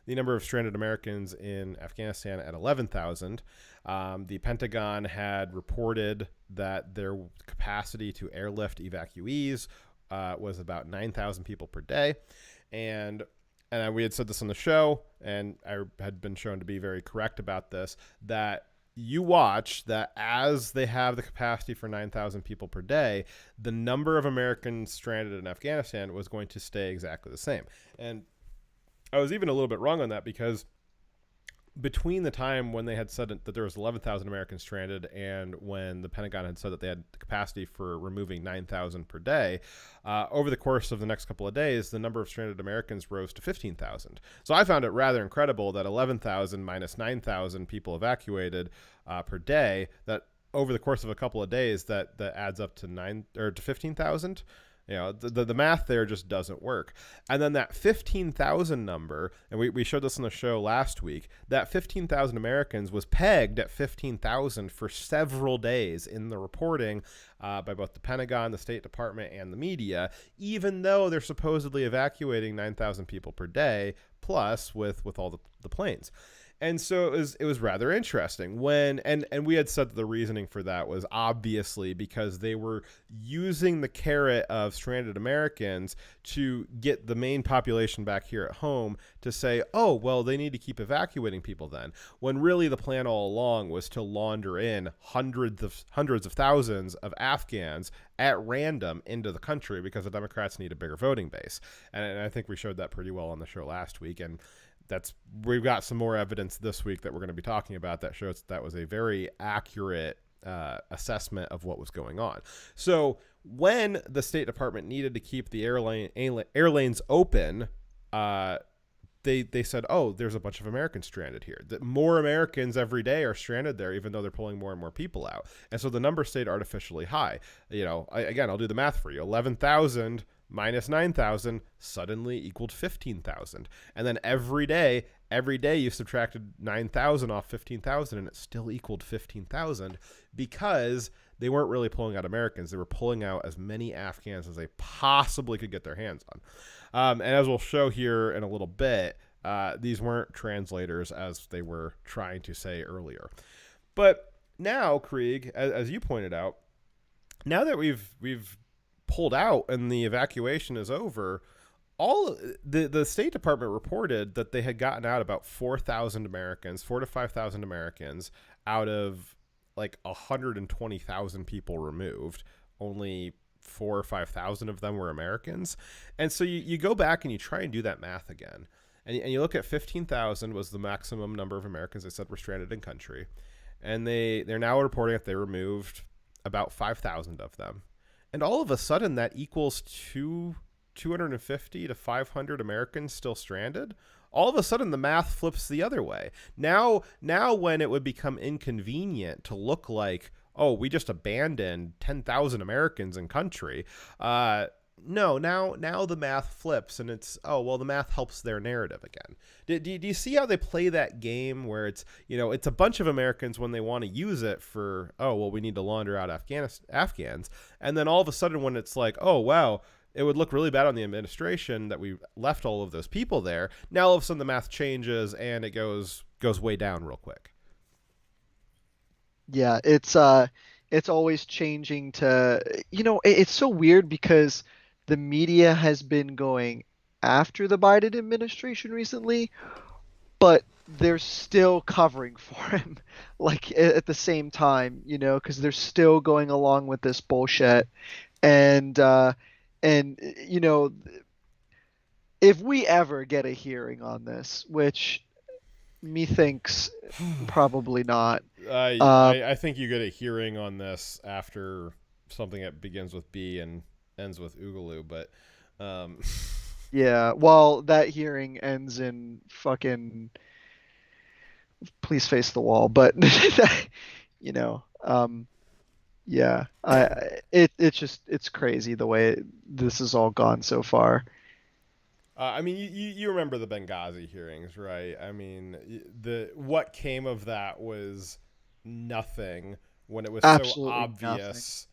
the number of stranded Americans in Afghanistan at 11,000. The Pentagon had reported that their capacity to airlift evacuees was about 9,000 people per day. And we had said this on the show, and I had been shown to be very correct about this, that you watch that as they have the capacity for 9,000 people per day, the number of Americans stranded in Afghanistan was going to stay exactly the same. And I was even a little bit wrong on that, because between the time when they had said that there was 11,000 Americans stranded and when the Pentagon had said that they had the capacity for removing 9,000 per day, over the course of the next couple of days, the number of stranded Americans rose to 15,000. So I found it rather incredible that 11,000 minus 9,000 people evacuated per day, that over the course of a couple of days, that adds up to 15,000. You know, the math there just doesn't work. And then that 15,000 number, and we showed this on the show last week, that 15,000 Americans was pegged at 15,000 for several days in the reporting by both the Pentagon, the State Department, and the media, even though they're supposedly evacuating 9,000 people per day, plus with all the planes. And so it was rather interesting when, and we had said that the reasoning for that was obviously because they were using the carrot of stranded Americans to get the main population back here at home to say, oh, well, they need to keep evacuating people then, when really the plan all along was to launder in hundreds of thousands of Afghans at random into the country because the Democrats need a bigger voting base. And I think we showed that pretty well on the show last week. And we've got some more evidence this week that we're going to be talking about that shows that was a very accurate assessment of what was going on. So when the State Department needed to keep the airlanes open, they said, oh, there's a bunch of Americans stranded here. That more Americans every day are stranded there, even though they're pulling more and more people out. And so the number stayed artificially high. You know, I'll do the math for you. 11,000 minus 9,000 suddenly equaled 15,000. And then every day you subtracted 9,000 off 15,000 and it still equaled 15,000 because they weren't really pulling out Americans. They were pulling out as many Afghans as they possibly could get their hands on. And as we'll show here in a little bit, these weren't translators as they were trying to say earlier. But now, Krieg, as you pointed out, now that we've pulled out and the evacuation is over, all the State Department reported that they had gotten out about 4,000 Americans, 4,000 to 5,000 Americans out of like 120,000 people removed. Only 4,000 or 5,000 of them were Americans. And so you go back and you try and do that math again. And you look at 15,000 was the maximum number of Americans they said were stranded in country. And they're now reporting that they removed about 5,000 of them. And all of a sudden, that equals 250 to 500 Americans still stranded. All of a sudden, the math flips the other way. Now, when it would become inconvenient to look like, oh, we just abandoned 10,000 Americans in country. No, now the math flips, and it's, oh, well, the math helps their narrative again. Do you see how they play that game where it's, you know, it's a bunch of Americans when they want to use it for, oh, well, we need to launder out Afghans. And then all of a sudden when it's like, oh, wow, it would look really bad on the administration that we left all of those people there. Now all of a sudden the math changes and it goes way down real quick. Yeah, it's always changing to, you know, it's so weird because the media has been going after the Biden administration recently, but they're still covering for him, like at the same time, you know, because they're still going along with this bullshit. And you know, if we ever get a hearing on this, which methinks probably not. I think you get a hearing on this after something that begins with B and ends with Oogaloo, but yeah, well, that hearing ends in fucking please face the wall, but you know, yeah, it's crazy the way this has all gone so far. I mean, you remember the Benghazi hearings, right? I mean, what came of that was nothing when it was Absolutely so obvious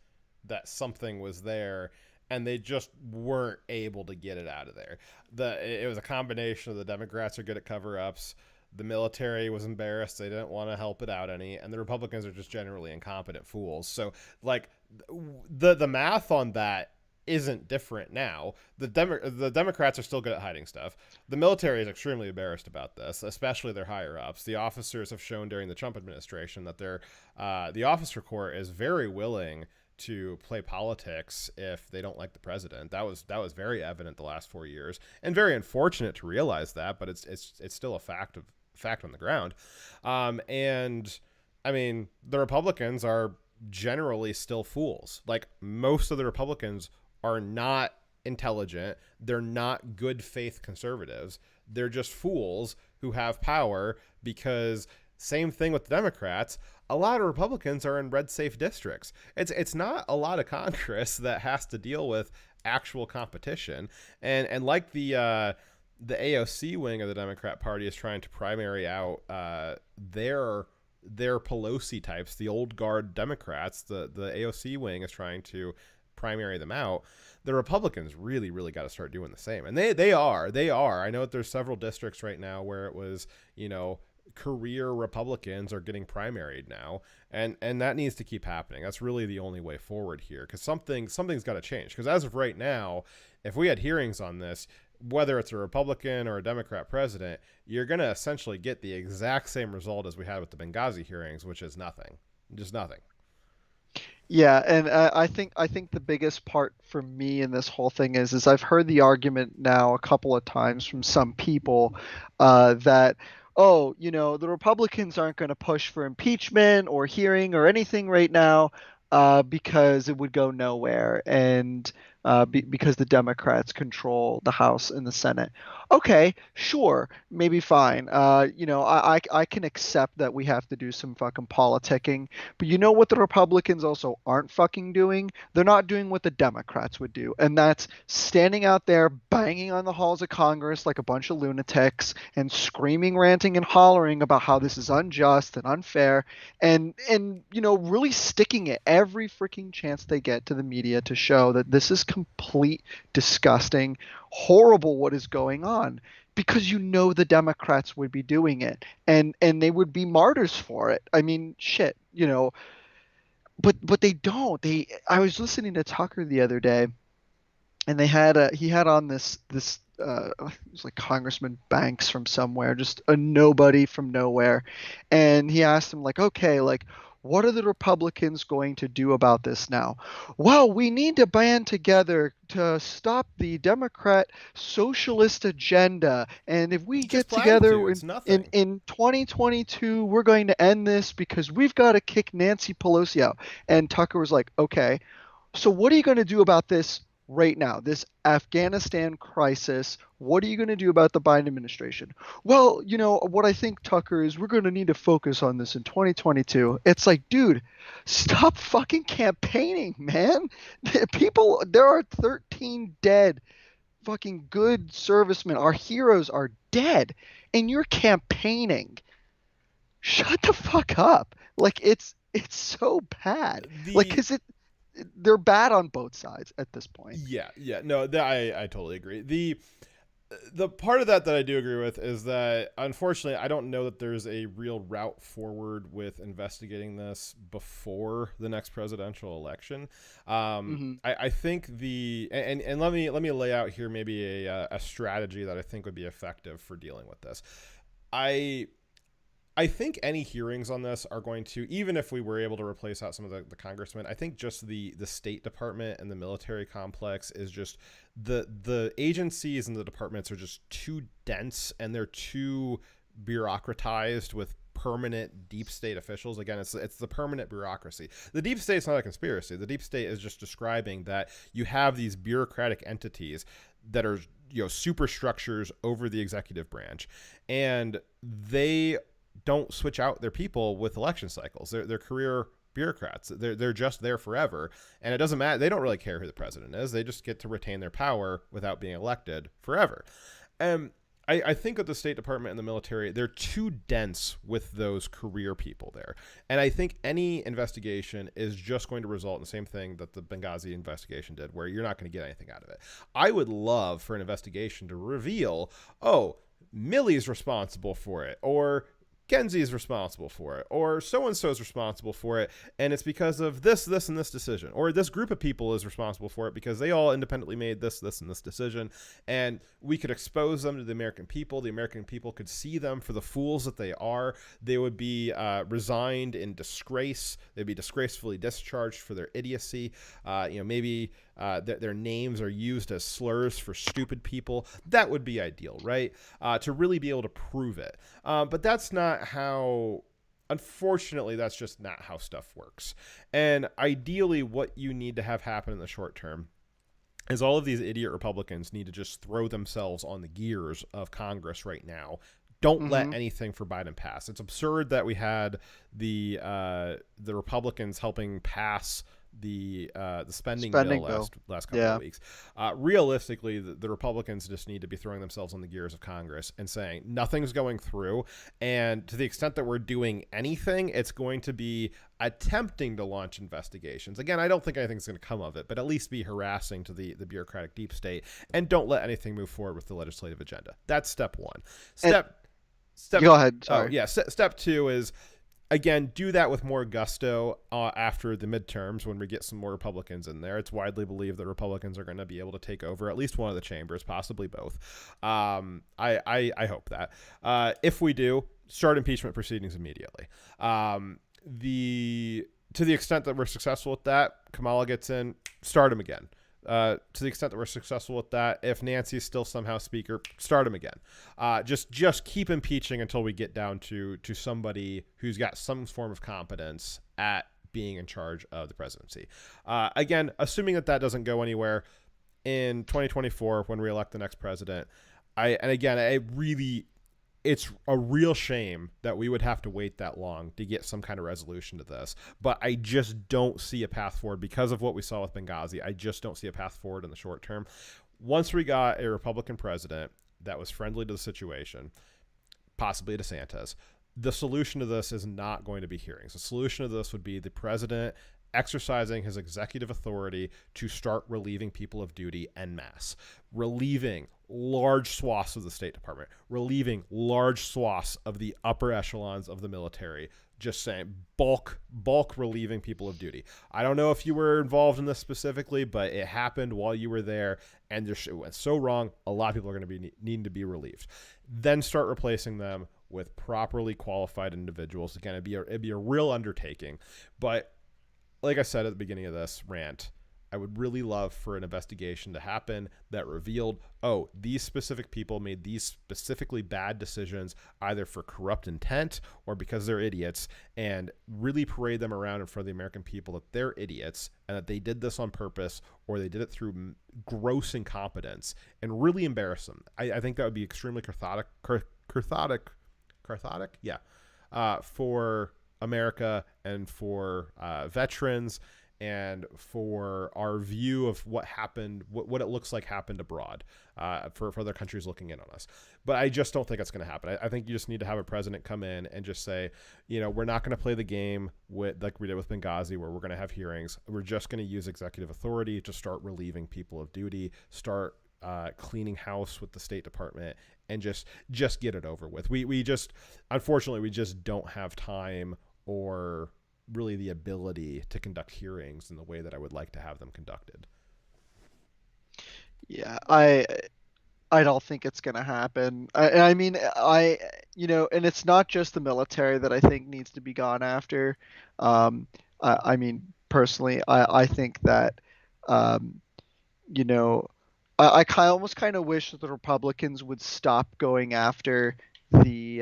that something was there, and they just weren't able to get it out of there. It was a combination of the Democrats are good at cover-ups, the military was embarrassed, they didn't want to help it out any, and the Republicans are just generally incompetent fools. So, like, the math on that isn't different now. The Democrats are still good at hiding stuff. The military is extremely embarrassed about this, especially their higher ups. The officers have shown during the Trump administration that the officer corps is very willing to play politics if they don't like the president. That was very evident the last 4 years, and very unfortunate to realize that, but it's still a fact on the ground. And I mean, the Republicans are generally still fools. Like, most of the Republicans are not intelligent. They're not good faith conservatives. They're just fools who have power because, same thing with the Democrats, a lot of Republicans are in red safe districts. It's not a lot of Congress that has to deal with actual competition. And like the AOC wing of the Democrat Party is trying to primary out their Pelosi types, the old guard Democrats. The AOC wing is trying to primary them out. The Republicans really, really got to start doing the same. And they are. I know that there's several districts right now where it was, career Republicans are getting primaried now. And that needs to keep happening. That's really the only way forward here, because something's got to change. Because as of right now, if we had hearings on this, whether it's a Republican or a Democrat president, you're going to essentially get the exact same result as we had with the Benghazi hearings, which is nothing. Just nothing. Yeah, and I think the biggest part for me in this whole thing is I've heard the argument now a couple of times from some people that, the Republicans aren't going to push for impeachment or hearing or anything right now because it would go nowhere, and because the Democrats control the House and the Senate. Okay, sure, maybe fine. I can accept that we have to do some fucking politicking, but you know what the Republicans also aren't fucking doing? They're not doing what the Democrats would do, and that's standing out there banging on the halls of Congress like a bunch of lunatics and screaming, ranting, and hollering about how this is unjust and unfair, and really sticking it every freaking chance they get to the media to show that this is complete disgusting, horrible what is going on, because the Democrats would be doing it, and they would be martyrs for it. I mean, shit, but they don't. I was listening to Tucker the other day, and he had on this it was like Congressman Banks from somewhere, just a nobody from nowhere, and he asked him, like, okay, like, what are the Republicans going to do about this now? Well, we need to band together to stop the Democrat socialist agenda. And if we get together in 2022, we're going to end this because we've got to kick Nancy Pelosi out. And Tucker was like, okay, so what are you going to do about this right now, this Afghanistan crisis? What are you going to do about the Biden administration? Well, what I think, Tucker, is we're going to need to focus on this in 2022. It's like, dude, stop fucking campaigning, man. There are 13 dead fucking good servicemen. Our heroes are dead, and you're campaigning. Shut the fuck up. Like, it's so bad. Because they're bad on both sides at this point. Yeah. No, I totally agree. The part of that I do agree with is that, unfortunately, I don't know that there's a real route forward with investigating this before the next presidential election. I think and let me lay out here maybe a strategy that I think would be effective for dealing with this. I think any hearings on this are going to, even if we were able to replace out some of the congressmen, I think just the State Department and the military complex is just the agencies and the departments are just too dense, and they're too bureaucratized with permanent deep state officials. Again, it's the permanent bureaucracy. The deep state's not a conspiracy. The deep state is just describing that you have these bureaucratic entities that are superstructures over the executive branch, and they don't switch out their people with election cycles. They're career bureaucrats. They're just there forever, and it doesn't matter. They don't really care who the president is. They just get to retain their power without being elected forever. I think with the State Department and the military, they're too dense with those career people there. And I think any investigation is just going to result in the same thing that the Benghazi investigation did, where you're not going to get anything out of it. I would love for an investigation to reveal, Millie's responsible for it, or Kenzie is responsible for it, or so-and-so is responsible for it, and it's because of this, and this decision, or this group of people is responsible for it because they all independently made this, and this decision, and we could expose them to the American people. The American people could see them for the fools that they are. They would be resigned in disgrace. They'd be disgracefully discharged for their idiocy. Maybe their names are used as slurs for stupid people. That would be ideal, right? To really be able to prove it. But that's not how, unfortunately, that's just not how stuff works. And ideally, what you need to have happen in the short term is all of these idiot Republicans need to just throw themselves on the gears of Congress right now. Don't let anything for Biden pass. It's absurd that we had the Republicans helping pass the spending Spending bill bill. last couple Yeah. of weeks. Realistically, the Republicans just need to be throwing themselves on the gears of Congress and saying nothing's going through, and to the extent that we're doing anything, it's going to be attempting to launch investigations. Again, I don't think anything's going to come of it, but at least be harassing to the bureaucratic deep state, and don't let anything move forward with the legislative agenda. That's step one. Step Go ahead. Oh, Sorry. yeah. Step two is, again, do that with more gusto after the midterms when we get some more Republicans in there. It's widely believed that Republicans are going to be able to take over at least one of the chambers, possibly both. I hope that. If we do, start impeachment proceedings immediately. To the extent that we're successful with that, Kamala gets in, start him again. To the extent that we're successful with that, if Nancy is still somehow speaker, start him again. Just keep impeaching until we get down to somebody who's got some form of competence at being in charge of the presidency. Again, assuming that doesn't go anywhere in 2024 when we elect the next president. It's a real shame that we would have to wait that long to get some kind of resolution to this. But I just don't see a path forward because of what we saw with Benghazi. I just don't see a path forward in the short term. Once we got a Republican president that was friendly to the situation, possibly DeSantis, the solution to this is not going to be hearings. The solution to this would be the president exercising his executive authority to start relieving people of duty en masse, relieving large swaths of the State Department, relieving large swaths of the upper echelons of the military, just saying bulk relieving people of duty. I don't know if you were involved in this specifically, but it happened while you were there, and it went so wrong, a lot of people are going to be needing to be relieved. Then start replacing them with properly qualified individuals. Again, it'd be a real undertaking, but like I said at the beginning of this rant, I would really love for an investigation to happen that revealed, oh, these specific people made these specifically bad decisions either for corrupt intent or because they're idiots, and really parade them around in front of the American people that they're idiots and that they did this on purpose or they did it through gross incompetence, and really embarrass them. I think that would be extremely cathartic, yeah, for America and for veterans and for our view of what happened, what it looks like happened abroad, for other countries looking in on us. But I just don't think it's going to happen. I think you just need to have a president come in and just say, we're not going to play the game like we did with Benghazi, where we're going to have hearings. We're just going to use executive authority to start relieving people of duty, start cleaning house with the State Department, and just get it over with. Unfortunately, we just don't have time or really the ability to conduct hearings in the way that I would like to have them conducted. Yeah, I don't think it's gonna happen. I mean, and it's not just the military that I think needs to be gone after. I mean, personally, I think that, you know, almost kind of wish that the Republicans would stop going after the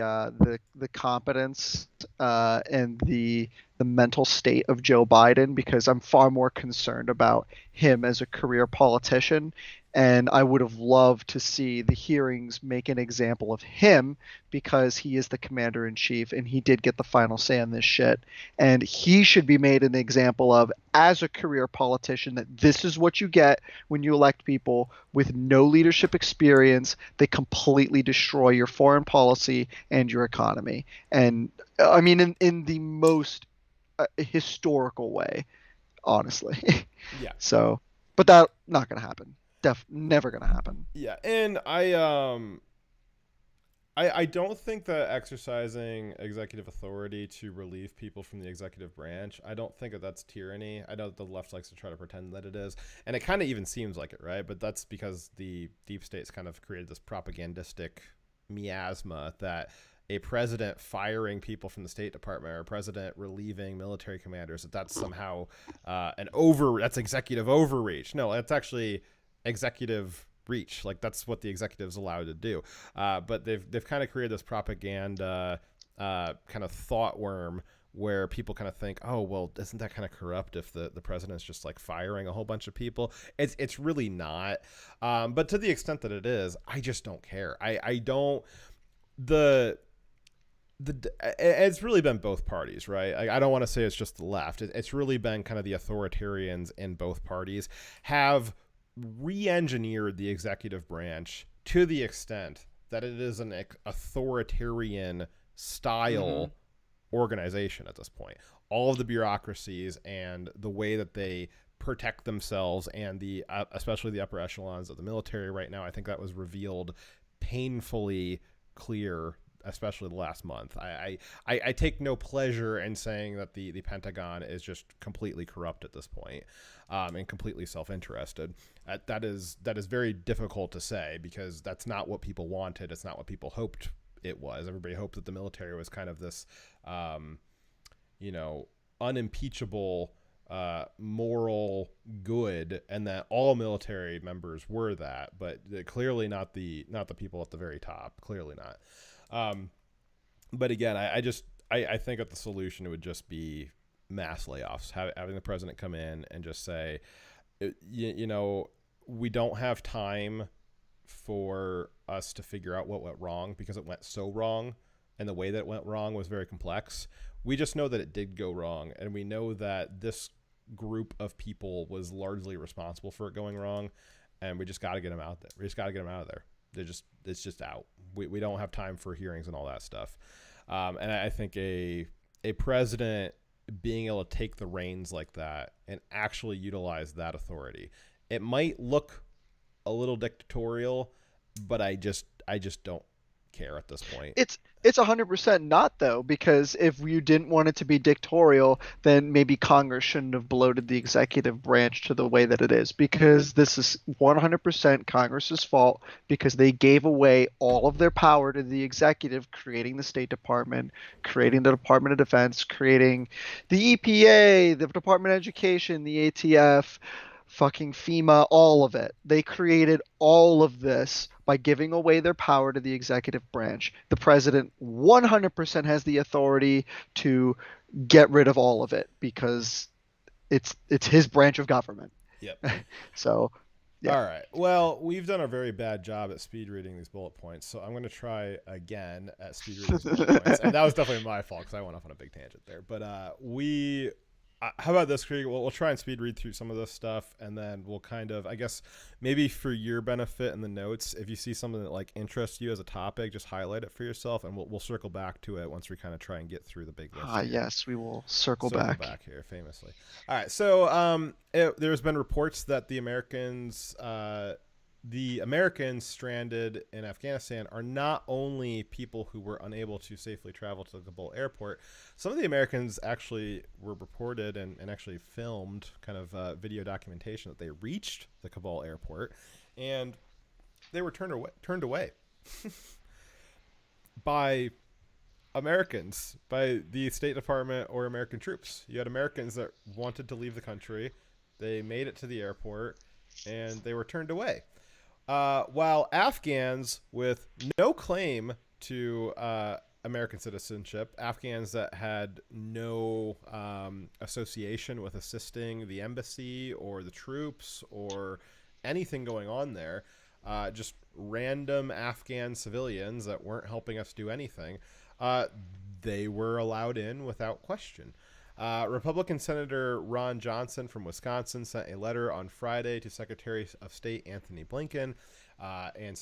competence and the mental state of Joe Biden, because I'm far more concerned about him as a career politician, and I would have loved to see the hearings make an example of him, because he is the commander in chief and he did get the final say on this shit, and he should be made an example of as a career politician, that this is what you get when you elect people with no leadership experience. They completely destroy your foreign policy and your economy, and I mean in the most historical way, honestly. Yeah. So, but that not gonna happen. Never gonna happen. Yeah, and I don't think that exercising executive authority to relieve people from the executive branch, I don't think that's tyranny. I know that the left likes to try to pretend that it is, and it kind of even seems like it, right? But that's because the deep state's kind of created this propagandistic miasma that a president firing people from the State Department or a president relieving military commanders, that's somehow that's executive overreach. No, that's actually executive reach. Like, that's what the executive's allowed to do. But they've kind of created this propaganda kind of thought worm where people kind of think, oh, well, isn't that kind of corrupt if the president's just like firing a whole bunch of people? It's really not. But to the extent that it is, I just don't care. it's really been both parties, right? I don't want to say it's just the left. It's really been kind of the authoritarians in both parties have re-engineered the executive branch to the extent that it is an authoritarian style organization at this point. All of the bureaucracies and the way that they protect themselves and the especially the upper echelons of the military right now, I think that was revealed painfully clear, especially the last month. I take no pleasure in saying that the Pentagon is just completely corrupt at this point, and completely self-interested. That is very difficult to say because that's not what people wanted. It's not what people hoped it was. Everybody hoped that the military was kind of this, unimpeachable moral good, and that all military members were that, but clearly not the people at the very top. Clearly not. But again, I think that the solution would just be mass layoffs, having the president come in and just say, we don't have time for us to figure out what went wrong because it went so wrong, and the way that it went wrong was very complex. We just know that it did go wrong, and we know that this group of people was largely responsible for it going wrong, and we just got to get them out there. We just got to get them out of there. It's just out. We don't have time for hearings and all that stuff. And I think a president being able to take the reins like that and actually utilize that authority, it might look a little dictatorial, but I just don't care at this point. It's 100% not, though, because if you didn't want it to be dictatorial, then maybe Congress shouldn't have bloated the executive branch to the way that it is, because this is 100% Congress's fault because they gave away all of their power to the executive, creating the State Department, creating the Department of Defense, creating the EPA, the Department of Education, the ATF, fucking FEMA, all of it. They created all of this by giving away their power to the executive branch. The president 100% has the authority to get rid of all of it because it's his branch of government. Yep. So, yeah. All right. Well, we've done a very bad job at speed reading these bullet points, so I'm going to try again at speed reading these bullet points. And that was definitely my fault because I went off on a big tangent there. But how about this, Krieg? We'll try and speed read through some of this stuff, and then we'll kind of, I guess, maybe for your benefit in the notes, if you see something that like interests you as a topic, just highlight it for yourself, and we'll circle back to it once we kind of try and get through the big list. Yes, we will circle back here, famously. All right, so there's been reports that the Americans stranded in Afghanistan are not only people who were unable to safely travel to the Kabul airport. Some of the Americans actually were reported and actually filmed kind of video documentation that they reached the Kabul airport and they were turned away by Americans, by the State Department or American troops. You had Americans that wanted to leave the country. They made it to the airport and they were turned away. While Afghans with no claim to American citizenship, Afghans that had no association with assisting the embassy or the troops or anything going on there, just random Afghan civilians that weren't helping us do anything, they were allowed in without question. Republican Senator Ron Johnson from Wisconsin sent a letter on Friday to Secretary of State Anthony Blinken and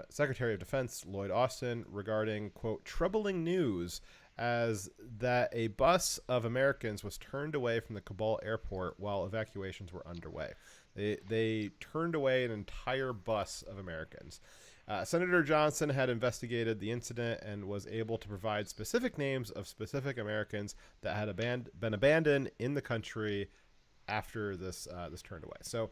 Secretary of Defense Lloyd Austin regarding, quote, troubling news as that a bus of Americans was turned away from the Kabul airport while evacuations were underway. They turned away an entire bus of Americans. Senator Johnson had investigated the incident and was able to provide specific names of specific Americans that had been abandoned in the country after this turned away. So,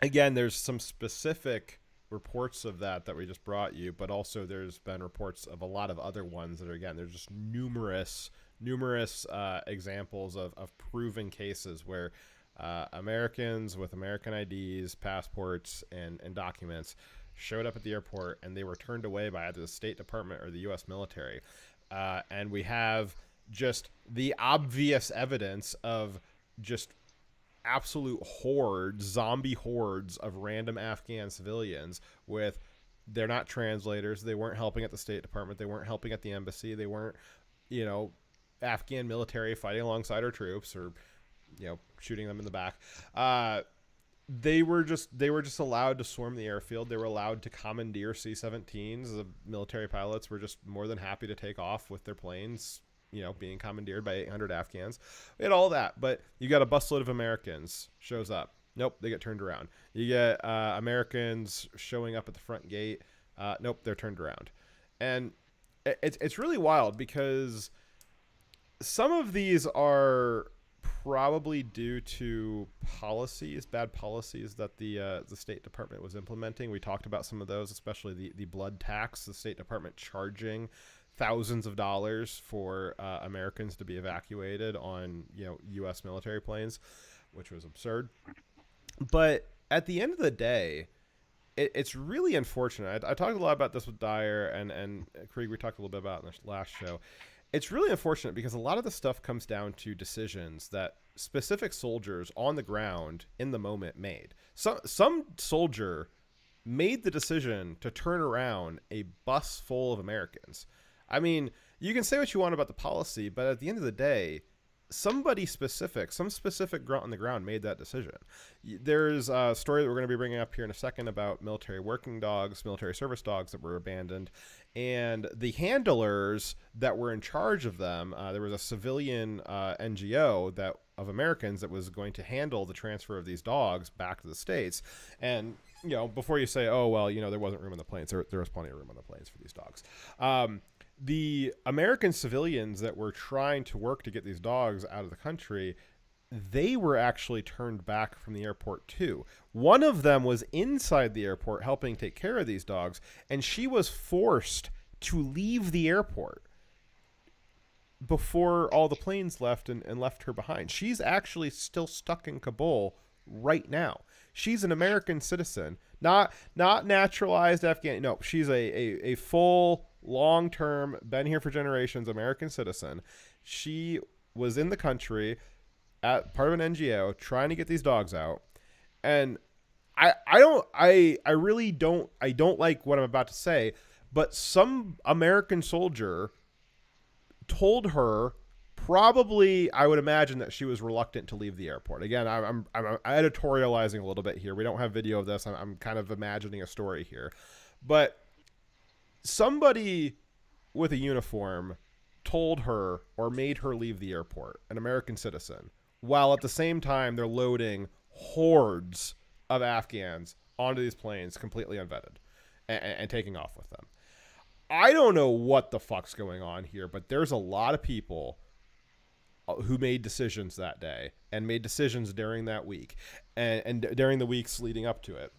again, there's some specific reports of that we just brought you, but also there's been reports of a lot of other ones that are, again, there's just numerous examples of proven cases where Americans with American IDs, passports, and documents showed up at the airport and they were turned away by either the State Department or the U.S. military. And we have just the obvious evidence of just absolute zombie hordes of random Afghan civilians with They're not translators. They weren't helping at the State Department. They weren't helping at the embassy. They weren't, Afghan military fighting alongside our troops or, shooting them in the back. They were just allowed to swarm the airfield. They were allowed to commandeer C-17s. The military pilots were just more than happy to take off with their planes, being commandeered by 800 Afghans. We had all that, but you got a busload of Americans shows up. Nope, they get turned around. You get Americans showing up at the front gate. Nope, they're turned around. And it's really wild because some of these are probably due to bad policies that the State Department was implementing. We talked about some of those, especially the blood tax, the State Department charging thousands of dollars for Americans to be evacuated on U.S. military planes, which was absurd. But at the end of the day, it's really unfortunate. I talked a lot about this with Dyer and Krieg. We talked a little bit about it in the last show. It's really unfortunate because a lot of the stuff comes down to decisions that specific soldiers on the ground in the moment made. Some soldier made the decision to turn around a bus full of Americans. I mean, you can say what you want about the policy, but at the end of the day, some specific grunt on the ground made that decision. There's a story that we're going to be bringing up here in a second about military working dogs, military service dogs that were abandoned, and the handlers that were in charge of them. There was a civilian NGO of Americans that was going to handle the transfer of these dogs back to the States. And before you say, oh well, there wasn't room on the planes, there was plenty of room on the planes for these dogs. The American civilians that were trying to work to get these dogs out of the country, they were actually turned back from the airport too. One of them was inside the airport helping take care of these dogs, and she was forced to leave the airport before all the planes left and left her behind. She's actually still stuck in Kabul right now. She's an American citizen, not naturalized Afghan. No, she's a full, long-term, been here for generations American citizen. She was in the country at part of an NGO trying to get these dogs out. And I really don't like what I'm about to say, but some American soldier told her, probably, I would imagine that she was reluctant to leave the airport. Again, I'm editorializing a little bit here. We don't have video of this. I'm kind of imagining a story here. But somebody with a uniform told her or made her leave the airport, an American citizen, while at the same time they're loading hordes of Afghans onto these planes completely unvetted and taking off with them. I don't know what the fuck's going on here, but there's a lot of people who made decisions that day and made decisions during that week and during the weeks leading up to it.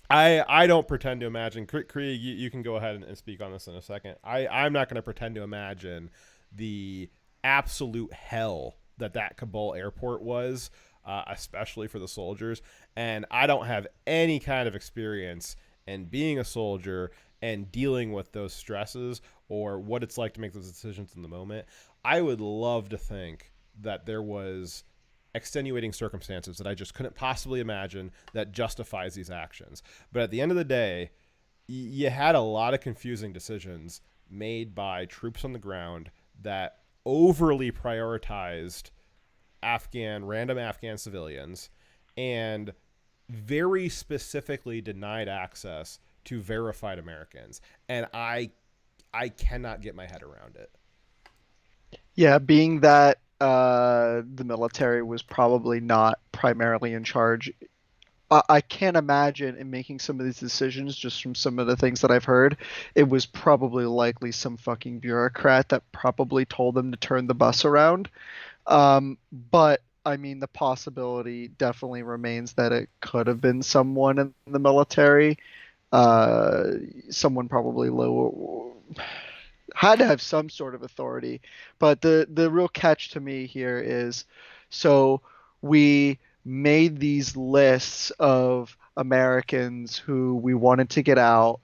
I don't pretend to imagine. Krieg, you can go ahead and speak on this in a second. I'm not going to pretend to imagine the absolute hell that Kabul airport was, especially for the soldiers. And I don't have any kind of experience in being a soldier and dealing with those stresses or what it's like to make those decisions in the moment. I would love to think that there was extenuating circumstances that I just couldn't possibly imagine that justifies these actions. But at the end of the day, you had a lot of confusing decisions made by troops on the ground that overly prioritized random Afghan civilians and very specifically denied access to verified Americans. And I cannot get my head around it. Yeah, being that the military was probably not primarily in charge, I can't imagine in making some of these decisions, just from some of the things that I've heard, it was probably likely some fucking bureaucrat that probably told them to turn the bus around. But I mean, the possibility definitely remains that it could have been someone in the military, someone probably low, had to have some sort of authority. But the real catch to me here is, so we made these lists of Americans who we wanted to get out.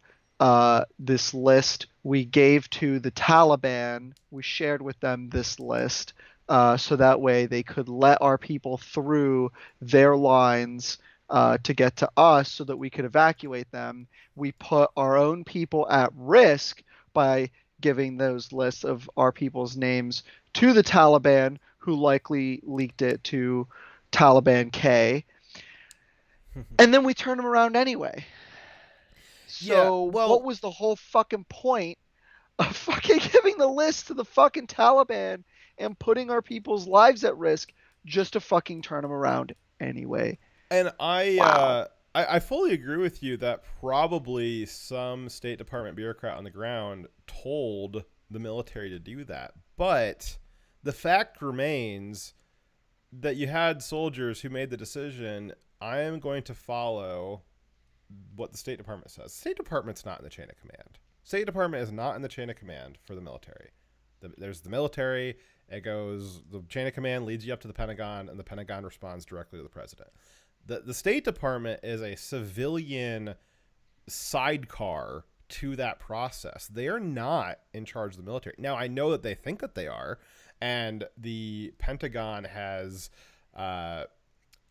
This list we gave to the Taliban. We shared with them this list so that way they could let our people through their lines to get to us so that we could evacuate them. We put our own people at risk by giving those lists of our people's names to the Taliban, who likely leaked it to Taliban K. And then we turn them around anyway. So what was the whole fucking point of fucking giving the list to the fucking Taliban and putting our people's lives at risk just to fucking turn them around anyway? And I fully agree with you that probably some State Department bureaucrat on the ground told the military to do that. But the fact remains that you had soldiers who made the decision, I am going to follow what the State Department says. The State Department's not in the chain of command. State Department is not in the chain of command for the military. There's the military. It goes, the chain of command leads you up to the Pentagon, and the Pentagon responds directly to the president. The State Department is a civilian sidecar to that process. They are not in charge of the military. Now, I know that they think that they are, and the Pentagon has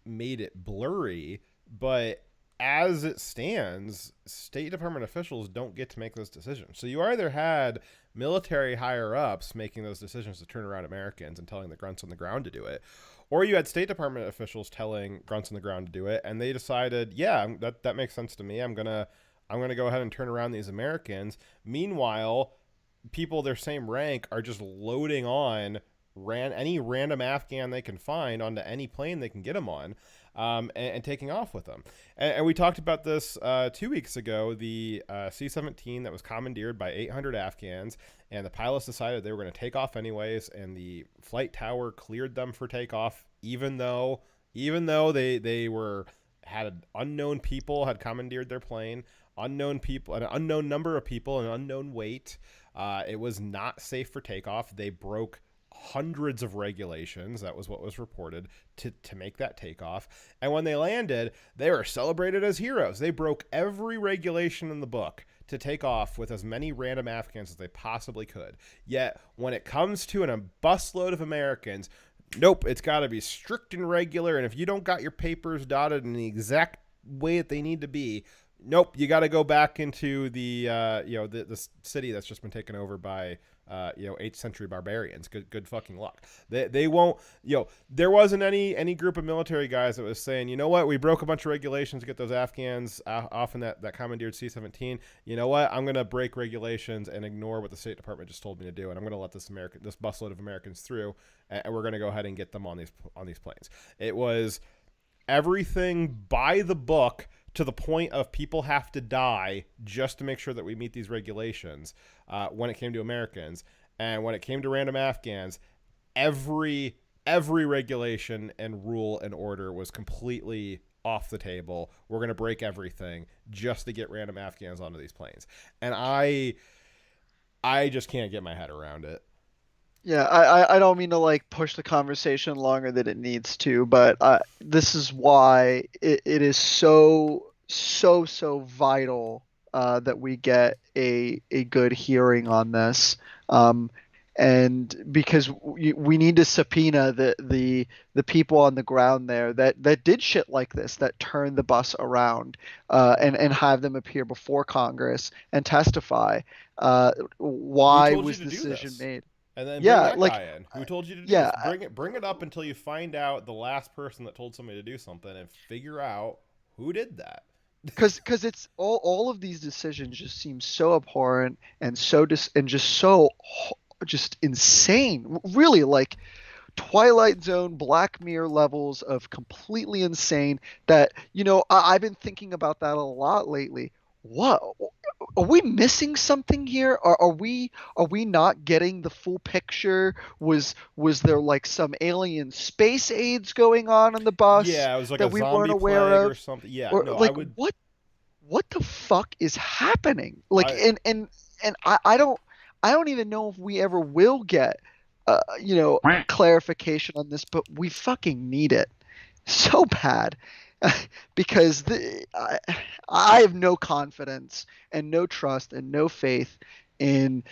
made it blurry, but as it stands, State Department officials don't get to make those decisions. So you either had military higher-ups making those decisions to turn around Americans and telling the grunts on the ground to do it, or you had State Department officials telling grunts on the ground to do it, and they decided, yeah, that makes sense to me. I'm gonna go ahead and turn around these Americans. Meanwhile, people their same rank are just loading on any random Afghan they can find onto any plane they can get them on, and taking off with them. And we talked about this 2 weeks ago, the C-17 that was commandeered by 800 Afghans, and the pilots decided they were going to take off anyways, and the flight tower cleared them for takeoff, even though they had unknown people had commandeered their plane, unknown people, an unknown number of people, an unknown weight. It was not safe for takeoff. They broke hundreds of regulations. That was what was reported to make that takeoff. And when they landed, they were celebrated as heroes. They broke every regulation in the book to take off with as many random Afghans as they possibly could. Yet when it comes to a busload of Americans, nope, it's got to be strict and regular. And if you don't got your papers dotted in the exact way that they need to be, nope, you got to go back into the the city that's just been taken over by 8th century barbarians. Good fucking luck. They won't. There wasn't any group of military guys that was saying, you know what, we broke a bunch of regulations to get those Afghans off in that commandeered C-17. You know what, I'm gonna break regulations and ignore what the State Department just told me to do, and I'm gonna let this busload of Americans through, and we're gonna go ahead and get them on these planes. It was everything by the book, to the point of people have to die just to make sure that we meet these regulations when it came to Americans. And when it came to random Afghans, every regulation and rule and order was completely off the table. We're going to break everything just to get random Afghans onto these planes. And I just can't get my head around it. Yeah, I don't mean to push the conversation longer than it needs to, but this is why it is so vital that we get a good hearing on this, and because we need to subpoena the people on the ground there that did shit like this, that turned the bus around, and have them appear before Congress and testify. Why was the decision made? And then bring that guy in. Who told you to do this? Bring it up until you find out the last person that told somebody to do something, and figure out who did that. Because it's all of these decisions just seem so abhorrent and just insane. Really, Twilight Zone, Black Mirror levels of completely insane. That I've been thinking about that a lot lately. What are we missing something here? Are we not getting the full picture? Was there some alien space aids going on the bus? Yeah, it was that a we zombie weren't aware plague of or something. Yeah, or, no, what the fuck is happening? I don't even know if we ever will get clarification on this, but we fucking need it so bad. Because I have no confidence and no trust and no faith in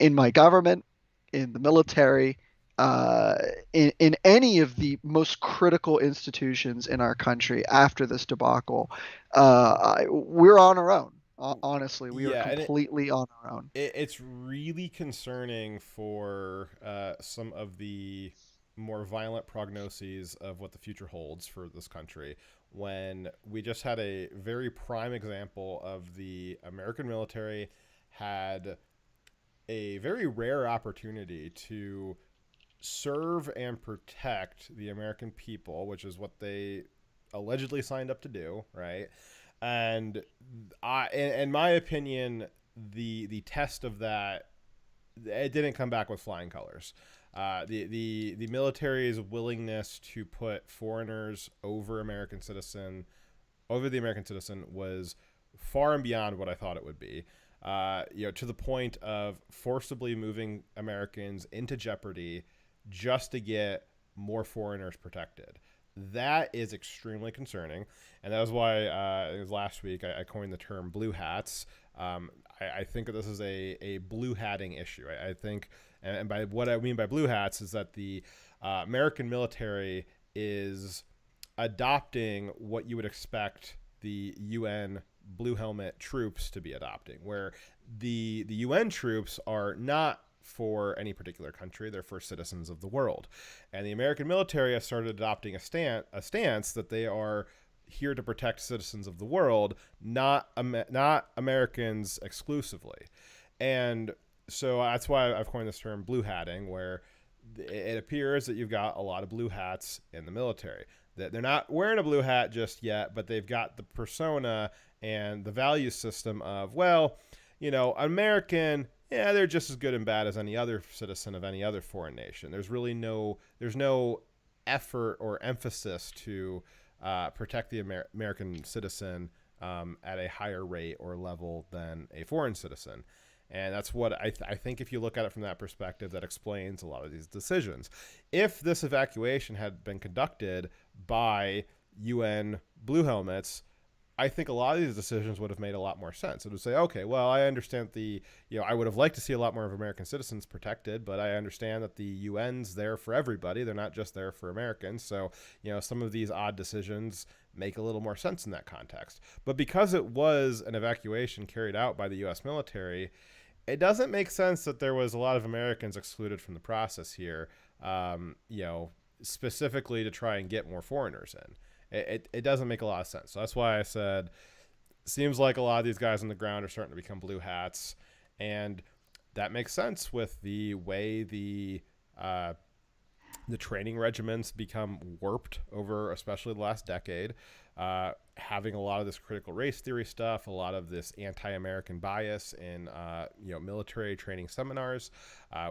my government, in the military, uh, in any of the most critical institutions in our country after this debacle, we're on our own. Honestly, we are Yeah, and completely on our own. it's really concerning for some of the more violent prognoses of what the future holds for this country when we just had a very prime example of the American military had a very rare opportunity to serve and protect the American people, which is what they allegedly signed up to do, right? And in my opinion, the test of that, it didn't come back with flying colors. The military's willingness to put foreigners over the American citizen was far and beyond what I thought it would be. To the point of forcibly moving Americans into jeopardy just to get more foreigners protected. That is extremely concerning, and that was why it was last week I coined the term blue hats. I think that this is a blue hatting issue. I think, and by what I mean by blue hats is that the American military is adopting what you would expect the UN blue helmet troops to be adopting, where the UN troops are not for any particular country, they're for citizens of the world. And the American military has started adopting a stance that they are here to protect citizens of the world, not Americans exclusively. And so that's why I've coined this term blue hatting, where it appears that you've got a lot of blue hats in the military. That they're not wearing a blue hat just yet, but they've got the persona and the value system of, well, American, yeah, they're just as good and bad as any other citizen of any other foreign nation. There's no effort or emphasis to protect the American citizen at a higher rate or level than a foreign citizen. And that's what I think if you look at it from that perspective, that explains a lot of these decisions. If this evacuation had been conducted by UN blue helmets, I think a lot of these decisions would have made a lot more sense. It would say, okay, well, I understand I would have liked to see a lot more of American citizens protected, but I understand that the UN's there for everybody. They're not just there for Americans. So, some of these odd decisions make a little more sense in that context. But because it was an evacuation carried out by the U.S. military, it doesn't make sense that there was a lot of Americans excluded from the process here, specifically to try and get more foreigners in. It doesn't make a lot of sense. So that's why I said, seems like a lot of these guys on the ground are starting to become blue hats, and that makes sense with the way the training regiments become warped over, especially the last decade. Having a lot of this critical race theory stuff, a lot of this anti-American bias in military training seminars.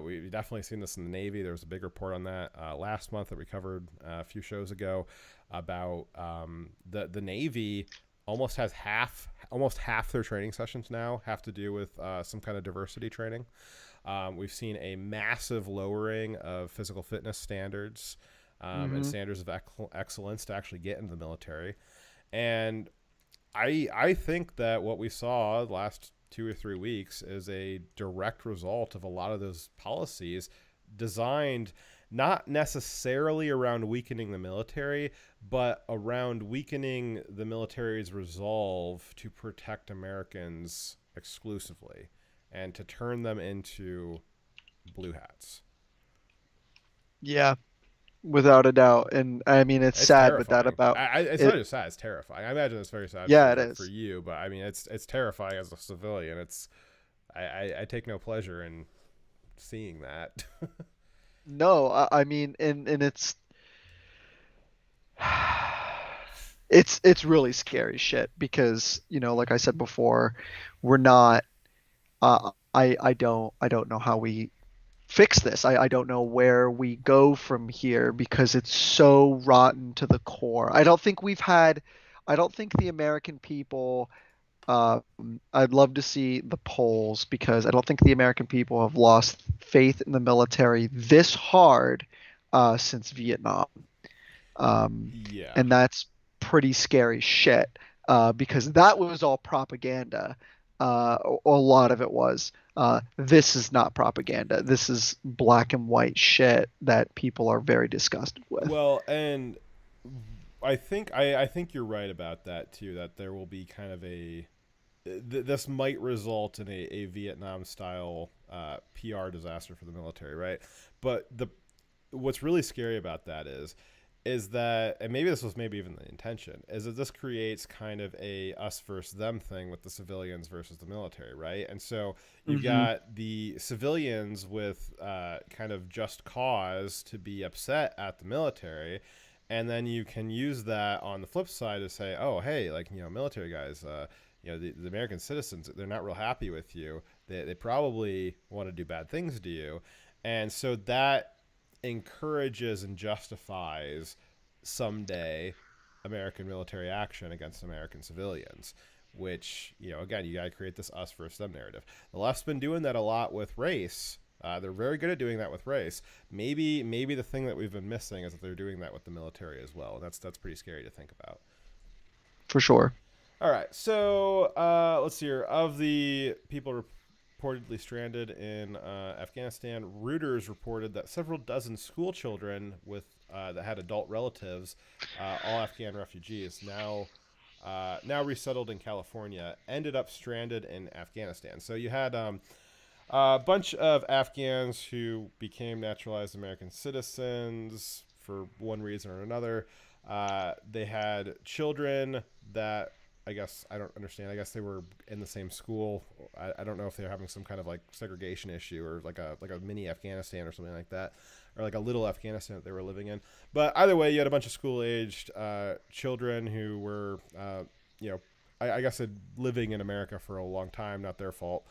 We've definitely seen this in the Navy. There was a big report on that last month that we covered a few shows ago about the Navy almost half their training sessions now have to do with some kind of diversity training. We've seen a massive lowering of physical fitness standards and standards of excellence to actually get into the military. And I think that what we saw the last 2 or 3 weeks is a direct result of a lot of those policies designed not necessarily around weakening the military, but around weakening the military's resolve to protect Americans exclusively and to turn them into blue hats. Yeah, without a doubt. And I mean, it's sad, terrifying. but that about it's not just sad; it's terrifying. I imagine it's very sad. Yeah, for, it is for you, but I mean, it's terrifying as a civilian. I take no pleasure in seeing that. No, I mean, and it's really scary shit because, like I said before, we're not. I don't know how we fix this. I don't know where we go from here because it's so rotten to the core. I don't think the American people. I'd love to see the polls because I don't think the American people have lost faith in the military this hard since Vietnam. Yeah. And that's pretty scary shit because that was all propaganda. A lot of it was. This is not propaganda. This is black and white shit that people are very disgusted with. Well, and I think you're right about that too. That there will be kind of this might result in a Vietnam style PR disaster for the military, right? But what's really scary about that is that, and maybe this was maybe even the intention, is that this creates kind of a us versus them thing with the civilians versus the military, right? And so you got the civilians with kind of just cause to be upset at the military, and then you can use that on the flip side to say, oh, hey, like, military guys, the American citizens, they're not real happy with you. They probably want to do bad things to you. And so that encourages and justifies someday American military action against American civilians, which, again, you got to create this us versus them narrative. The left's been doing that a lot with race. They're very good at doing that with race. Maybe the thing that we've been missing is that they're doing that with the military as well. And that's pretty scary to think about. For sure. All right, so let's see here. Of the people reportedly stranded in Afghanistan, Reuters reported that several dozen school children that had adult relatives, all Afghan refugees, now resettled in California, ended up stranded in Afghanistan. So you had a bunch of Afghans who became naturalized American citizens for one reason or another. They had children that, I guess, I don't understand. I guess they were in the same school. I don't know if they were having some kind of like segregation issue or like a mini Afghanistan or something like that, or like a little Afghanistan that they were living in. But either way, you had a bunch of school-aged children who were, I guess, living in America for a long time. Not their fault.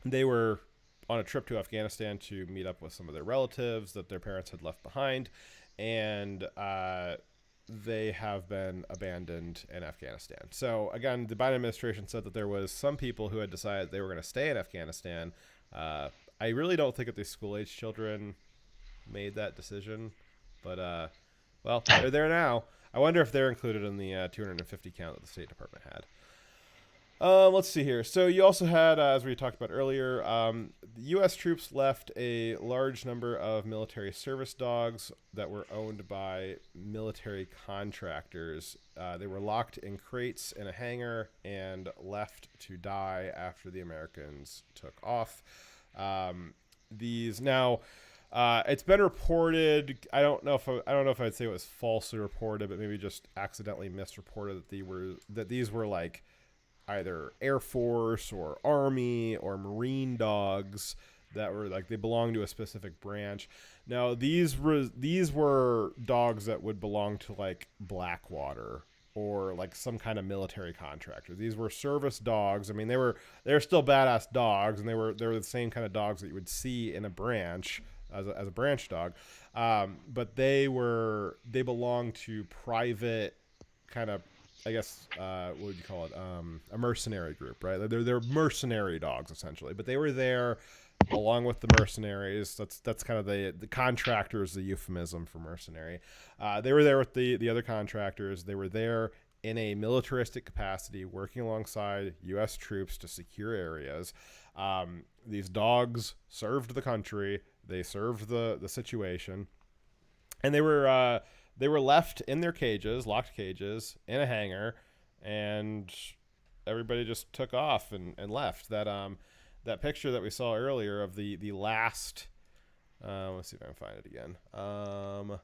They were on a trip to Afghanistan to meet up with some of their relatives that their parents had left behind, and they have been abandoned in Afghanistan. So again, the Biden administration said that there was some people who had decided they were going to stay in Afghanistan. I really don't think that these school-age children made that decision, but well, they're there now. I wonder if they're included in the 250 count that the State Department had. Let's see here. So you also had, as we talked about earlier, the U.S. troops left a large number of military service dogs that were owned by military contractors. They were locked in crates in a hangar and left to die after the Americans took off. These now, it's been reported. I don't know if I'd say it was falsely reported, but maybe just accidentally misreported that these were like either Air Force or Army or Marine dogs that were like, they belonged to a specific branch. Now these were dogs that would belong to like Blackwater or like some kind of military contractor. These were service dogs. I mean, they're still badass dogs, and they were the same kind of dogs that you would see in a branch as a branch dog. But they belonged to private kind of, I guess, what would you call it? A mercenary group, right? They're mercenary dogs essentially, but they were there along with the mercenaries. That's kind of the contractors, the euphemism for mercenary. They were there with the other contractors. They were there in a militaristic capacity, working alongside U.S. troops to secure areas. These dogs served the country. They served the situation, and they were left in their cages, locked cages, in a hangar, and everybody just took off and left. That picture that we saw earlier of the last, let's see if I can find it again. I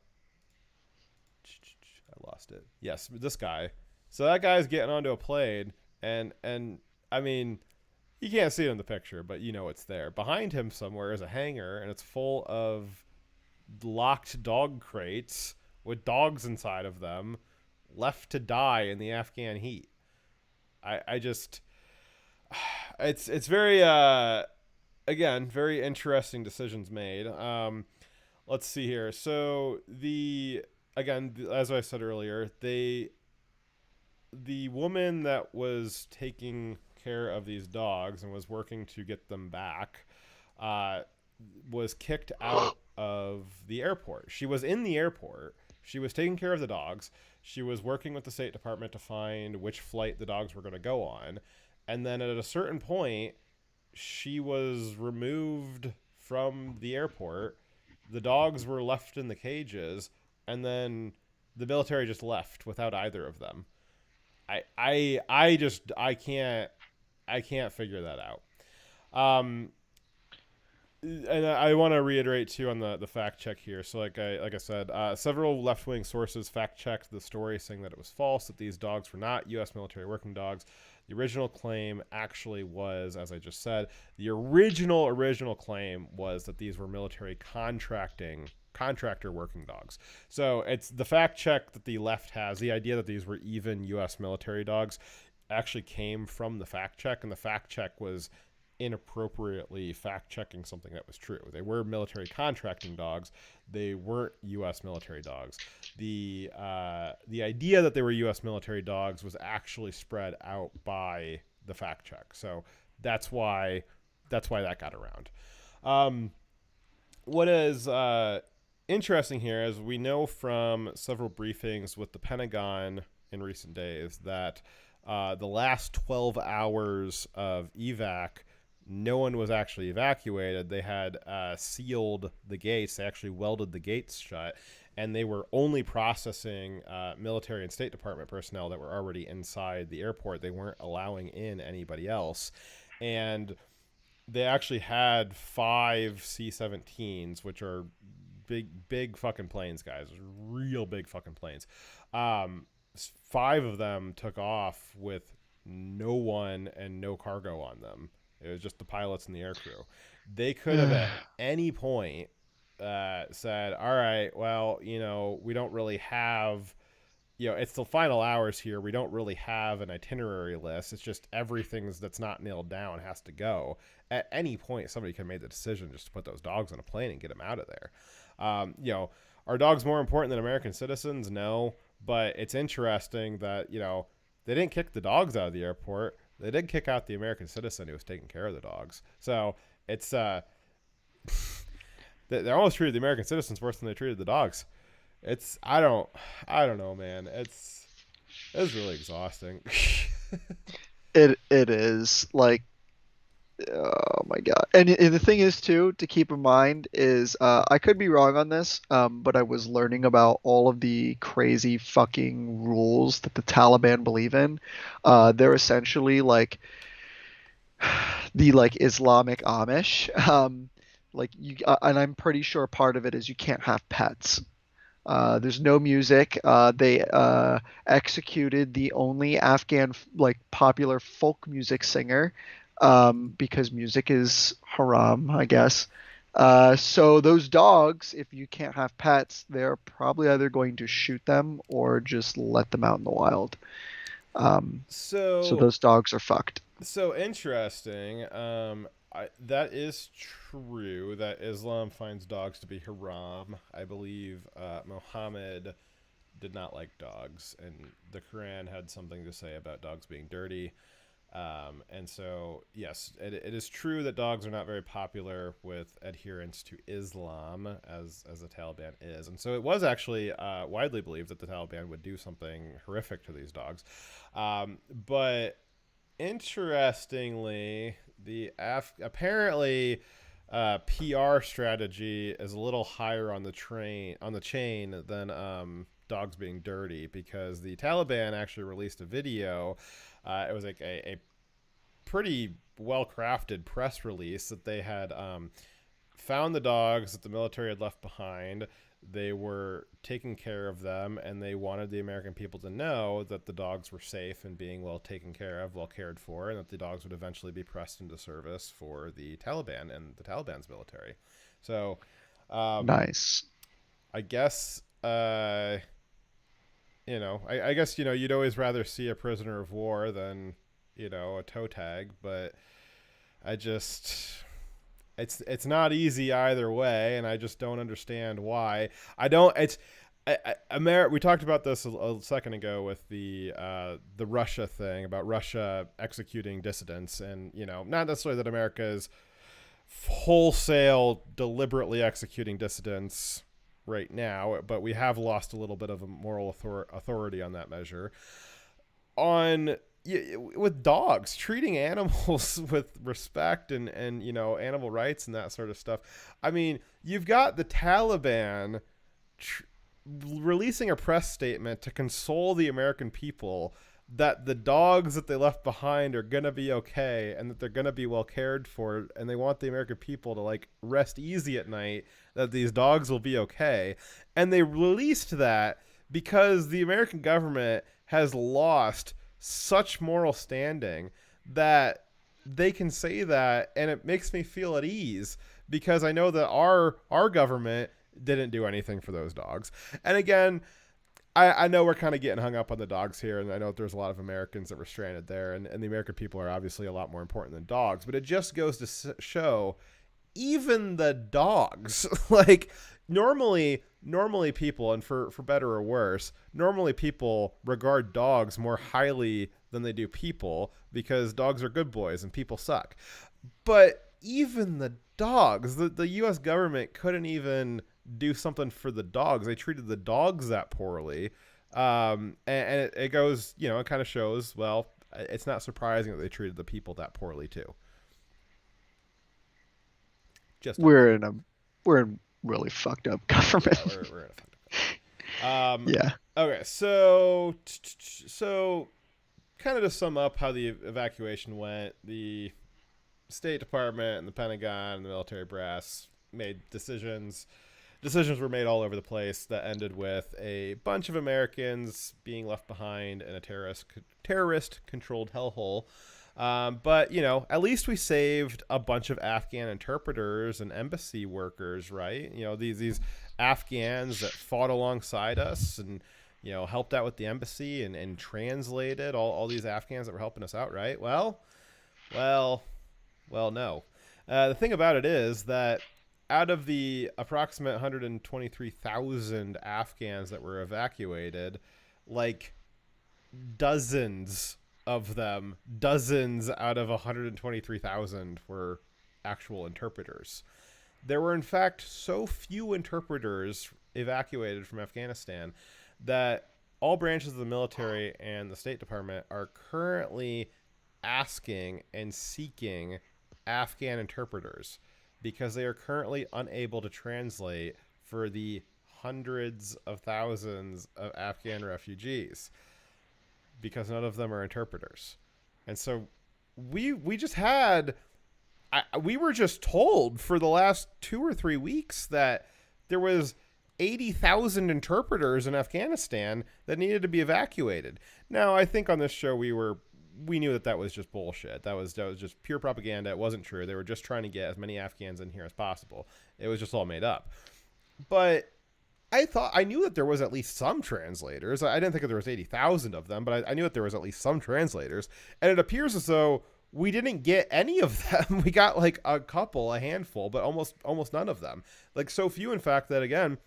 lost it. Yes, this guy. So that guy's getting onto a plane, and I mean, you can't see it in the picture, but you know it's there. Behind him somewhere is a hangar, and it's full of locked dog crates with dogs inside of them, left to die in the Afghan heat. I just, it's very, again, very interesting decisions made. Let's see here. So again, as I said earlier, the woman that was taking care of these dogs and was working to get them back, was kicked out of the airport. She was in the airport. She was taking care of the dogs. She was working with the State Department to find which flight the dogs were going to go on. And then at a certain point, she was removed from the airport. The dogs were left in the cages, and then the military just left without either of them. I can't figure that out. And I want to reiterate too on the fact check here. So like I said, several left-wing sources fact-checked the story, saying that it was false, that these dogs were not U.S. military working dogs. The original claim actually was, as I just said, the original claim was that these were military contractor working dogs. So it's the fact check that the left has, the idea that these were even U.S. military dogs, actually came from the fact check, and the fact check was inappropriately fact-checking something that was true. They were military contracting dogs. They weren't U.S. military dogs. The idea that they were U.S. military dogs was actually spread out by the fact check. So that's why that got around. What is interesting here is we know from several briefings with the Pentagon in recent days that the last 12 hours of evac, no one was actually evacuated. They had sealed the gates. They actually welded the gates shut, and they were only processing military and State Department personnel that were already inside the airport. They weren't allowing in anybody else. And they actually had 5 C-17s, which are big fucking planes, guys. Real big fucking planes. 5 of them took off with no one and no cargo on them. It was just the pilots and the aircrew. They could have at any point said, all right, well, we don't really have, it's the final hours here. We don't really have an itinerary list. It's just everything that's not nailed down has to go. At any point, somebody could have made the decision just to put those dogs on a plane and get them out of there. Are dogs more important than American citizens? No, but it's interesting that, they didn't kick the dogs out of the airport. They did kick out the American citizen who was taking care of the dogs. So it's they almost treated the American citizens worse than they treated the dogs. It's I don't know, man. It's really exhausting. It is like, oh my god. And the thing is too, to keep in mind is I could be wrong on this, but I was learning about all of the crazy fucking rules that the Taliban believe in. They're essentially like the Islamic Amish. And I'm pretty sure part of it is you can't have pets. There's no music. They executed the only Afghan popular folk music singer. Because music is haram, I guess. So those dogs, if you can't have pets, they're probably either going to shoot them or just let them out in the wild. So those dogs are fucked. So interesting. That is true that Islam finds dogs to be haram. I believe Muhammad did not like dogs, and the Quran had something to say about dogs being dirty. And so, yes, it is true that dogs are not very popular with adherents to Islam, as the Taliban is. And so it was actually widely believed that the Taliban would do something horrific to these dogs. But interestingly, apparently PR strategy is a little higher on the chain than dogs being dirty, because the Taliban actually released a video. It was like a pretty well-crafted press release that they had found the dogs that the military had left behind. They were taking care of them, and they wanted the American people to know that the dogs were safe and being well taken care of, well cared for, and that the dogs would eventually be pressed into service for the Taliban and the Taliban's military. So, nice. I guess... I guess, you'd always rather see a prisoner of war than, a toe tag, but it's not easy either way, and I just don't understand why. We talked about this a second ago with the Russia thing, about Russia executing dissidents, and, not necessarily that America is wholesale deliberately executing dissidents right now, but we have lost a little bit of a moral authority on that measure. On with dogs, treating animals with respect and animal rights and that sort of stuff. I mean, you've got the Taliban releasing a press statement to console the American people that the dogs that they left behind are going to be okay and that they're going to be well cared for, and they want the American people to like rest easy at night, that these dogs will be okay. And they released that because the American government has lost such moral standing that they can say that, and it makes me feel at ease because I know that our government didn't do anything for those dogs. And again, I know we're kind of getting hung up on the dogs here, and I know there's a lot of Americans that were stranded there, and the American people are obviously a lot more important than dogs, but it just goes to show even the dogs, like normally people, and for better or worse, normally people regard dogs more highly than they do people because dogs are good boys and people suck. But even the dogs, the U.S. government couldn't even do something for the dogs. They treated the dogs that poorly. And it goes, it kind of shows, well, it's not surprising that they treated the people that poorly too. We're in really fucked up government. Yeah, we're in a fucked up government. Yeah. Okay, so kind of to sum up how the evacuation went, the State Department and the Pentagon and the military brass made decisions. Decisions were made all over the place that ended with a bunch of Americans being left behind in a terrorist-controlled hellhole. But, at least we saved a bunch of Afghan interpreters and embassy workers, right? These Afghans that fought alongside us and, helped out with the embassy and translated all these Afghans that were helping us out, right? Well, no. The thing about it is that out of the approximate 123,000 Afghans that were evacuated, like dozens of them, dozens out of 123,000 were actual interpreters. There were, in fact, so few interpreters evacuated from Afghanistan that all branches of the military and the State Department are currently asking and seeking Afghan interpreters because they are currently unable to translate for the hundreds of thousands of Afghan refugees because none of them are interpreters. And so we just had, we were just told for the last 2 or 3 weeks that there was 80,000 interpreters in Afghanistan that needed to be evacuated. Now, I think on this show we knew that was just bullshit. That was just pure propaganda. It wasn't true. They were just trying to get as many Afghans in here as possible. It was just all made up. But I knew that there was at least some translators. I didn't think that there was 80,000 of them, but I knew that there was at least some translators. And it appears as though we didn't get any of them. We got like a couple, a handful, but almost none of them. Like so few, in fact, that again,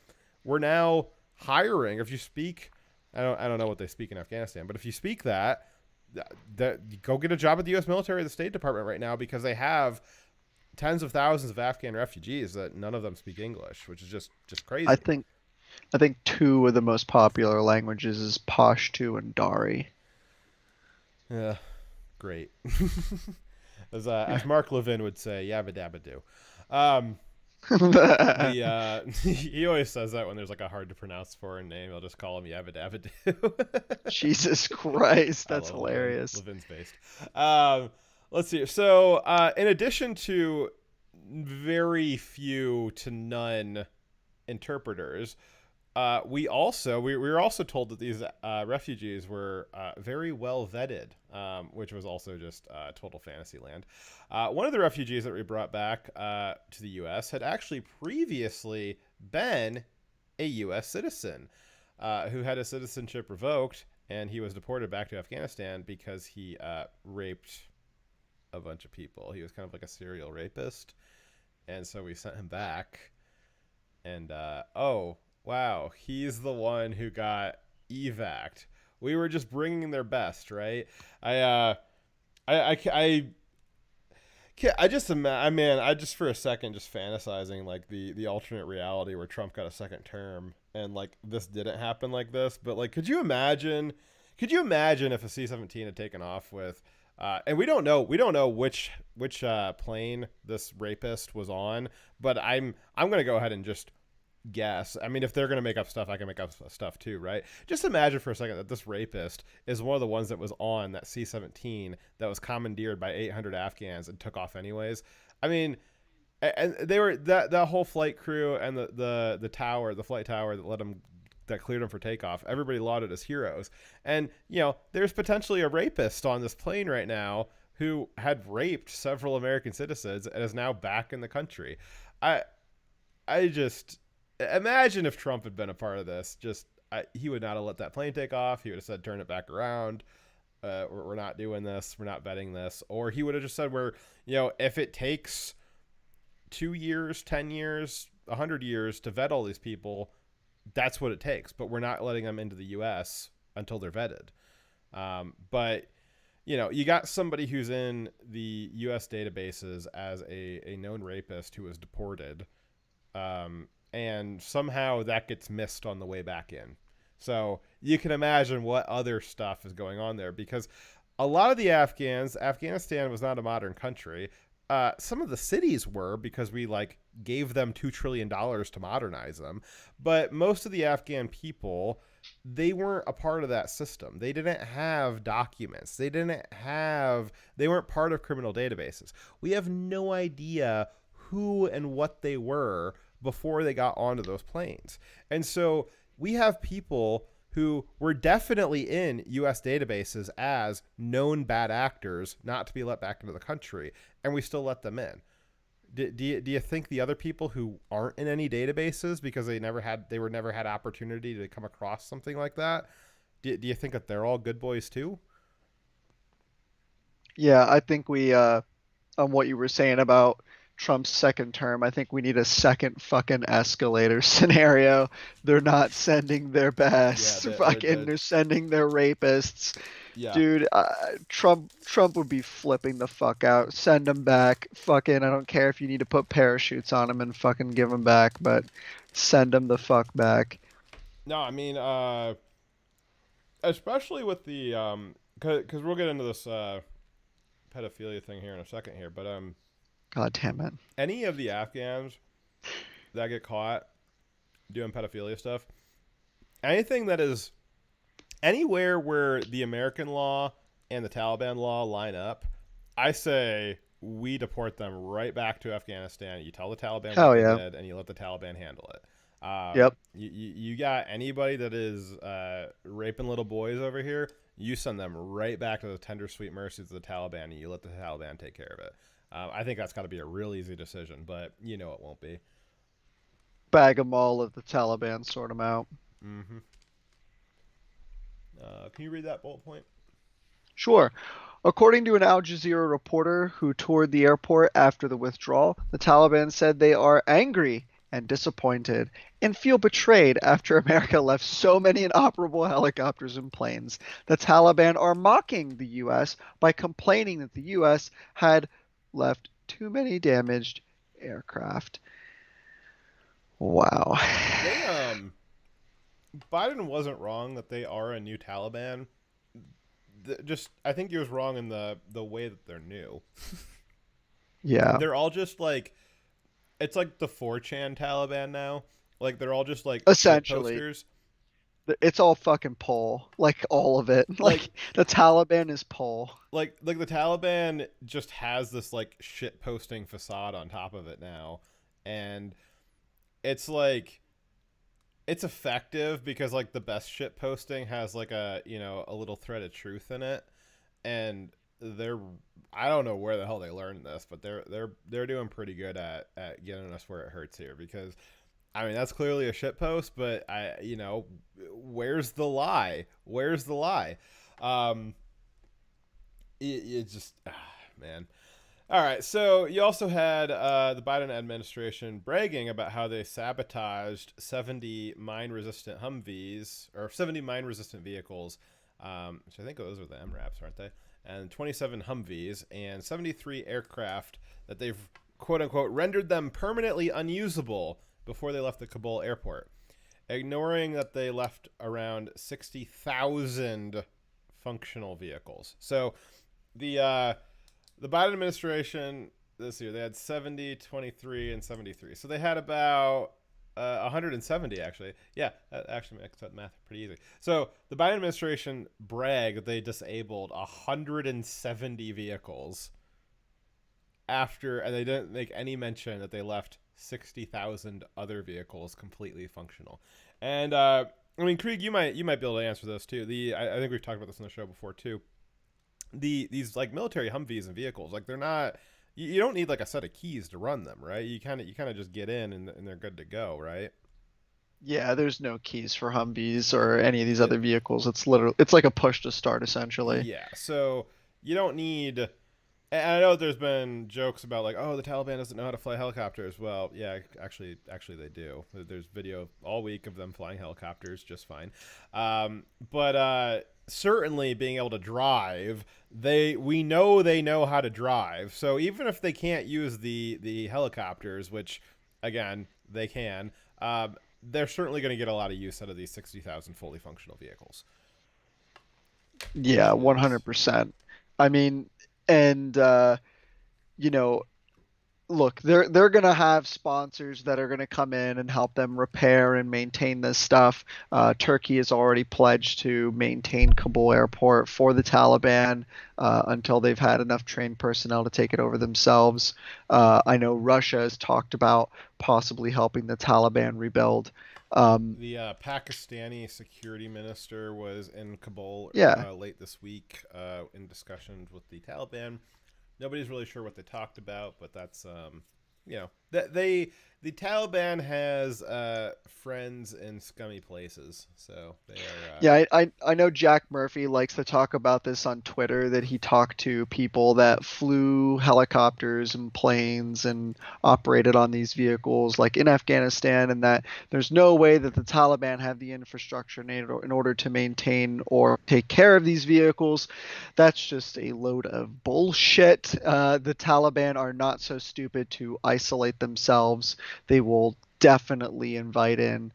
we're now hiring. If you speak, I don't know what they speak in Afghanistan, but if you speak that go get a job at the U.S. military or the State Department right now because they have tens of thousands of Afghan refugees that none of them speak English, which is just crazy. I think 2 of the most popular languages is Pashto and Dari. Yeah, great. As Mark Levin would say, yabba dabba do. He always says that when there's like a hard to pronounce foreign name, he'll just call him yabba dabba do. Jesus Christ, that's hilarious. Levin's based. Let's see. So, in addition to very few to none interpreters, we were also told that these refugees were very well vetted, which was also just total fantasy land. One of the refugees that we brought back to the U.S. had actually previously been a U.S. citizen who had his citizenship revoked, and he was deported back to Afghanistan because he raped a bunch of people. He was kind of like a serial rapist, and so we sent him back. And wow, he's the one who got evac'd. We were just bringing their best, right? I just for a second just fantasizing like the alternate reality where Trump got a second term and like this didn't happen like this. But like, could you imagine Could you imagine if a C-17 had taken off with, and we don't know which plane this rapist was on, but I'm going to go ahead and just guess. I mean, if they're going to make up stuff, I can make up stuff too, right? Just imagine for a second that this rapist is one of the ones that was on that C-17 that was commandeered by 800 Afghans and took off anyways. I mean, and they were that whole flight crew and the tower, the flight tower that cleared them for takeoff. Everybody lauded as heroes. And, there's potentially a rapist on this plane right now who had raped several American citizens and is now back in the country. I just imagine if Trump had been a part of this, he would not have let that plane take off. He would have said, turn it back around. We're not doing this. We're not vetting this. Or he would have just said, if it takes 2 years, 10 years, 100 years to vet all these people, that's what it takes. But we're not letting them into the U.S. until they're vetted. But, you got somebody who's in the U.S. databases as a known rapist who was deported. And somehow that gets missed on the way back in. So you can imagine what other stuff is going on there, because a lot of the Afghanistan was not a modern country. Some of the cities were, because we gave them $2 trillion to modernize them. But most of the Afghan people, they weren't a part of that system. They didn't have documents. They weren't part of criminal databases. We have no idea who and what they were before they got onto those planes. And so we have people who were definitely in U.S. databases as known bad actors, not to be let back into the country, and we still let them in. Do you think the other people who aren't in any databases because they never had opportunity to come across something like that, do you think that they're all good boys too? Yeah, I think we on what you were saying about Trump's second term, I think we need a second fucking escalator scenario. They're not sending their best. They're sending their rapists. Yeah. Dude, Trump would be flipping the fuck out. Send them back. Fucking, I don't care if you need to put parachutes on them and fucking give them back, but send them the fuck back. No, I mean, especially with the, because we'll get into this pedophilia thing here in a second here, but God damn it. Any of the Afghans that get caught doing pedophilia stuff, anything that is anywhere where the American law and the Taliban law line up, I say we deport them right back to Afghanistan. You tell the Taliban what they did, and you let the Taliban handle it. Yep. You got anybody that is raping little boys over here, you send them right back to the tender sweet mercies of the Taliban, and you let the Taliban take care of it. I think that's got to be a real easy decision, but it won't be. Bag them all if the Taliban sort them out. Mm-hmm. Can you read that bullet point? Sure. According to an Al Jazeera reporter who toured the airport after the withdrawal, the Taliban said they are angry and disappointed and feel betrayed after America left so many inoperable helicopters and planes. The Taliban are mocking the U.S. by complaining that the U.S. had left too many damaged aircraft. Wow. Biden wasn't wrong that they are a new Taliban. I think he was wrong in the way that they're new. Yeah. They're all just it's like the 4chan Taliban now. They're all just essentially posters. It's all fucking poll, all of it. The Taliban is poll. The Taliban just has this shit posting facade on top of it now, and it's it's effective because the best shit posting has a little thread of truth in it, and I don't know where the hell they learned this, but they're doing pretty good at getting us where it hurts here, because I mean, that's clearly a shit post, but where's the lie? Where's the lie? It just, man. All right. So you also had the Biden administration bragging about how they sabotaged 70 mine-resistant Humvees, or 70 mine-resistant vehicles, which I think those are the MRAPs, aren't they? And 27 Humvees and 73 aircraft that they've, quote-unquote, rendered them permanently unusable before they left the Kabul airport, ignoring that they left around 60,000 functional vehicles. So the Biden administration this year, they had 70, 23, and 73. So they had about 170 actually. Yeah, that actually makes that math pretty easy. So the Biden administration bragged that they disabled 170 vehicles after, and they didn't make any mention that they left 60,000 other vehicles completely functional. And I mean, Krieg, you might be able to answer this too. I think we've talked about this on the show before too. These like military Humvees and vehicles, like they're not. You don't need like a set of keys to run them, right? You kind of just get in and they're good to go, right? Yeah, there's no keys for Humvees or any of these other vehicles. It's like a push to start essentially. Yeah, so you don't need. And I know there's been jokes about like, oh, the Taliban doesn't know how to fly helicopters. Well, yeah, actually they do. There's video all week of them flying helicopters just fine. But certainly being able to drive, we know they know how to drive. So even if they can't use the helicopters, which again they can, they're certainly going to get a lot of use out of these 60,000 fully functional vehicles. Yeah, 100%. I mean, and you know, look, they're gonna have sponsors that are gonna come in and help them repair and maintain this stuff. Turkey has already pledged to maintain Kabul airport for the Taliban until they've had enough trained personnel to take it over themselves. I know Russia has talked about possibly helping the Taliban rebuild. The Pakistani security minister was in Kabul late this week in discussions with the Taliban. Nobody's really sure what they talked about, but that's the Taliban has friends in scummy places, so they are. Yeah, I know Jack Murphy likes to talk about this on Twitter, that he talked to people that flew helicopters and planes and operated on these vehicles like in Afghanistan, and that there's no way that the Taliban have the infrastructure in order to maintain or take care of these vehicles. That's just a load of bullshit. The Taliban are not so stupid to isolate themselves. They will definitely invite in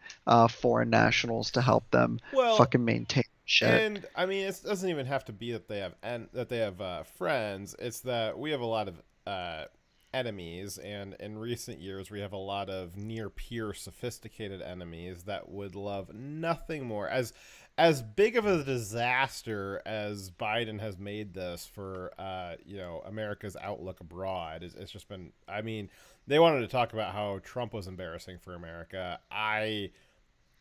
foreign nationals to help them fucking maintain shit. And I mean, it doesn't even have to be that they have friends. It's that we have a lot of enemies, and in recent years we have a lot of near peer sophisticated enemies that would love nothing more. As big of a disaster as Biden has made this for America's outlook abroad, it's just been. I mean, they wanted to talk about how Trump was embarrassing for America. I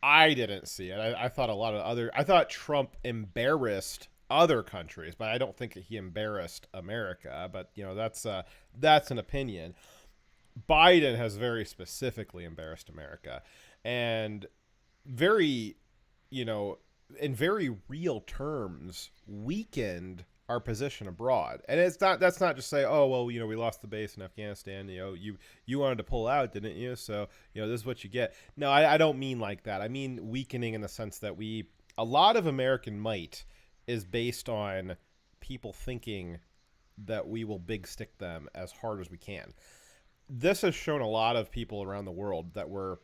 didn't see it. I thought I thought Trump embarrassed other countries, but I don't think that he embarrassed America. But that's an opinion. Biden has very specifically embarrassed America, and very, in very real terms, weakened our position abroad. And that's not just say, oh, well, we lost the base in Afghanistan. You wanted to pull out, didn't you? So, this is what you get. No, I don't mean like that. I mean weakening in the sense that a lot of American might is based on people thinking that we will big stick them as hard as we can. This has shown a lot of people around the world that we're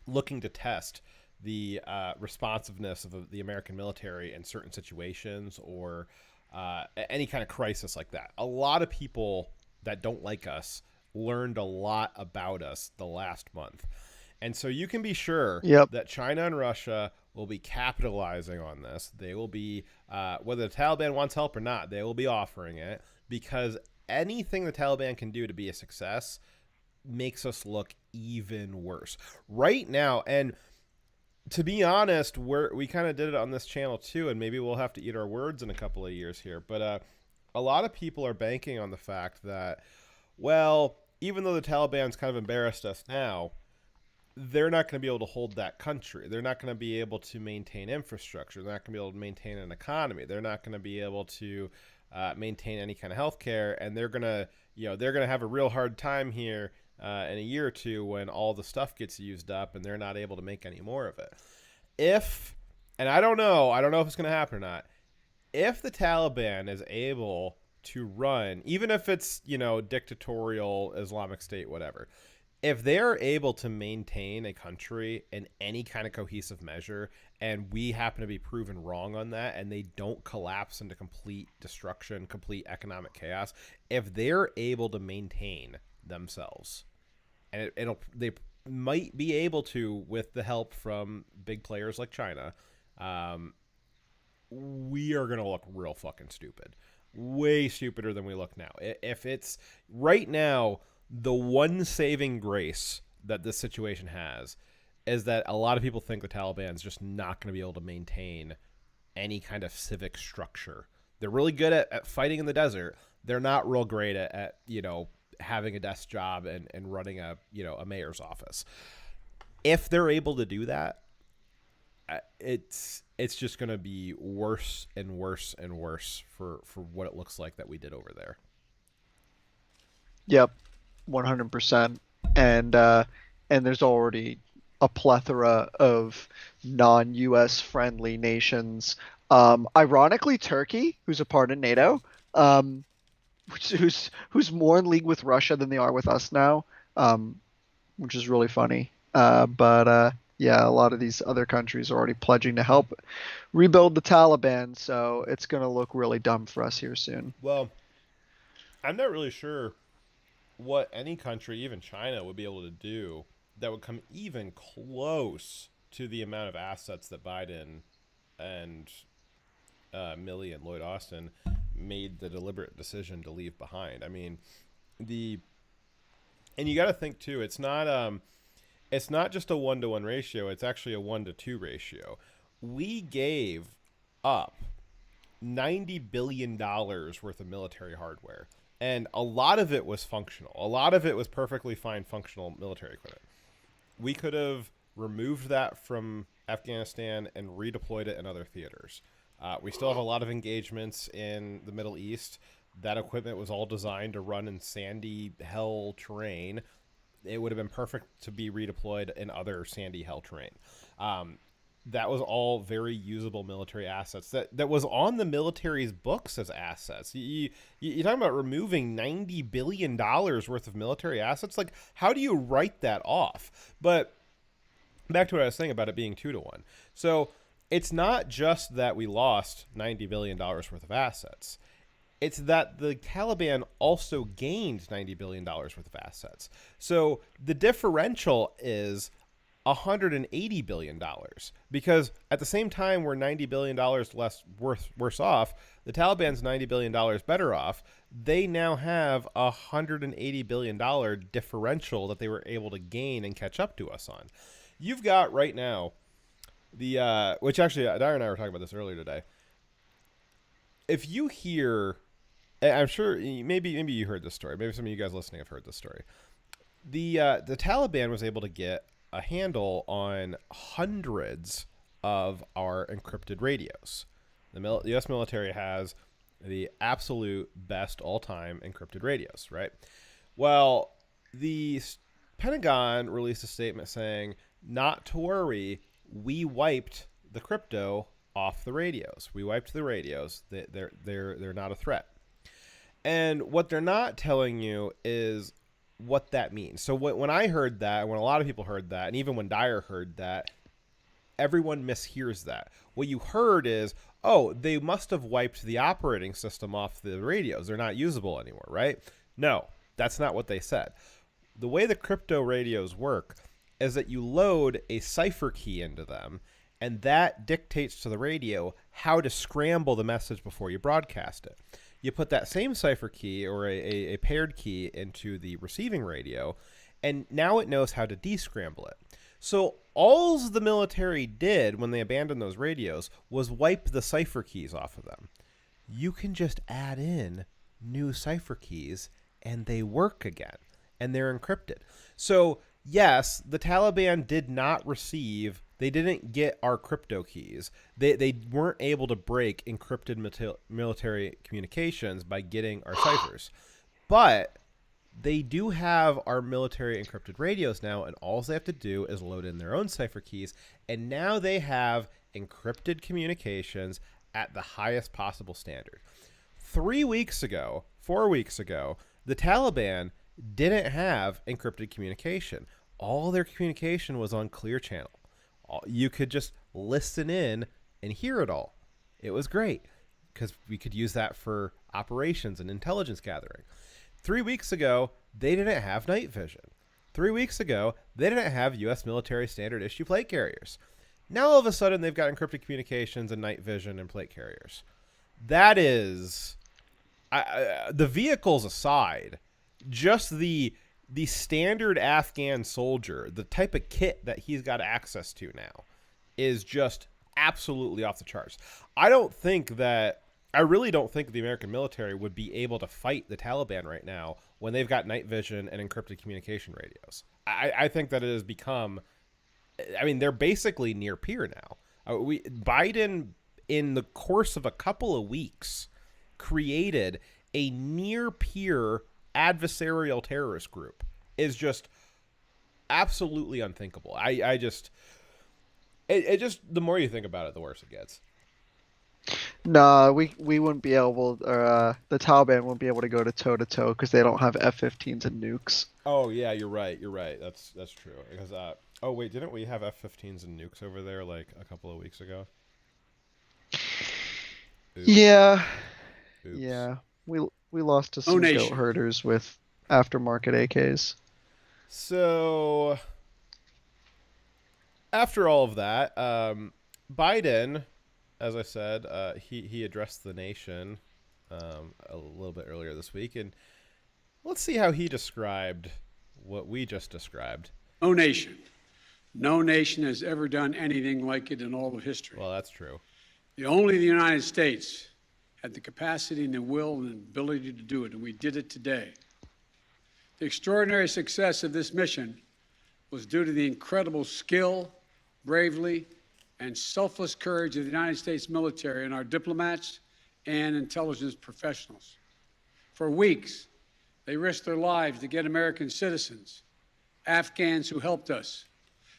looking to test the responsiveness of the American military in certain situations or any kind of crisis like that. A lot of people that don't like us learned a lot about us the last month. And so you can be sure that China and Russia will be capitalizing on this. They will be, whether the Taliban wants help or not, they will be offering it, because anything the Taliban can do to be a success makes us look even worse. Right now, and to be honest, we kind of did it on this channel too, and maybe we'll have to eat our words in a couple of years here, but a lot of people are banking on the fact that, well, even though the Taliban's kind of embarrassed us now, they're not going to be able to hold that country. They're not going to be able to maintain infrastructure. They're not going to be able to maintain an economy. They're not going to be able to maintain any kind of healthcare, and they're going to have a real hard time here in a year or two when all the stuff gets used up and they're not able to make any more of it. And I don't know if it's going to happen or not. If the Taliban is able to run, even if it's, dictatorial Islamic State, whatever, if they're able to maintain a country in any kind of cohesive measure, and we happen to be proven wrong on that, and they don't collapse into complete destruction, complete economic chaos, if they're able to maintain themselves, and they might be able to with the help from big players like China, we are going to look real fucking stupid. Way stupider than we look now. If it's right now, the one saving grace that this situation has is that a lot of people think the Taliban's just not going to be able to maintain any kind of civic structure. They're really good at fighting in the desert. They're not real great at having a desk job and running a mayor's office. If they're able to do that, it's just going to be worse and worse and worse for what it looks like that we did over there. Yep, 100%. And there's already a plethora of non-U.S. friendly nations. Ironically, Turkey, who's a part of NATO, who's more in league with Russia than they are with us now, which is really funny. Yeah, a lot of these other countries are already pledging to help rebuild the Taliban, so it's going to look really dumb for us here soon. Well, I'm not really sure what any country, even China, would be able to do that would come even close to the amount of assets that Biden and Milley and Lloyd Austin made the deliberate decision to leave behind. I mean, and you got to think too, it's not just a 1-to-1 ratio. It's actually a 1-to-2 ratio. We gave up $90 billion worth of military hardware, and a lot of it was functional. A lot of it was perfectly fine functional military equipment. We could have removed that from Afghanistan and redeployed it in other theaters. We still have a lot of engagements in the Middle East. That equipment was all designed to run in sandy hell terrain. It would have been perfect to be redeployed in other sandy hell terrain. That was all very usable military assets that was on the military's books as assets. You're talking about removing $90 billion worth of military assets. Like, how do you write that off? But back to what I was saying about it being 2-to-1. So it's not just that we lost $90 billion worth of assets. It's that the Taliban also gained $90 billion worth of assets. So the differential is $180 billion, because at the same time we're $90 billion worse off, the Taliban's $90 billion better off. They now have $180 billion differential that they were able to gain and catch up to us on. You've got right now which actually Dyer and I were talking about this earlier today. If you hear, I'm sure maybe you heard this story. Maybe some of you guys listening have heard this story. The Taliban was able to get a handle on hundreds of our encrypted radios. The U.S. military has the absolute best all-time encrypted radios, right? Well, the Pentagon released a statement saying, not to worry, we wiped the crypto off the radios. We wiped the radios. They're not a threat. And what they're not telling you is what that means. So when I heard that, when a lot of people heard that, and even when Dyer heard that, everyone mishears that. What you heard is, oh, they must have wiped the operating system off the radios. They're not usable anymore, right? No, that's not what they said. The way the crypto radios work is that you load a cipher key into them, and that dictates to the radio how to scramble the message before you broadcast it. You put that same cipher key or a paired key into the receiving radio, and now it knows how to descramble it. So all the military did when they abandoned those radios was wipe the cipher keys off of them. You can just add in new cipher keys, and they work again, and they're encrypted. So yes, the Taliban did not receive, they didn't get our crypto keys. They weren't able to break encrypted military communications by getting our ciphers. But they do have our military encrypted radios now, and all they have to do is load in their own cipher keys, and now they have encrypted communications at the highest possible standard. 4 weeks ago, the Taliban didn't have encrypted communication. All their communication was on Clear Channel. You could just listen in and hear it all. It was great because we could use that for operations and intelligence gathering. 3 weeks ago, they didn't have night vision. 3 weeks ago, they didn't have U.S. military standard issue plate carriers. Now, all of a sudden, they've got encrypted communications and night vision and plate carriers. That is, the vehicles aside, just the standard Afghan soldier, the type of kit that he's got access to now is just absolutely off the charts. I really don't think the American military would be able to fight the Taliban right now when they've got night vision and encrypted communication radios. I think that it has become, they're basically near peer now. Biden, in the course of a couple of weeks, created a near peer adversarial terrorist group. Is just absolutely unthinkable. It just, the more you think about it, the worse it gets. Nah, we wouldn't be able, or the Taliban wouldn't be able to go to toe because they don't have F-15s and nukes. Oh yeah, you're right. That's true. Because didn't we have F-15s and nukes over there like a couple of weeks ago? Oops. Yeah. Oops. Yeah. We lost to some goat herders with aftermarket AKs. So after all of that, Biden, as I said, he addressed the nation a little bit earlier this week, and let's see how he described what we just described. No nation has ever done anything like it in all of history. Well, that's true. Only the United States had the capacity and the will and the ability to do it, and we did it today. The extraordinary success of this mission was due to the incredible skill, bravery, and selfless courage of the United States military and our diplomats and intelligence professionals. For weeks, they risked their lives to get American citizens, Afghans who helped us,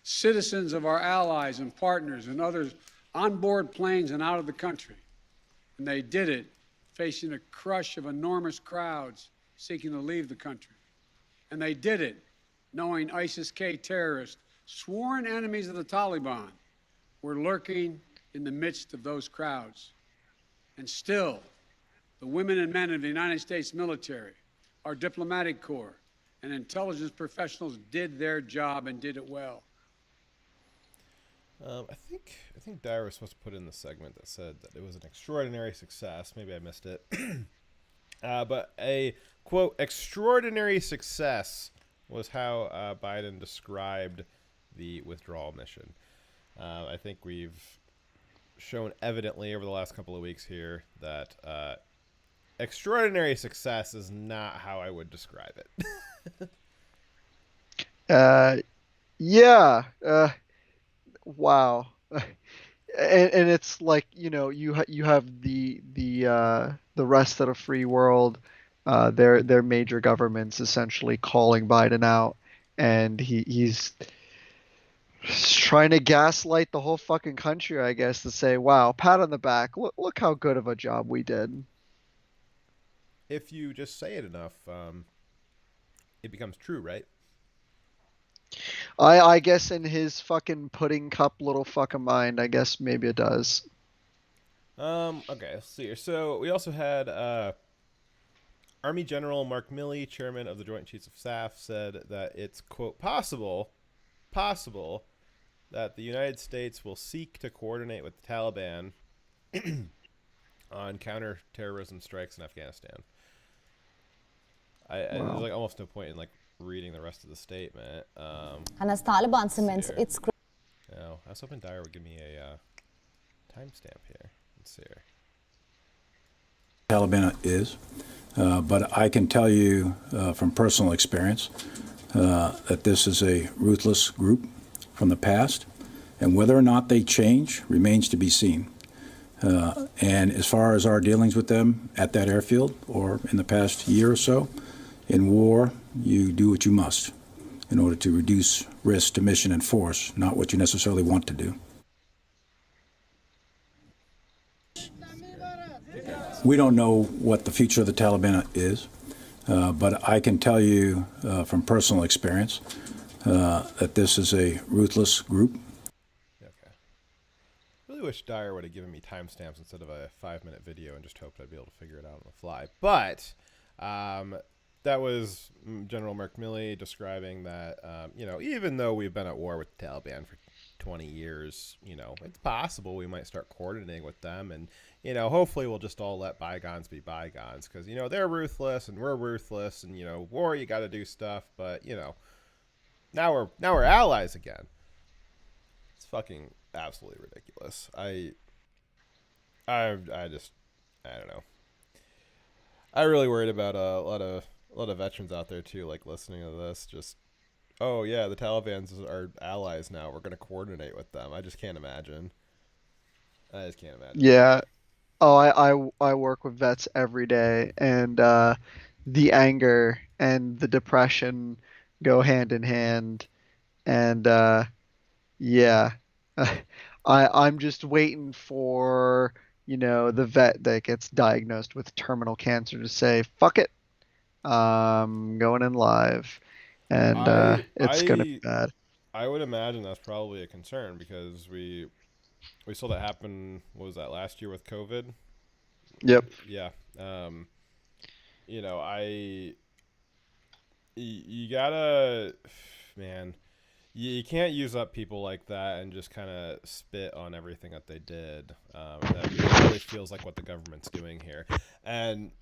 citizens of our allies and partners and others on board planes and out of the country. And they did it facing a crush of enormous crowds seeking to leave the country. And they did it knowing ISIS-K terrorists, sworn enemies of the Taliban, were lurking in the midst of those crowds. And still, the women and men of the United States military, our diplomatic corps, and intelligence professionals did their job and did it well. I think Dyer was supposed to put in the segment that said that it was an extraordinary success. Maybe I missed it. But a, quote, extraordinary success was how Biden described the withdrawal mission. I think we've shown evidently over the last couple of weeks here that extraordinary success is not how I would describe it. Yeah. Wow. And it's like, you have the rest of the free world, their major governments essentially calling Biden out, and he's trying to gaslight the whole fucking country, I guess, to say, wow, pat on the back, look how good of a job we did. If you just say it enough, it becomes true, right? I guess in his fucking pudding cup little fucking mind, I guess maybe it does. Okay, let's see here. So we also had Army General Mark Milley, chairman of the Joint Chiefs of Staff, said that it's, quote, possible that the United States will seek to coordinate with the Taliban on counterterrorism strikes in Afghanistan. There's like almost no point in like reading the rest of the statement. And as Taliban cements its... No, I was hoping Dyer would give me a timestamp here. Let's see here. Taliban is, but I can tell you from personal experience that this is a ruthless group from the past, and whether or not they change remains to be seen. And as far as our dealings with them at that airfield or in the past year or so, in war, you do what you must in order to reduce risk to mission and force, not what you necessarily want to do. We don't know what the future of the Taliban is. But I can tell you from personal experience that this is a ruthless group. Okay. Really wish Dyer would have given me timestamps instead of a 5-minute video and just hoped I'd be able to figure it out on the fly. But that was General Mark Milley describing that, even though we've been at war with the Taliban for 20 years, it's possible we might start coordinating with them. And, hopefully we'll just all let bygones be bygones because, they're ruthless and we're ruthless and, war, you got to do stuff. But, now we're allies again. It's fucking absolutely ridiculous. I don't know. I really worried about a lot of veterans out there too, like listening to this. Just, oh yeah, the Taliban's are allies now. We're gonna coordinate with them. I just can't imagine. Yeah. Oh, I work with vets every day, and the anger and the depression go hand in hand. And yeah, I'm just waiting for, the vet that gets diagnosed with terminal cancer to say, "Fuck it, I'm going in live," and it's gonna be bad. I would imagine that's probably a concern because we saw that happen. What was that, last year with COVID? Yep. Yeah. You gotta, man. You can't use up people like that and just kind of spit on everything that they did. That really feels like what the government's doing here. And,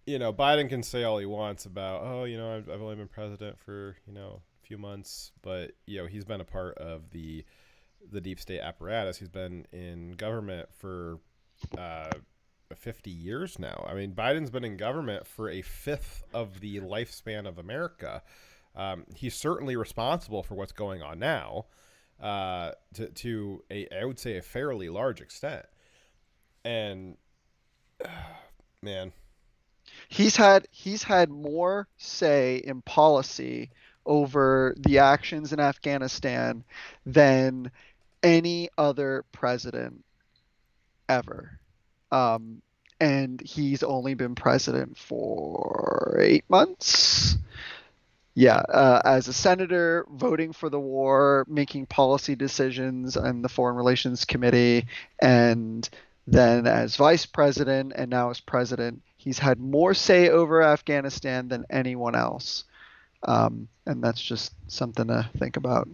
Biden can say all he wants about, I've only been president for, a few months. But, he's been a part of the deep state apparatus. He's been in government for 50 years now. I mean, Biden's been in government for a fifth of the lifespan of America. He's certainly responsible for what's going on now, to I would say, a fairly large extent. And man, he's had more say in policy over the actions in Afghanistan than any other president ever. And he's only been president for 8 months. Yeah, as a senator, voting for the war, making policy decisions on the Foreign Relations Committee, and then as vice president and now as president, he's had more say over Afghanistan than anyone else. And that's just something to think about.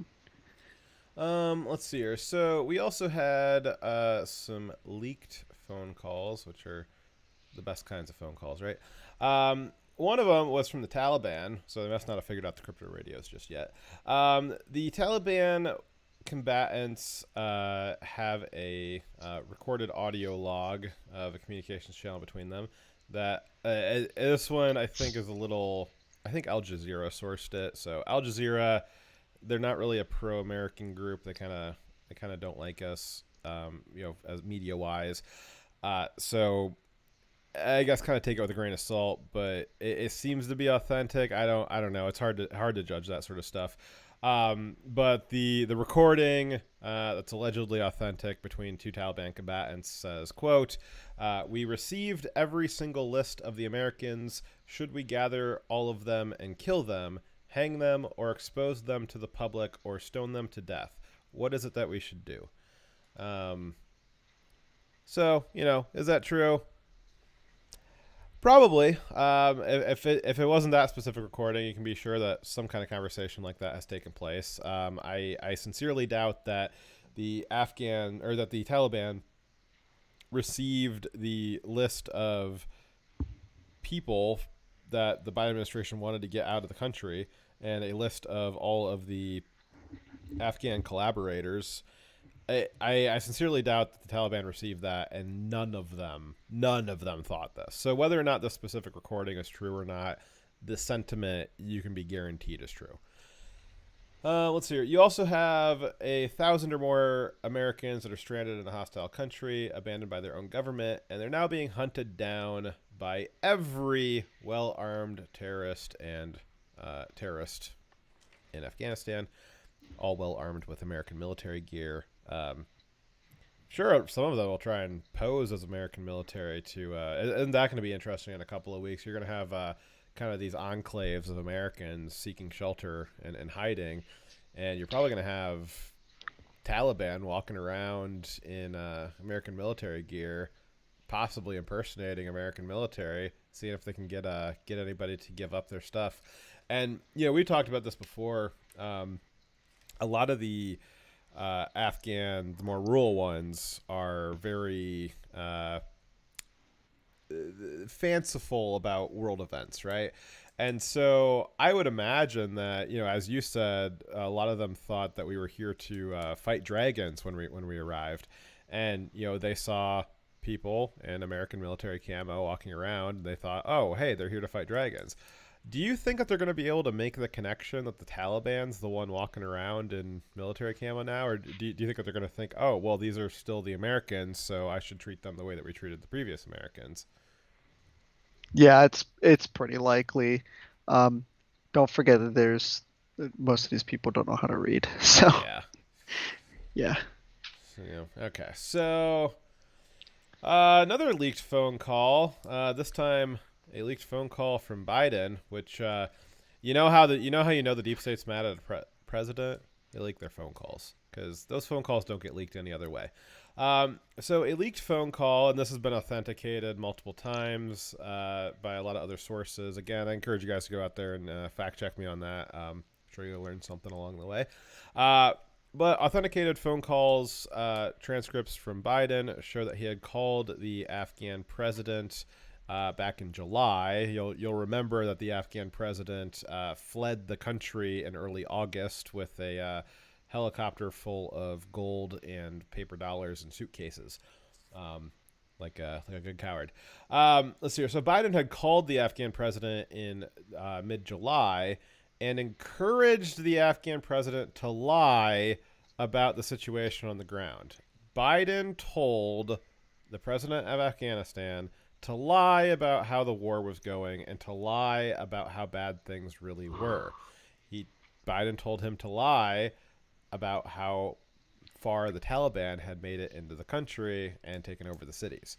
Let's see here. So we also had some leaked phone calls, which are the best kinds of phone calls, right? One of them was from the Taliban, so they must not have figured out the crypto radios just yet. The Taliban combatants have a recorded audio log of a communications channel between them. That this one I think is a little. I think Al Jazeera sourced it. So Al Jazeera, they're not really a pro-American group. They kind of don't like us, as media wise. So I guess kind of take it with a grain of salt, but it seems to be authentic. I don't know. It's hard to judge that sort of stuff. But the recording that's allegedly authentic between two Taliban combatants says, quote, "We received every single list of the Americans. Should we gather all of them and kill them, hang them, or expose them to the public, or stone them to death? What is it that we should do?" So, is that true? Probably. If it wasn't that specific recording, you can be sure that some kind of conversation like that has taken place. I sincerely doubt that the Taliban received the list of people that the Biden administration wanted to get out of the country and a list of all of the Afghan collaborators. I sincerely doubt that the Taliban received that, and none of them thought this. So whether or not this specific recording is true or not, the sentiment you can be guaranteed is true. Let's see here. You also have 1,000 or more Americans that are stranded in a hostile country, abandoned by their own government, and they're now being hunted down by every well-armed terrorist in Afghanistan, all well-armed with American military gear. Sure, some of them will try and pose as American military to, isn't that going to be interesting in a couple of weeks? You're going to have kind of these enclaves of Americans seeking shelter and hiding, and you're probably going to have Taliban walking around in American military gear, possibly impersonating American military, seeing if they can get anybody to give up their stuff. And we talked about this before. A lot of the Afghan, the more rural ones, are very fanciful about world events, right? And so I would imagine that, as you said, a lot of them thought that we were here to fight dragons when we arrived. And, they saw people in American military camo walking around, and they thought, oh, hey, they're here to fight dragons. Do you think that they're going to be able to make the connection that the Taliban's the one walking around in military camo now? Or do you think that they're going to think, oh, well, these are still the Americans, so I should treat them the way that we treated the previous Americans? Yeah, it's pretty likely. Don't forget that most of these people don't know how to read. So yeah. Okay. So another leaked phone call. This time a leaked phone call from Biden, which you know how the deep state's mad at a president? They leak their phone calls because those phone calls don't get leaked any other way. So a leaked phone call, and this has been authenticated multiple times by a lot of other sources. Again, I encourage you guys to go out there and fact check me on that. I'm sure you'll learn something along the way. But authenticated phone calls, transcripts from Biden show that he had called the Afghan president back in July. You'll remember that the Afghan president fled the country in early August with a helicopter full of gold and paper dollars and suitcases, like a good coward. Let's see here. So Biden had called the Afghan president in mid-July and encouraged the Afghan president to lie about the situation on the ground. Biden told the president of Afghanistan to lie about how the war was going and to lie about how bad things really were. Biden told him to lie about how far the Taliban had made it into the country and taken over the cities.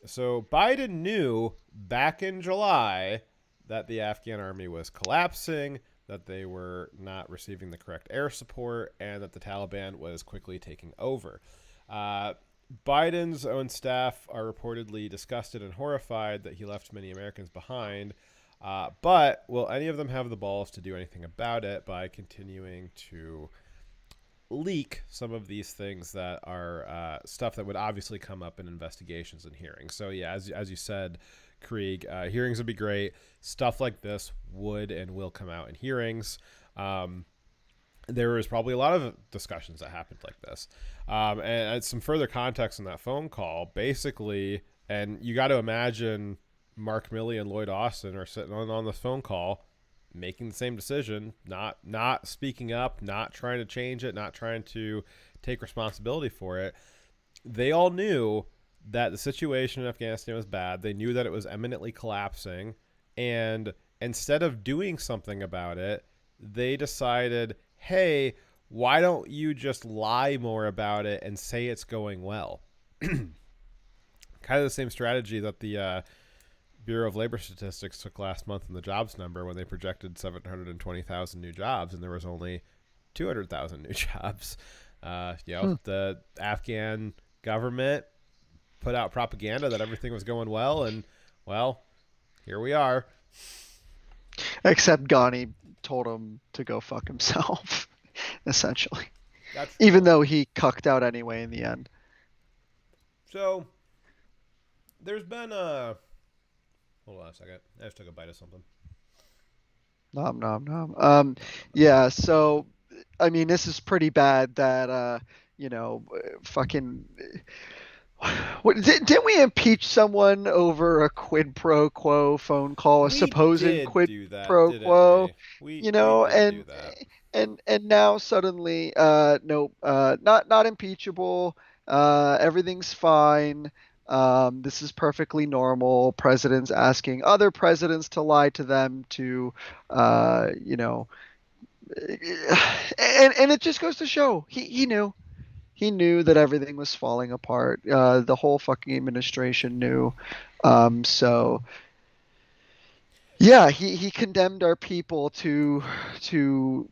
So Biden knew back in July that the Afghan army was collapsing, that they were not receiving the correct air support, and that the Taliban was quickly taking over. Biden's own staff are reportedly disgusted and horrified that he left many Americans behind. But will any of them have the balls to do anything about it by continuing to leak some of these things that are stuff that would obviously come up in investigations and hearings? So yeah, as you said, Krieg, hearings would be great. Stuff like this would and will come out in hearings. There was probably a lot of discussions that happened like this. And some further context on that phone call, basically, and you got to imagine Mark Milley and Lloyd Austin are sitting on this phone call making the same decision, not speaking up, not trying to change it, not trying to take responsibility for it. They all knew that the situation in Afghanistan was bad. They knew that it was imminently collapsing. And instead of doing something about it, they decided, hey, why don't you just lie more about it and say it's going well? Kind of the same strategy that the Bureau of Labor Statistics took last month in the jobs number when they projected 720,000 new jobs, and there was only 200,000 new jobs. The Afghan government put out propaganda that everything was going well, and, well, here we are. Except Ghani told him to go fuck himself, essentially. Even though he cucked out anyway in the end. So, there's been a... Hold on a second. I just took a bite of something. Nom, nom, nom. Yeah, so, I mean, this is pretty bad that, fucking... Didn't we impeach someone over a quid pro quo phone call, a supposed quid pro quo? And now suddenly, nope, not impeachable. Everything's fine. This is perfectly normal. Presidents asking other presidents to lie to them to, and it just goes to show he knew. He knew that everything was falling apart. The whole fucking administration knew. So, Yeah, he condemned our people to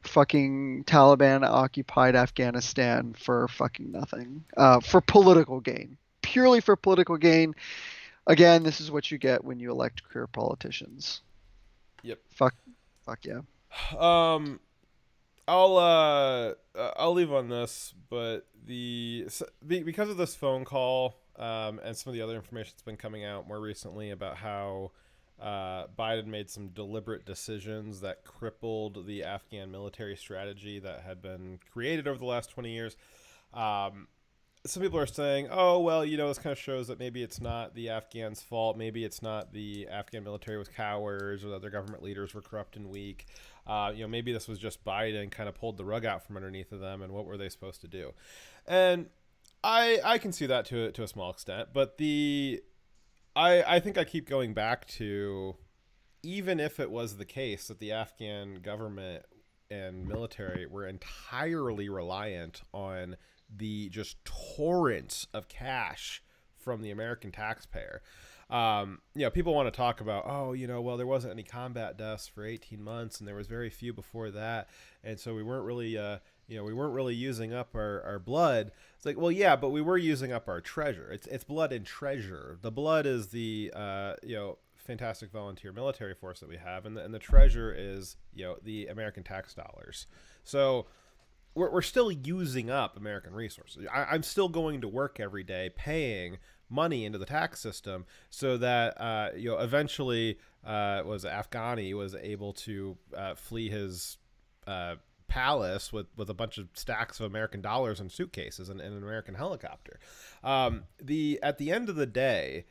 fucking Taliban occupied Afghanistan for fucking nothing. For political gain. Purely for political gain. Again, this is what you get when you elect career politicians. Yep. Fuck yeah. I'll leave on this, but because of this phone call and some of the other information that's been coming out more recently about how Biden made some deliberate decisions that crippled the Afghan military strategy that had been created over the last 20 years. Some people are saying, oh, well, this kind of shows that maybe it's not the Afghans' fault. Maybe it's not the Afghan military was cowards or that their government leaders were corrupt and weak. Maybe this was just Biden kind of pulled the rug out from underneath of them, and what were they supposed to do? And I can see that to a small extent, but I think I keep going back to, even if it was the case that the Afghan government and military were entirely reliant on the just torrents of cash from the American taxpayer. People want to talk about, well, there wasn't any combat deaths for 18 months and there was very few before that. And so we weren't really using up our blood. It's like, well, yeah, but we were using up our treasure. It's blood and treasure. The blood is the, fantastic volunteer military force that we have. And the treasure is, the American tax dollars. So we're still using up American resources. I'm still going to work every day paying money into the tax system so that eventually Afghani was able to flee his palace with a bunch of stacks of American dollars and suitcases and an American helicopter. At the end of the day,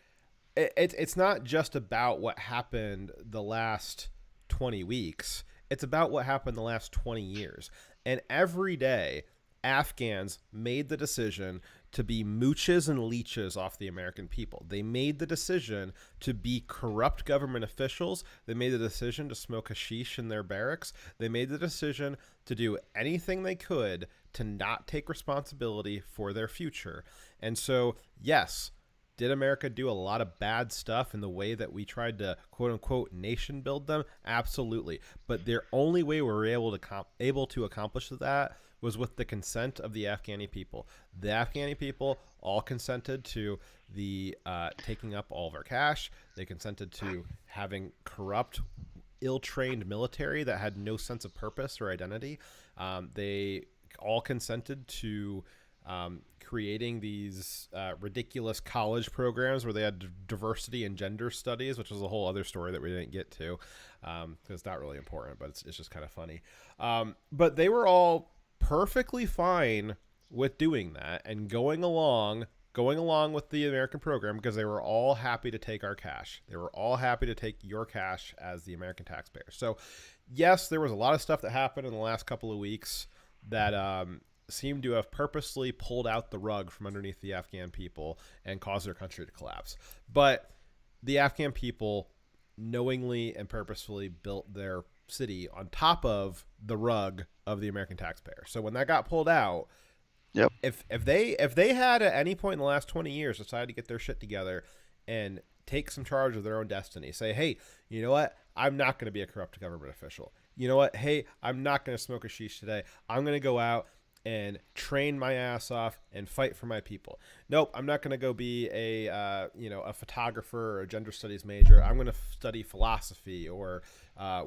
it's not just about what happened the last 20 weeks. It's about what happened the last 20 years. And every day, Afghans made the decision to be mooches and leeches off the American people. They made the decision to be corrupt government officials. They made the decision to smoke hashish in their barracks. They made the decision to do anything they could to not take responsibility for their future. And so, yes, did America do a lot of bad stuff in the way that we tried to, quote unquote, nation build them? Absolutely. But the only way we were able to accomplish that was with the consent of the Afghani people. The Afghani people all consented to the taking up all of our cash. They consented to having corrupt, ill-trained military that had no sense of purpose or identity. They all consented to creating these ridiculous college programs where they had diversity and gender studies, which was a whole other story that we didn't get to because it's not really important, but it's just kind of funny. But they were all perfectly fine with doing that and going along with the American program because they were all happy to take our cash. They were all happy to take your cash as the American taxpayer. So yes, there was a lot of stuff that happened in the last couple of weeks that seem to have purposely pulled out the rug from underneath the Afghan people and caused their country to collapse. But the Afghan people knowingly and purposefully built their city on top of the rug of the American taxpayer. So when that got pulled out, yep. If they had at any point in the last 20 years decided to get their shit together and take some charge of their own destiny, say, hey, you know what? I'm not going to be a corrupt government official. You know what? Hey, I'm not going to smoke a sheesh today. I'm going to go out and train my ass off and fight for my people. Nope, I'm not going to go be a photographer or a gender studies major. I'm going to study philosophy or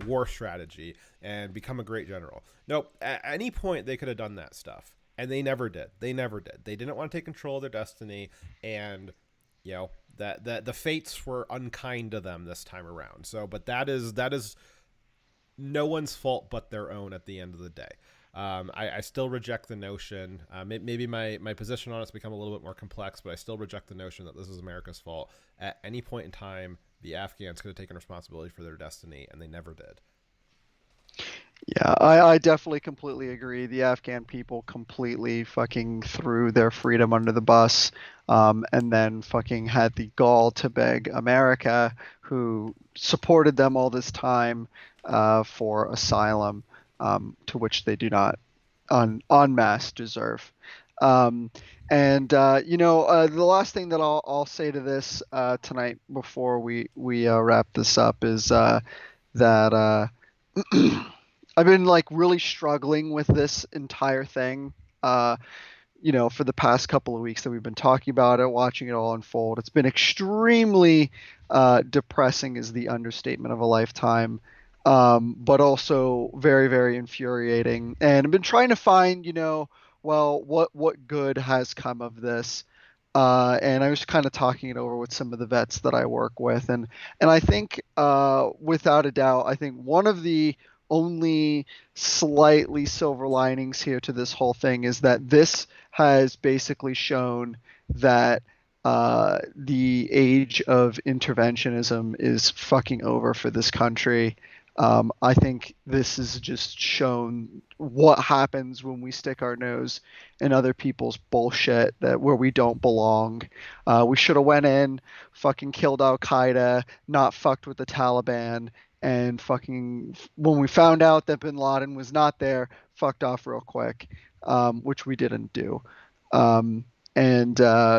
war strategy and become a great general. Nope, at any point they could have done that stuff, and they never did. They didn't want to take control of their destiny, and that the fates were unkind to them this time around. So, but that is no one's fault but their own at the end of the day. I still reject the notion. Maybe my position on it's become a little bit more complex, but I still reject the notion that this is America's fault. At any point in time, the Afghans could have taken responsibility for their destiny, and they never did. Yeah, I definitely completely agree. The Afghan people completely fucking threw their freedom under the bus, and then fucking had the gall to beg America, who supported them all this time, for asylum. To which they do not en masse deserve. The last thing that I'll say to this tonight before we wrap this up is that I've been like really struggling with this entire thing. For the past couple of weeks that we've been talking about it, watching it all unfold. It's been extremely depressing, is the understatement of a lifetime, but also very, very infuriating. And I've been trying to find, well, what good has come of this? And I was kind of talking it over with some of the vets that I work with, and I think, without a doubt, I think one of the only slightly silver linings here to this whole thing is that this has basically shown that the age of interventionism is fucking over for this country. I think this has just shown what happens when we stick our nose in other people's bullshit that where we don't belong. We should have went in, fucking killed Al Qaeda, not fucked with the Taliban, and fucking when we found out that Bin Laden was not there, fucked off real quick, which we didn't do. And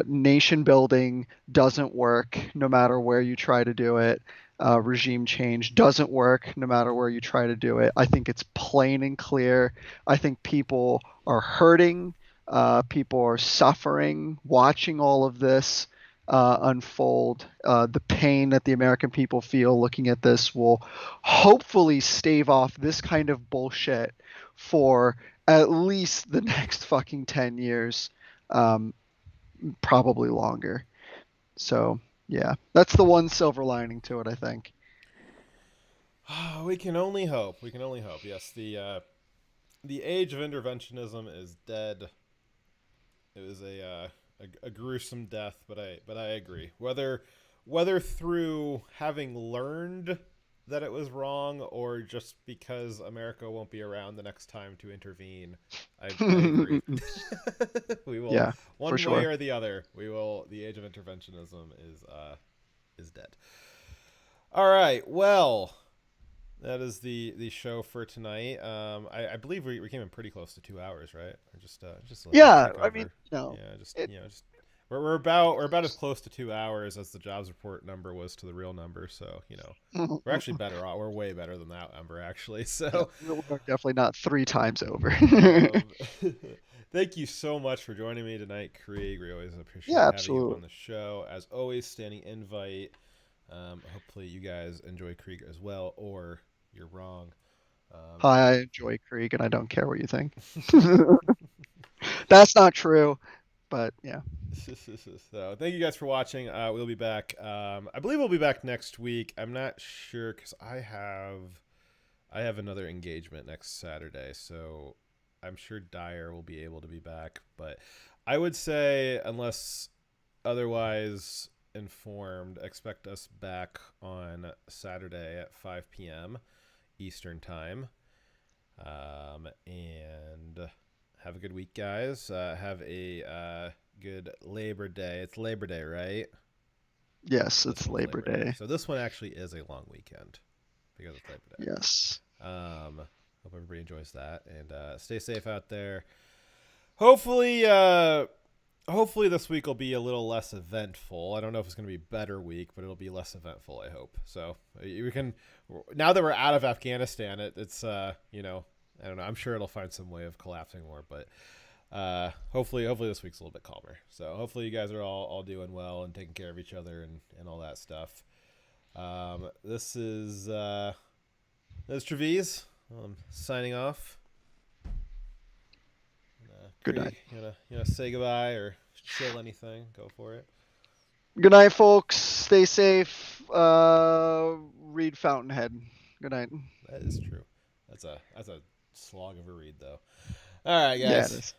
nation building doesn't work no matter where you try to do it. Regime change doesn't work no matter where you try to do it. I think it's plain and clear. I think people are hurting. People are suffering watching all of this unfold. The pain that the American people feel looking at this will hopefully stave off this kind of bullshit for at least the next fucking 10 years, probably longer. So, yeah, that's the one silver lining to it, I think. We can only hope. We can only hope. Yes, the age of interventionism is dead. It was a gruesome death, but I agree. Whether through having learned that it was wrong or just because America won't be around the next time to intervene, I agree. We will, yeah, one way sure. or the other. We will. The age of interventionism is dead. All right. Well, that is the show for tonight. I believe we came in pretty close to 2 hours, right? Or just yeah. I mean, we're about as close to 2 hours as the jobs report number was to the real number. So we're actually better off. We're way better than that number actually. So we're definitely not 3 times over. Thank you so much for joining me tonight, Krieg. We always appreciate having you on the show. As always, standing invite. Hopefully you guys enjoy Krieg as well, or you're wrong. Hi, I enjoy Krieg, and I don't care what you think. That's not true, but yeah. So thank you guys for watching. We'll be back. I believe we'll be back next week. I'm not sure because I have another engagement next Saturday, so I'm sure Dyer will be able to be back. But I would say, unless otherwise informed, expect us back on Saturday at 5 p.m. Eastern time. And have a good week, guys. Have a good Labor Day. It's Labor Day, right? Yes, it's Labor Day. So this one actually is a long weekend because it's Labor Day. Yes. Hope everybody enjoys that, and stay safe out there. Hopefully this week will be a little less eventful. I don't know if it's going to be a better week, but it'll be less eventful, I hope. So we can, now that we're out of Afghanistan, it's I don't know. I'm sure it'll find some way of collapsing more, but hopefully this week's a little bit calmer. So hopefully you guys are all doing well and taking care of each other and all that stuff. This is Trevize. Signing off. Good night. You know, say goodbye or chill anything. Go for it. Good night, folks. Stay safe. Read Fountainhead. Good night. That is true. That's a slog of a read, though. All right, guys. Yeah, it is.